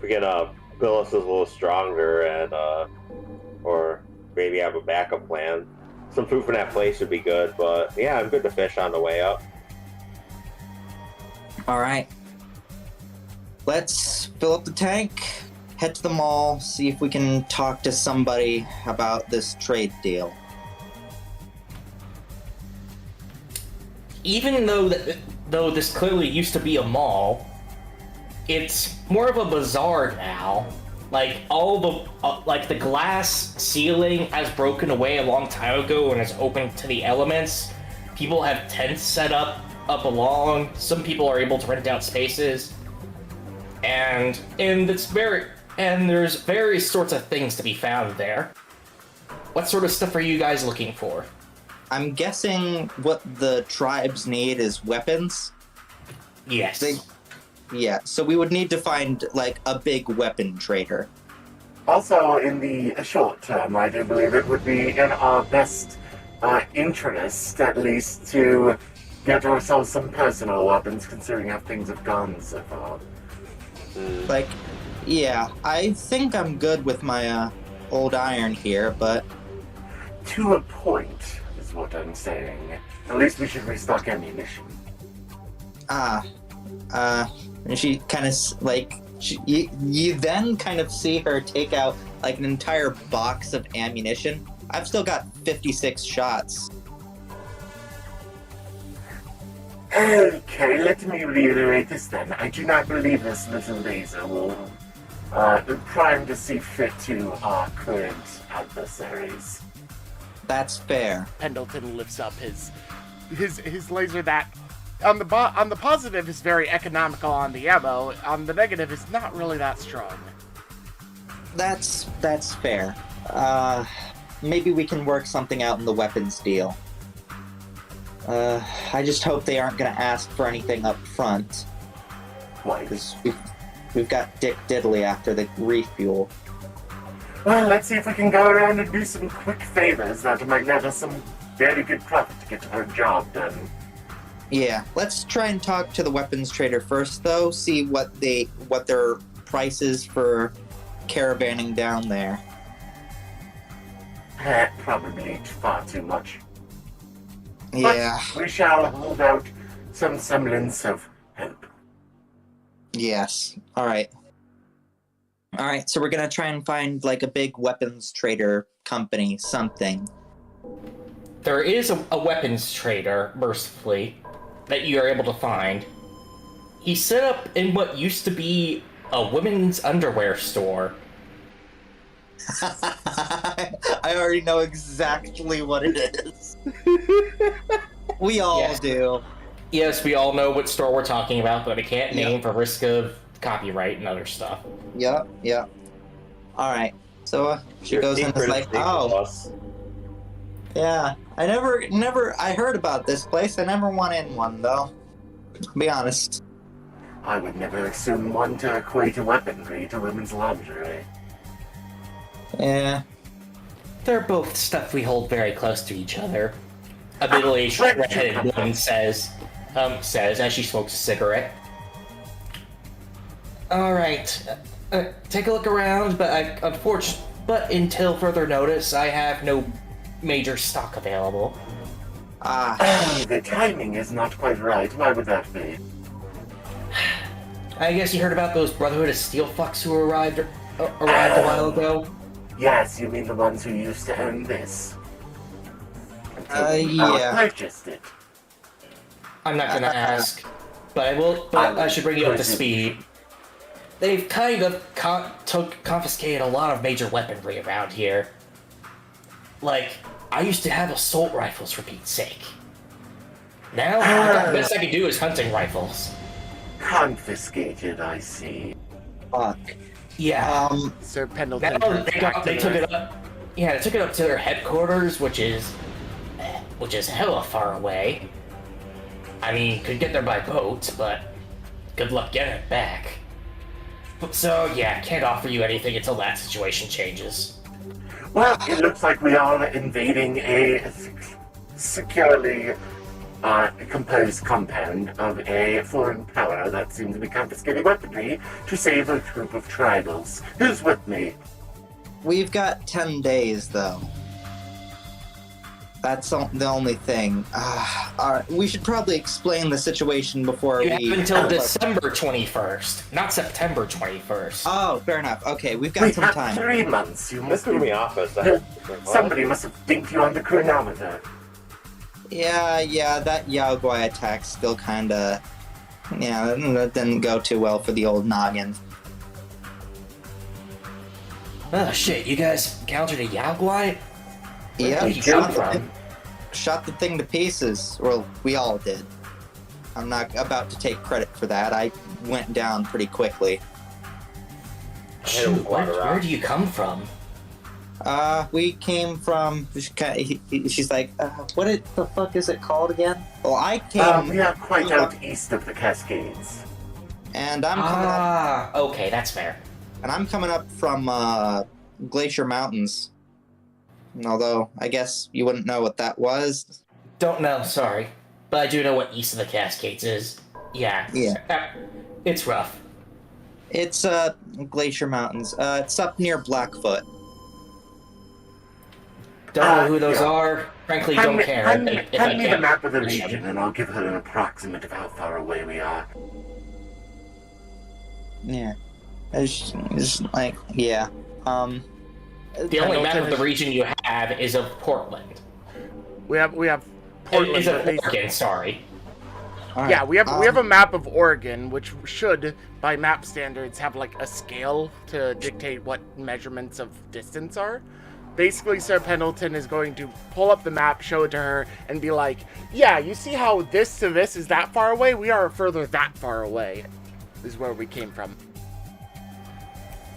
we can build us a little stronger and or maybe have a backup plan, some food from that place would be good. But yeah, I'm good to fish on the way up. All right, let's fill up the tank, head to the mall, see if we can talk to somebody about this trade deal. Even though this clearly used to be a mall, it's more of a bazaar now. Like all the the glass ceiling has broken away a long time ago and is open to the elements. People have tents set up along. Some people are able to rent out spaces, and there's various sorts of things to be found there. What sort of stuff are you guys looking for? I'm guessing what the tribes need is weapons. Yes. Yeah, so we would need to find, like, a big weapon trader. Also, in the short term, I do believe it would be in our best interest, at least, to get ourselves some personal weapons, considering how things have gone so far. Like, yeah, I think I'm good with my old iron here, but... To a point, is what I'm saying. At least we should restock ammunition. And she kind of, like, you then kind of see her take out, like, an entire box of ammunition. I've still got 56 shots. Okay, let me reiterate this then. I do not believe this little laser will prime to see fit to our current adversaries. That's fair. Pendleton lifts up his laser that, on the positive, is very economical on the ammo. On the negative, is not really that strong. That's fair. Maybe we can work something out in the weapons deal. I just hope they aren't going to ask for anything up front. Why? Because we've got Dick Diddley after the refuel. Well, let's see if we can go around and do some quick favors that might net us some very good profit to get our job done. Yeah, let's try and talk to the weapons trader first, though. See what their price is for caravanning down there. Probably far too much. Yeah. But we shall hold out some semblance of hope. Yes. All right, so we're gonna try and find, like, a big weapons trader company, something. There is a weapons trader, mercifully, that you are able to find. He's set up in what used to be a women's underwear store. I already know exactly what it is. We all do. Yes, we all know what store we're talking about, but I can't name for risk of copyright and other stuff. Yep. All right. So she goes in and is like, oh. Yeah, I heard about this place. I never went in one, though. To be honest. I would never assume one to equate a weaponry to women's lingerie. Yeah. They're both stuff we hold very close to each other. a middle-aged red-headed woman says as she smokes a cigarette. All right, take a look around, but until further notice, I have no major stock available. The timing is not quite right. Why would that be? I guess you heard about those Brotherhood of Steel fucks who arrived a while ago? Yes, you mean the ones who used to own this? Yeah. Purchased it. I'm not gonna ask, but I will. But I should bring you up to speed. They've kind of confiscated a lot of major weaponry around here. Like, I used to have assault rifles, for Pete's sake. Now, the best I can do is hunting rifles. Confiscated, I see. Fuck. Yeah. Sir Pendleton. Now they took it up. Yeah, they took it up to their headquarters, which is hella far away. I mean, could get there by boat, but good luck getting it back. So yeah, can't offer you anything until that situation changes. Well, it looks like we are invading a securely composed compound of a foreign power that seems to be confiscating weaponry to save a group of tribals. Who's with me? We've got 10 days, though. That's the only thing. We should probably explain the situation before You have until December 21st, not September 21st. Oh, fair enough. Okay, we've got some time. 3 months. You This must threw me off as that. Somebody must have dinked you on the chronometer. Yeah, that Yaogwai attack still kinda... Yeah, that didn't go too well for the old noggin. Oh shit, you guys encountered a Yaogwai? Yeah, Where'd you come from? shot the thing to pieces. Well, we all did. I'm not about to take credit for that. I went down pretty quickly. Shoot, where do you come from? We came from... She's like, what the fuck is it called again? Well, I came... We are quite out east of the Cascades. And I'm coming up... Okay, that's fair. And I'm coming up from, Glacier Mountains. Although, I guess you wouldn't know what that was. Don't know, sorry. But I do know what east of the Cascades is. Yeah. It's rough. It's, Glacier Mountains. It's up near Blackfoot. Don't know who those are. Frankly, don't care. Hand if I me the can't map of the reach them. region, and I'll give her an approximate of how far away we are. Yeah. It's like, yeah. The only map of the region you have is of Portland. We have Portland. Is of basically. Oregon, sorry. Alright, Yeah, we have a map of Oregon, which should, by map standards, have like a scale to dictate what measurements of distance are. Basically, Sir Pendleton is going to pull up the map, show it to her, and be like, yeah, you see how this to this is that far away? We are further that far away, is where we came from.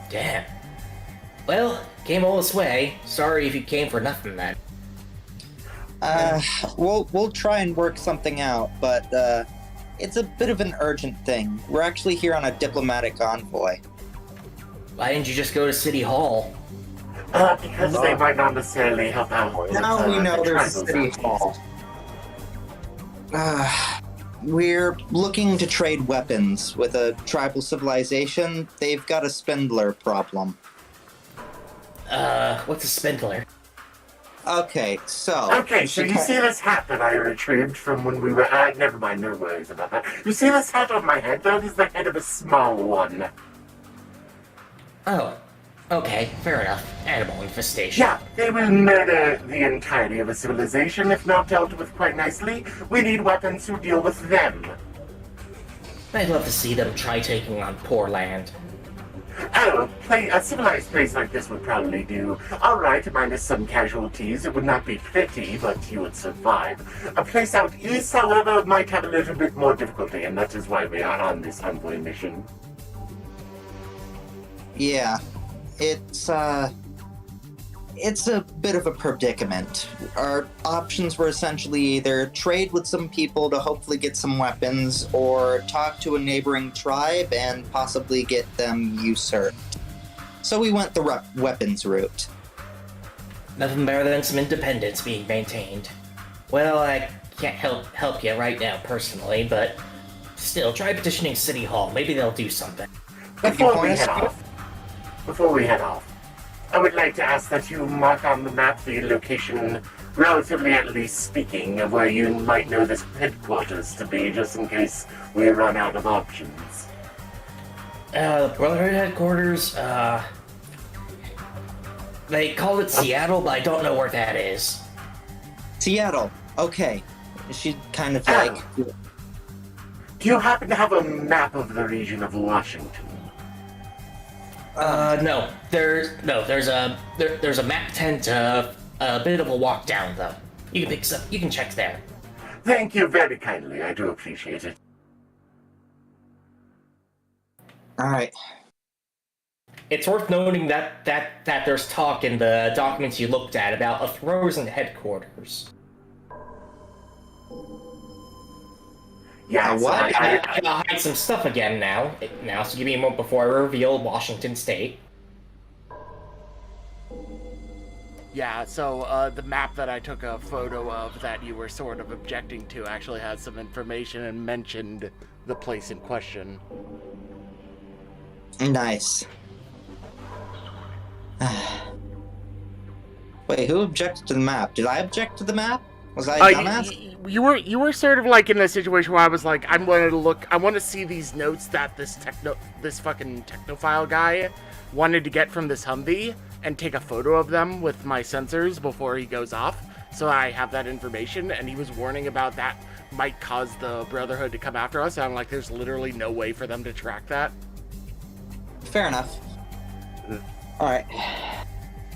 Damn. Well, came all this way. Sorry if you came for nothing then. We'll try and work something out, but, it's a bit of an urgent thing. We're actually here on a diplomatic envoy. Why didn't you just go to City Hall? Because they might not necessarily help out. Now we know the there's a tribal city hall. We're looking to trade weapons with a tribal civilization. They've got a spindler problem. What's a spindler? Okay, so Okay, so you see this hat that I retrieved from when we were... never mind, no worries about that. You see this hat on my head? That is the head of a small one. Oh, okay, fair enough. Animal infestation. Yeah, they will murder the entirety of a civilization if not dealt with quite nicely. We need weapons to deal with them. I'd love to see them try taking on poor land. Oh, a civilized place like this would probably do. Alright, minus some casualties. It would not be pretty, but you would survive. A place out east, however, might have a little bit more difficulty, and that is why we are on this envoy mission. yeah, it's a bit of a predicament. Our options were essentially either trade with some people to hopefully get some weapons, or talk to a neighboring tribe and possibly get them usurped. So we went the weapons route. Nothing better than some independence being maintained. Well, I can't help you right now personally, but still, try petitioning City Hall. Maybe they'll do something. Before we head off, I would like to ask that you mark on the map the location, relatively at least speaking, of where you might know this headquarters to be, just in case we run out of options. Brotherhood headquarters, they call it Seattle, but I don't know where that is. Seattle. Okay. She kind of like. Do you happen to have a map of the region of Washington? No. There's a map tent, a bit of a walk down though. You can check there. Thank you very kindly. I do appreciate it. All right. It's worth noting that there's talk in the documents you looked at about a frozen headquarters. Yeah, what? I'll hide some stuff again now, so give me a moment before I reveal Washington State. Yeah, so the map that I took a photo of that you were sort of objecting to actually has some information and mentioned the place in question. Nice. Wait, who objected to the map? Did I object to the map? Was I a dumbass? You were sort of like in a situation where I was like, I want to see these notes that this fucking technophile guy wanted to get from this Humvee and take a photo of them with my sensors before he goes off. So I have that information, and he was warning about that might cause the Brotherhood to come after us. And I'm like, there's literally no way for them to track that. Fair enough. All right.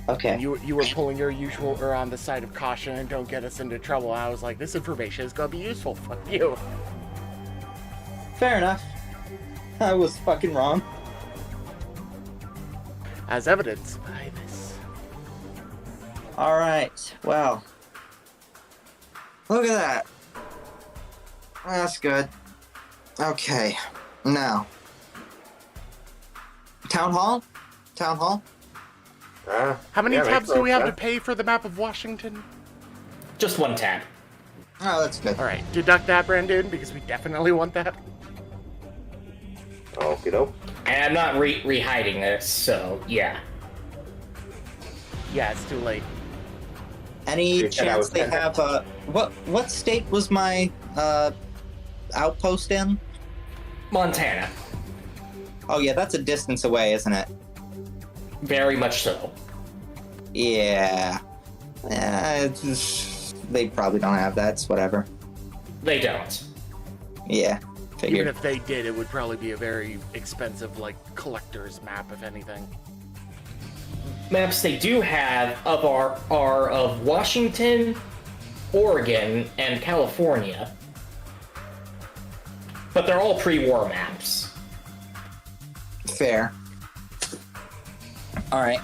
Okay. And you were pulling your usual on the side of caution and don't get us into trouble. I was like, this information is gonna be useful. Fuck you. Fair enough. I was fucking wrong. As evidenced by this. All right. Well. Look at that. That's good. Okay. Now. Town hall? Town hall? How many tabs do we have yeah. to pay for the map of Washington? Just one tab. Oh, that's good. Alright, deduct that, Brandon, because we definitely want that. Okie doke. And I'm not re-hiding this, so yeah. Yeah, it's too late. Any Yeah, chance they have what state was my outpost in? Montana. Oh yeah, that's a distance away, isn't it? Very much so. Yeah. They probably don't have that. It's whatever. They don't. Yeah. Even Figured. if they did, it would probably be a very expensive, like, collector's map, if anything. Maps they do have are of Washington, Oregon, and California. But they're all pre-war maps. Fair. All right.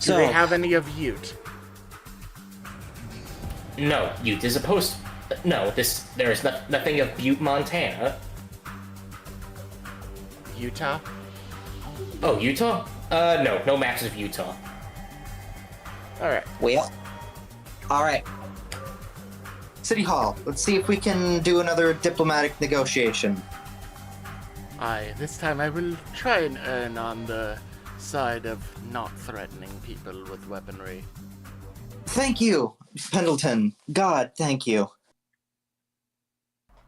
Do they have any of Ute? No, Ute is opposed. No, there's nothing of Butte, Montana. Utah? Oh, Utah? No maps of Utah. Alright. Well. All right. City Hall. Let's see if we can do another diplomatic negotiation. This time I will try and earn on the side of not threatening people with weaponry. Thank you, Pendleton. God, thank you.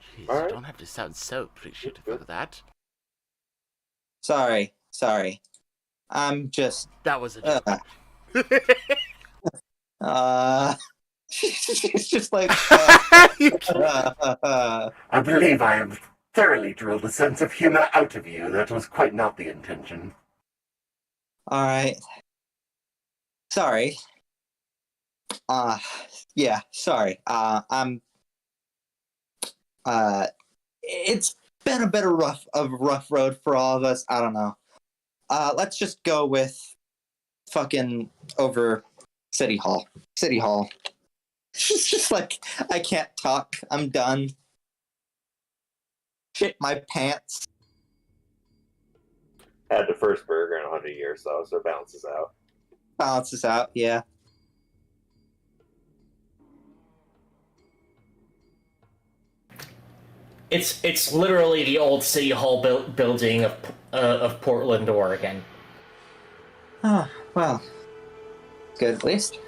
Jeez, All right. you don't have to sound so appreciative of that. Sorry. I'm just. That was a joke. It's just like. I believe I have thoroughly drilled a sense of humor out of you. That was quite not the intention. All right. Sorry. Yeah, sorry. It's been a bit of rough road for all of us. I don't know. Let's just go with fucking over City Hall. City Hall. It's just like, I can't talk. I'm done. Shit my pants. Had the first burger in 100 years, though, so it balances out. Balances out, yeah. It's literally the old City Hall building of Portland, Oregon. Oh, well. Good at least.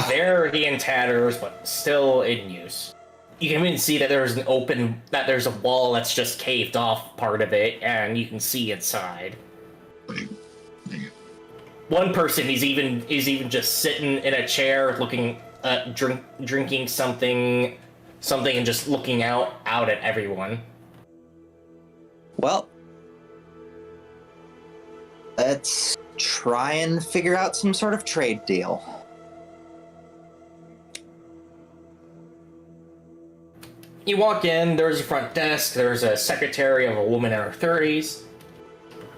Very in tatters, but still in use. You can even see that there's a wall that's just caved off part of it, and you can see inside. One person is even just sitting in a chair, looking, drinking something, and just looking out at everyone. Well, let's try and figure out some sort of trade deal. You walk in, there's a front desk, there's a secretary of a woman in her 30s.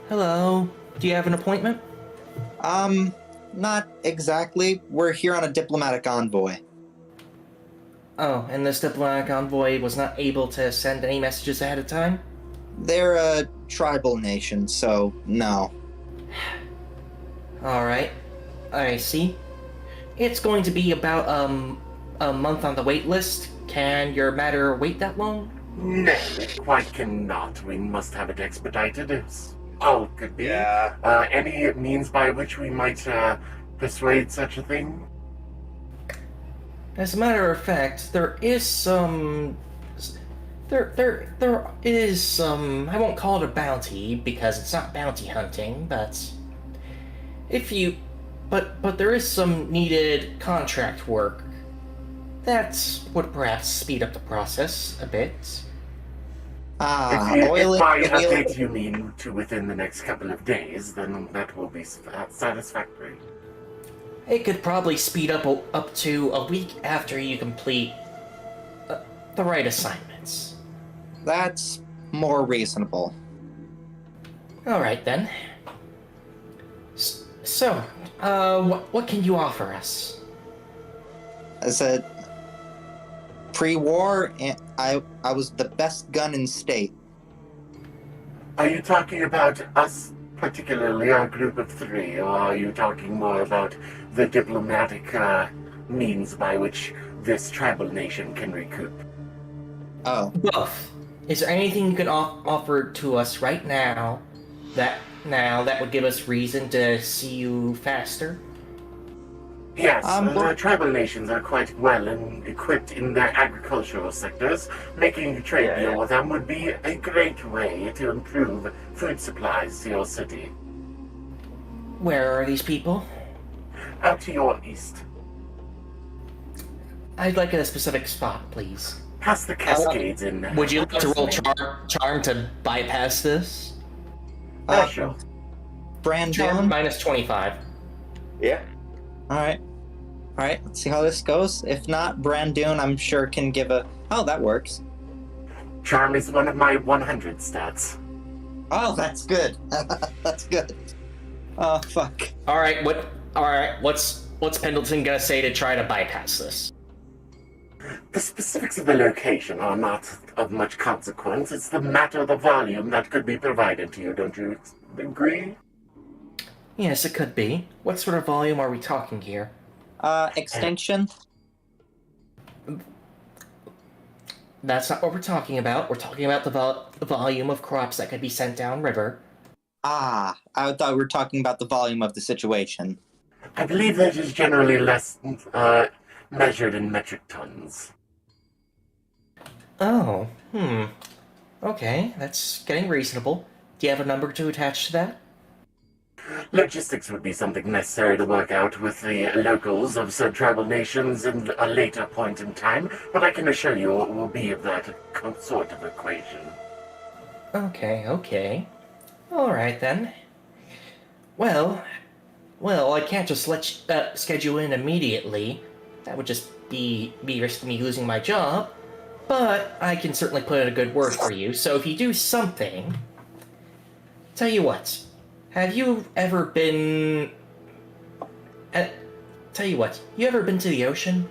Hello, do you have an appointment? Not exactly. We're here on a diplomatic envoy. Oh, and this diplomatic envoy was not able to send any messages ahead of time? They're a tribal nation, so no. Alright, I see. It's going to be about, a month on the wait list. Can your matter wait that long? No, it quite cannot. We must have it expedited. It's all could be. Yeah. Any means by which we might persuade such a thing? As a matter of fact, there is some... There is some... I won't call it a bounty, because it's not bounty hunting, but... But there is some needed contract work. That would perhaps speed up the process a bit. Oil If by and update you mean to within the next couple of days, then that will be satisfactory. It could probably speed up to a week after you complete the right assignments. That's more reasonable. Alright then. So, what can you offer us? As a pre-war, I was the best gun in state. Are you talking about us, particularly our group of three, or are you talking more about the diplomatic means by which this tribal nation can recoup? Oh, Both. Is there anything you could offer to us right now that would give us reason to see you faster? Yes, but- tribal nations are quite well equipped in their agricultural sectors. Making a trade deal with them would be a great way to improve food supplies to your city. Where are these people? Out to your east, I'd like a specific spot, please. past the Cascades in... Would you like to roll charm to bypass this? Sure. Brandon? Minus 25. Yeah. Alright, let's see how this goes. If not, Brandon, I'm sure, can give a... Oh, that works. Charm is one of my 100 stats. Oh, that's good. That's good. Oh, fuck. Alright, what's Pendleton gonna say to try to bypass this? The specifics of the location are not of much consequence. It's the matter of the volume that could be provided to you, don't you agree? Yes, it could be. What sort of volume are we talking here? Extension? That's not what we're talking about. We're talking about the volume of crops that could be sent downriver. I thought we were talking about the volume of the situation. I believe that is generally less measured in metric tons. Oh, Okay, that's getting reasonable. Do you have a number to attach to that? Logistics would be something necessary to work out with the locals of said tribal nations in a later point in time, but I can assure you it will be of that sort of equation. Okay. Alright then. Well, I can't just schedule in immediately. That would just be risking me losing my job. But I can certainly put in a good word for you, so if you do something... Tell you what, have you ever been... Tell you what, you ever been to the ocean?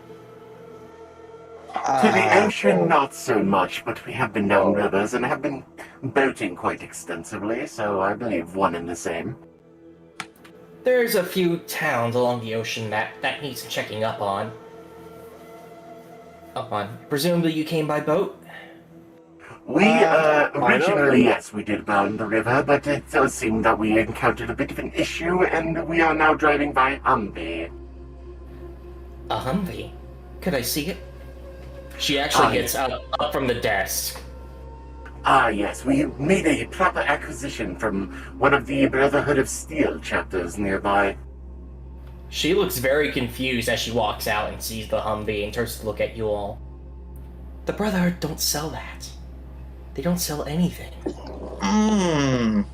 To the ocean, not so much, but we have been down rivers and have been boating quite extensively, so I believe one and the same. There's a few towns along the ocean that needs checking up on. up on. Presumably you came by boat? We, I know. originally, yes, we did bound the river, but it does seem that we encountered a bit of an issue, and we are now driving by Humvee. A Humvee? Could I see it? She actually gets up from the desk. Yes, we made a proper acquisition from one of the Brotherhood of Steel chapters nearby. She looks very confused as she walks out and sees the Humvee and turns to look at you all. The Brotherhood don't sell that. They don't sell anything. I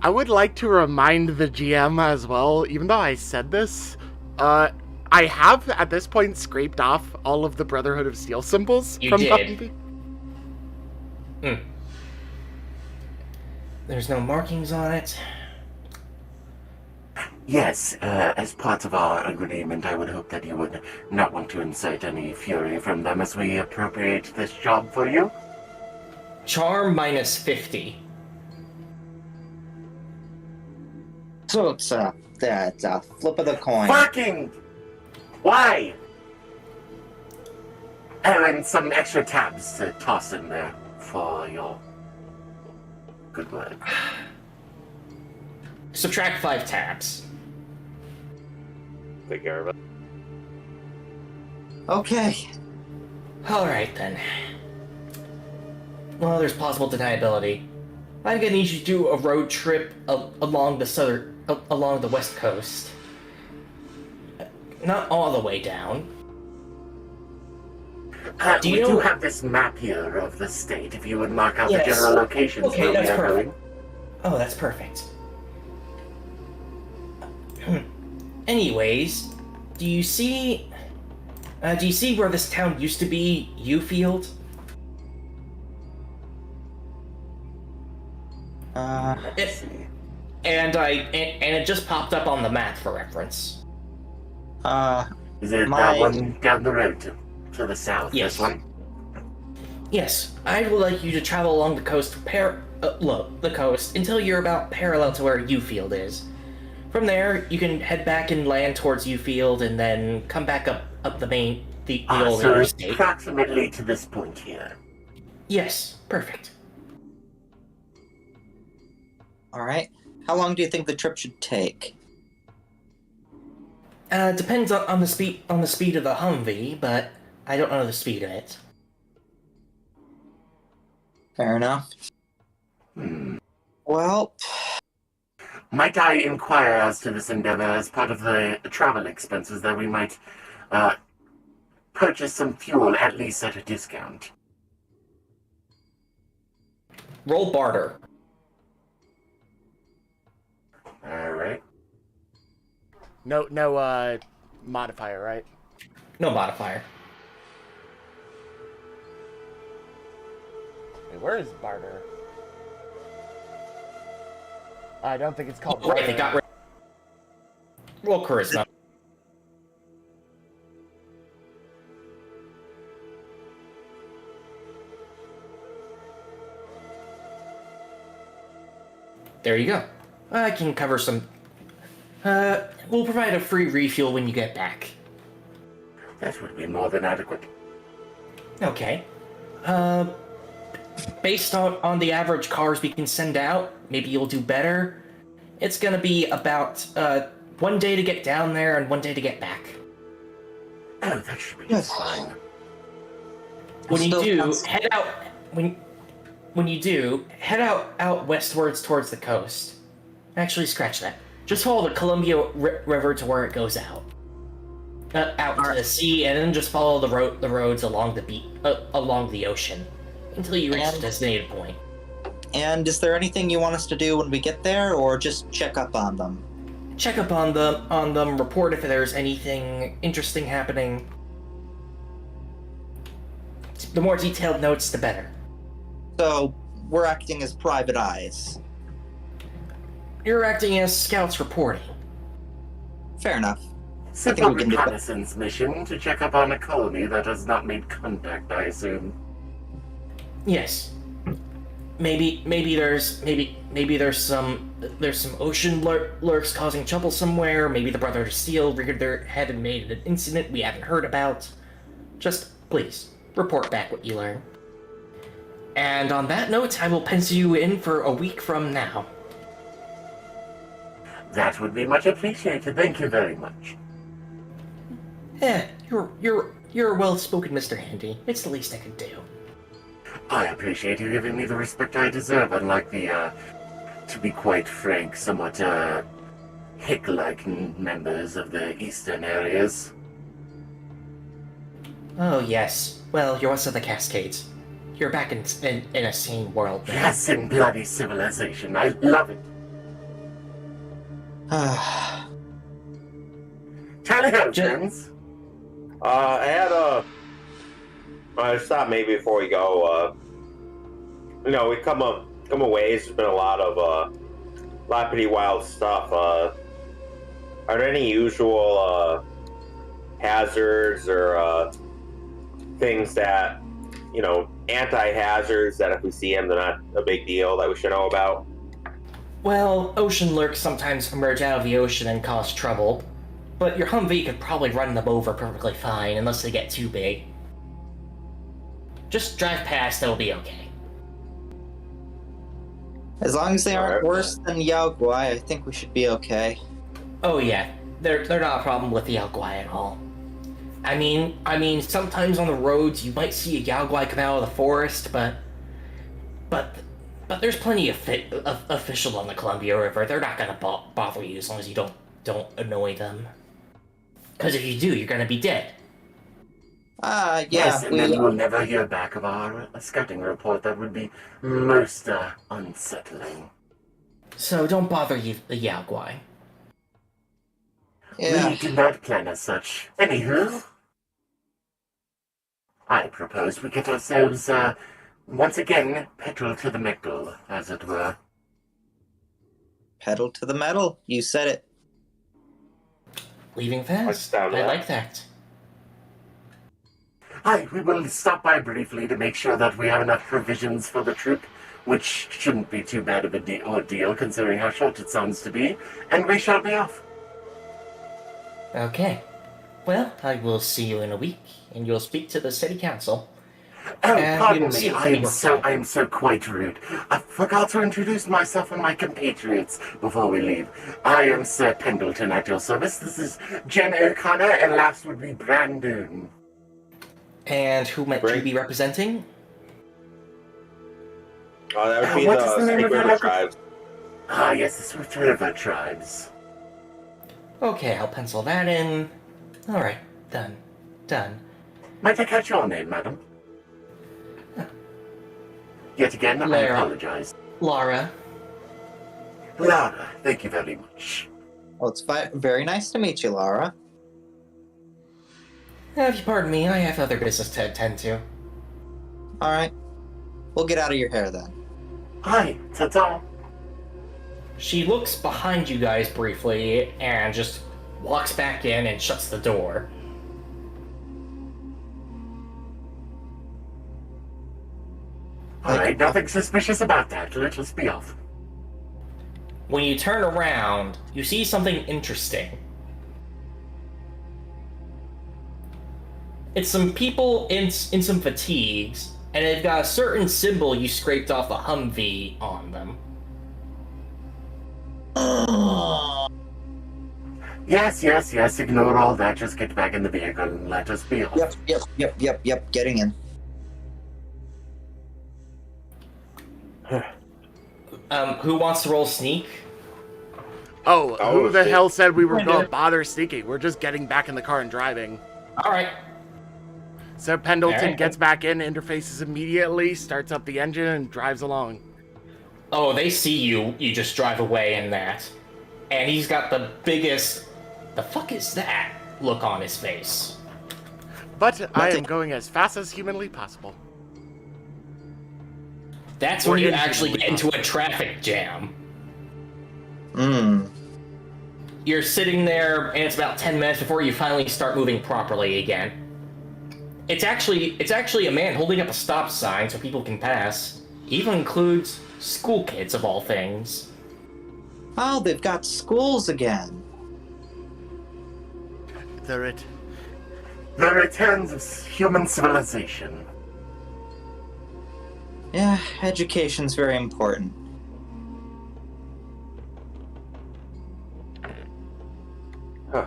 would like to remind the GM as well, even though I said this, I have at this point scraped off all of the Brotherhood of Steel symbols You from did. Humvee. There's no markings on it. Yes, as part of our agreement, I would hope that you would not want to incite any fury from them as we appropriate this job for you. Charm minus 50. So it's a flip of the coin. Fucking! Why? Oh, and some extra tabs to toss in there for your good work. Subtract 5 tabs. Take care of it. Okay. Alright then. Well, there's possible deniability. I'm gonna need you to do a road trip along the west coast. Not all the way down. Do We you do know- have this map here of the state, if you would mark out Yes. the general locations Okay, where we that's are perfect. going. Oh, that's perfect. Anyways, do you see where this town used to be, Ufield? Let's see. And it just popped up on the map for reference. Is it My- that one down the road to the south? Yes. This one? Yes, I would like you to travel along the coast, the coast until you're about parallel to where Ufield is. From there, you can head back and land towards Ufield, and then come back up the old So interstate. approximately to this point here. Yes, perfect. All right. How long do you think the trip should take? Depends on the speed of the Humvee, but I don't know the speed of it. Fair enough. Well, Might I inquire as to this endeavor as part of the travel expenses that we might purchase some fuel, at least at a discount? Roll barter. Alright. No, modifier, right? No modifier. Wait, where is barter? I don't think it's called Right, barter. they got rid. Roll charisma. There you go. I can cover some. We'll provide a free refuel when you get back. That would be more than adequate. Okay. Based on the average cars we can send out, maybe you'll do better. It's gonna be about 1 day to get down there and 1 day to get back. Oh, that should be Yes. fine. When you Still do, sounds- head out when you do, head out westwards towards the coast. Actually, scratch that. Just follow the Columbia River to where it goes out. Out to the sea, and then just follow the roads along along the ocean until you reach the And- designated point. and is there anything you want us to do when we get there, or just check up on them? Check up on them, report if there's anything interesting happening. The more detailed notes, the better. So we're acting as private eyes. You're acting as scouts reporting. Fair enough. Simple we can do that. reconnaissance mission to check up on a colony that has not made contact, I assume. Yes. Maybe there's some there's some ocean lurks causing trouble somewhere. Maybe the Brother of Steel reared their head and made an incident we haven't heard about. Just, please, report back what you learn. And on that note, I will pencil you in for a week from now. That would be much appreciated. Thank you very much. You're a well-spoken Mr. Handy. It's the least I could do. I appreciate you giving me the respect I deserve, unlike the, to be quite frank, somewhat, hick-like members of the eastern areas. Oh, yes. Well, you're also the Cascades. You're back in a sane world now. Yes, in bloody civilization. I love it. Tally ho, friends. I had I stop maybe before we go. We come a ways. There's been a lot of pretty wild stuff. Are there any usual hazards or things that anti-hazards that if we see them, they're not a big deal that we should know about? Well, ocean lurks sometimes emerge out of the ocean and cause trouble, but your Humvee could probably run them over perfectly fine unless they get too big. Just drive past, they'll be okay. As long as they aren't worse than Yao Guai, I think we should be okay. Oh yeah, they're not a problem with the Yao Guai at all. I mean, sometimes on the roads you might see a Yao Guai come out of the forest, but there's plenty of official on the Columbia River. They're not gonna bother you as long as you don't annoy them. Because if you do, you're gonna be dead. Yeah. Yes, and then we'll never hear back of our scouting report. That would be most unsettling. So don't bother the Yao Guai. Yeah. We did not plan as such. Anywho, I propose we get ourselves, once again, pedal to the metal, as it were. Pedal to the metal. You said it. Leaving fast. I like that. Aye, we will stop by briefly to make sure that we have enough provisions for the trip, which shouldn't be too bad of a ordeal considering how short it sounds to be, and we shall be off. Okay. Well, I will see you in a week, and you'll speak to the city council. Oh, pardon you'll me, see if I any am so quite rude. I forgot to introduce myself and my compatriots before we leave. I am Sir Pendleton at your service. This is Jen O'Connor, and last would be Brandon. And who might you be representing? That would be what is the name Snake of your River local- Tribes. Ah, yes, the Swift River Tribes. Okay, I'll pencil that in. Alright, done. Might I catch your name, madam? Yet again, I Lara. apologize. Lara. Lara, thank you very much. Well, it's very nice to meet you, Lara. If you pardon me, I have other business to attend to. All right. We'll get out of your hair then. Hi, ta-ta. She looks behind you guys briefly and just walks back in and shuts the door. Alright, nothing suspicious about that. Let us be off. When you turn around, you see something interesting. It's some people in some fatigues, and they've got a certain symbol you scraped off a Humvee on them. Yes, ignore all that. Just get back in the vehicle and let us be off. Yep. Getting in. Who wants to roll sneak? Oh, who the shit. hell said we were Kinda. going to bother sneaking? We're just getting back in the car and driving. Alright. So Pendleton Alright. gets back in, interfaces immediately, starts up the engine, and drives along. Oh, they see you just drive away in that. And he's got the biggest, the fuck is that look on his face. But I am Nothing. going as fast as humanly possible. That's Or when you in actually get humanly into a traffic jam. Hmm. You're sitting there, and it's about 10 minutes before you finally start moving properly again. It's actually a man holding up a stop sign so people can pass. He even includes school kids of all things. Oh, they've got schools again. The returns of human civilization. Yeah, education's very important. Huh.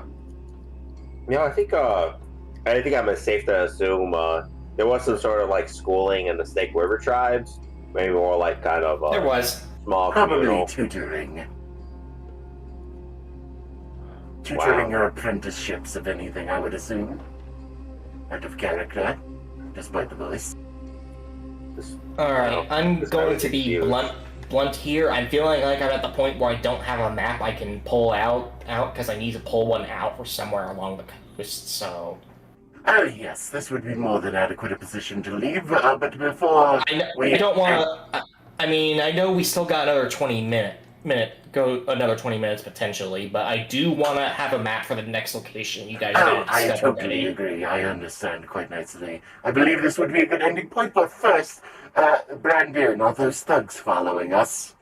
I think I'm safe to assume there was some sort of like schooling in the Snake River tribes. Maybe more like kind of There was. small Probably communal. tutoring. Wow. Tutoring or apprenticeships, if anything, I would assume. Out of character, despite the voice. Alright, I'm This going guy to be was blunt here. I'm feeling like I'm at the point where I don't have a map I can pull out because I need to pull one out for somewhere along the coast, so... Oh yes, this would be more than adequate a position to leave, but before I don't want to... I mean, I know we still got another 20 minutes potentially, but I do want to have a map for the next location you guys Oh, have I set totally already. agree. I understand quite nicely. I believe this would be a good ending point, but first, Brandon, are those thugs following us?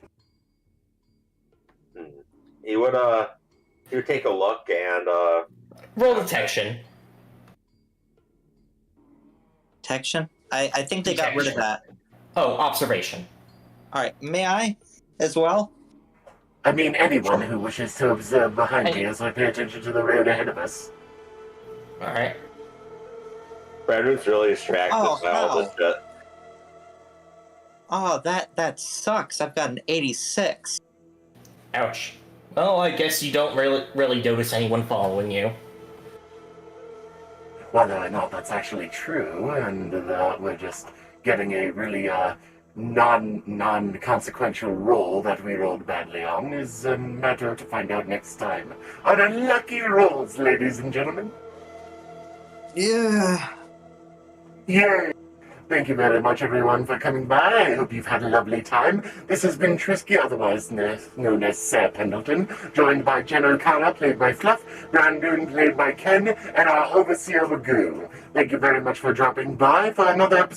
He would take a look and Roll detection. Detection? I think they got rid of that. Oh, observation. Alright, may I as well? I mean, anyone who wishes to observe behind me as I pay attention to the road ahead of us. Alright. Brandon's really distracted Oh, by all this shit. Oh, that sucks. I've got an 86. Ouch. Well, I guess you don't really notice anyone following you. Whether or not that's actually true, and we're just getting a really non-consequential roll that we rolled badly on is a matter to find out next time. On unlucky rolls, ladies and gentlemen. Yeah. Yay! Thank you very much, everyone, for coming by. I hope you've had a lovely time. This has been Trisky, otherwise known as Sir Pendleton, joined by Jen O'Connor, played by Fluff, Brandon, played by Ken, and our overseer, Magoo. Thank you very much for dropping by for another episode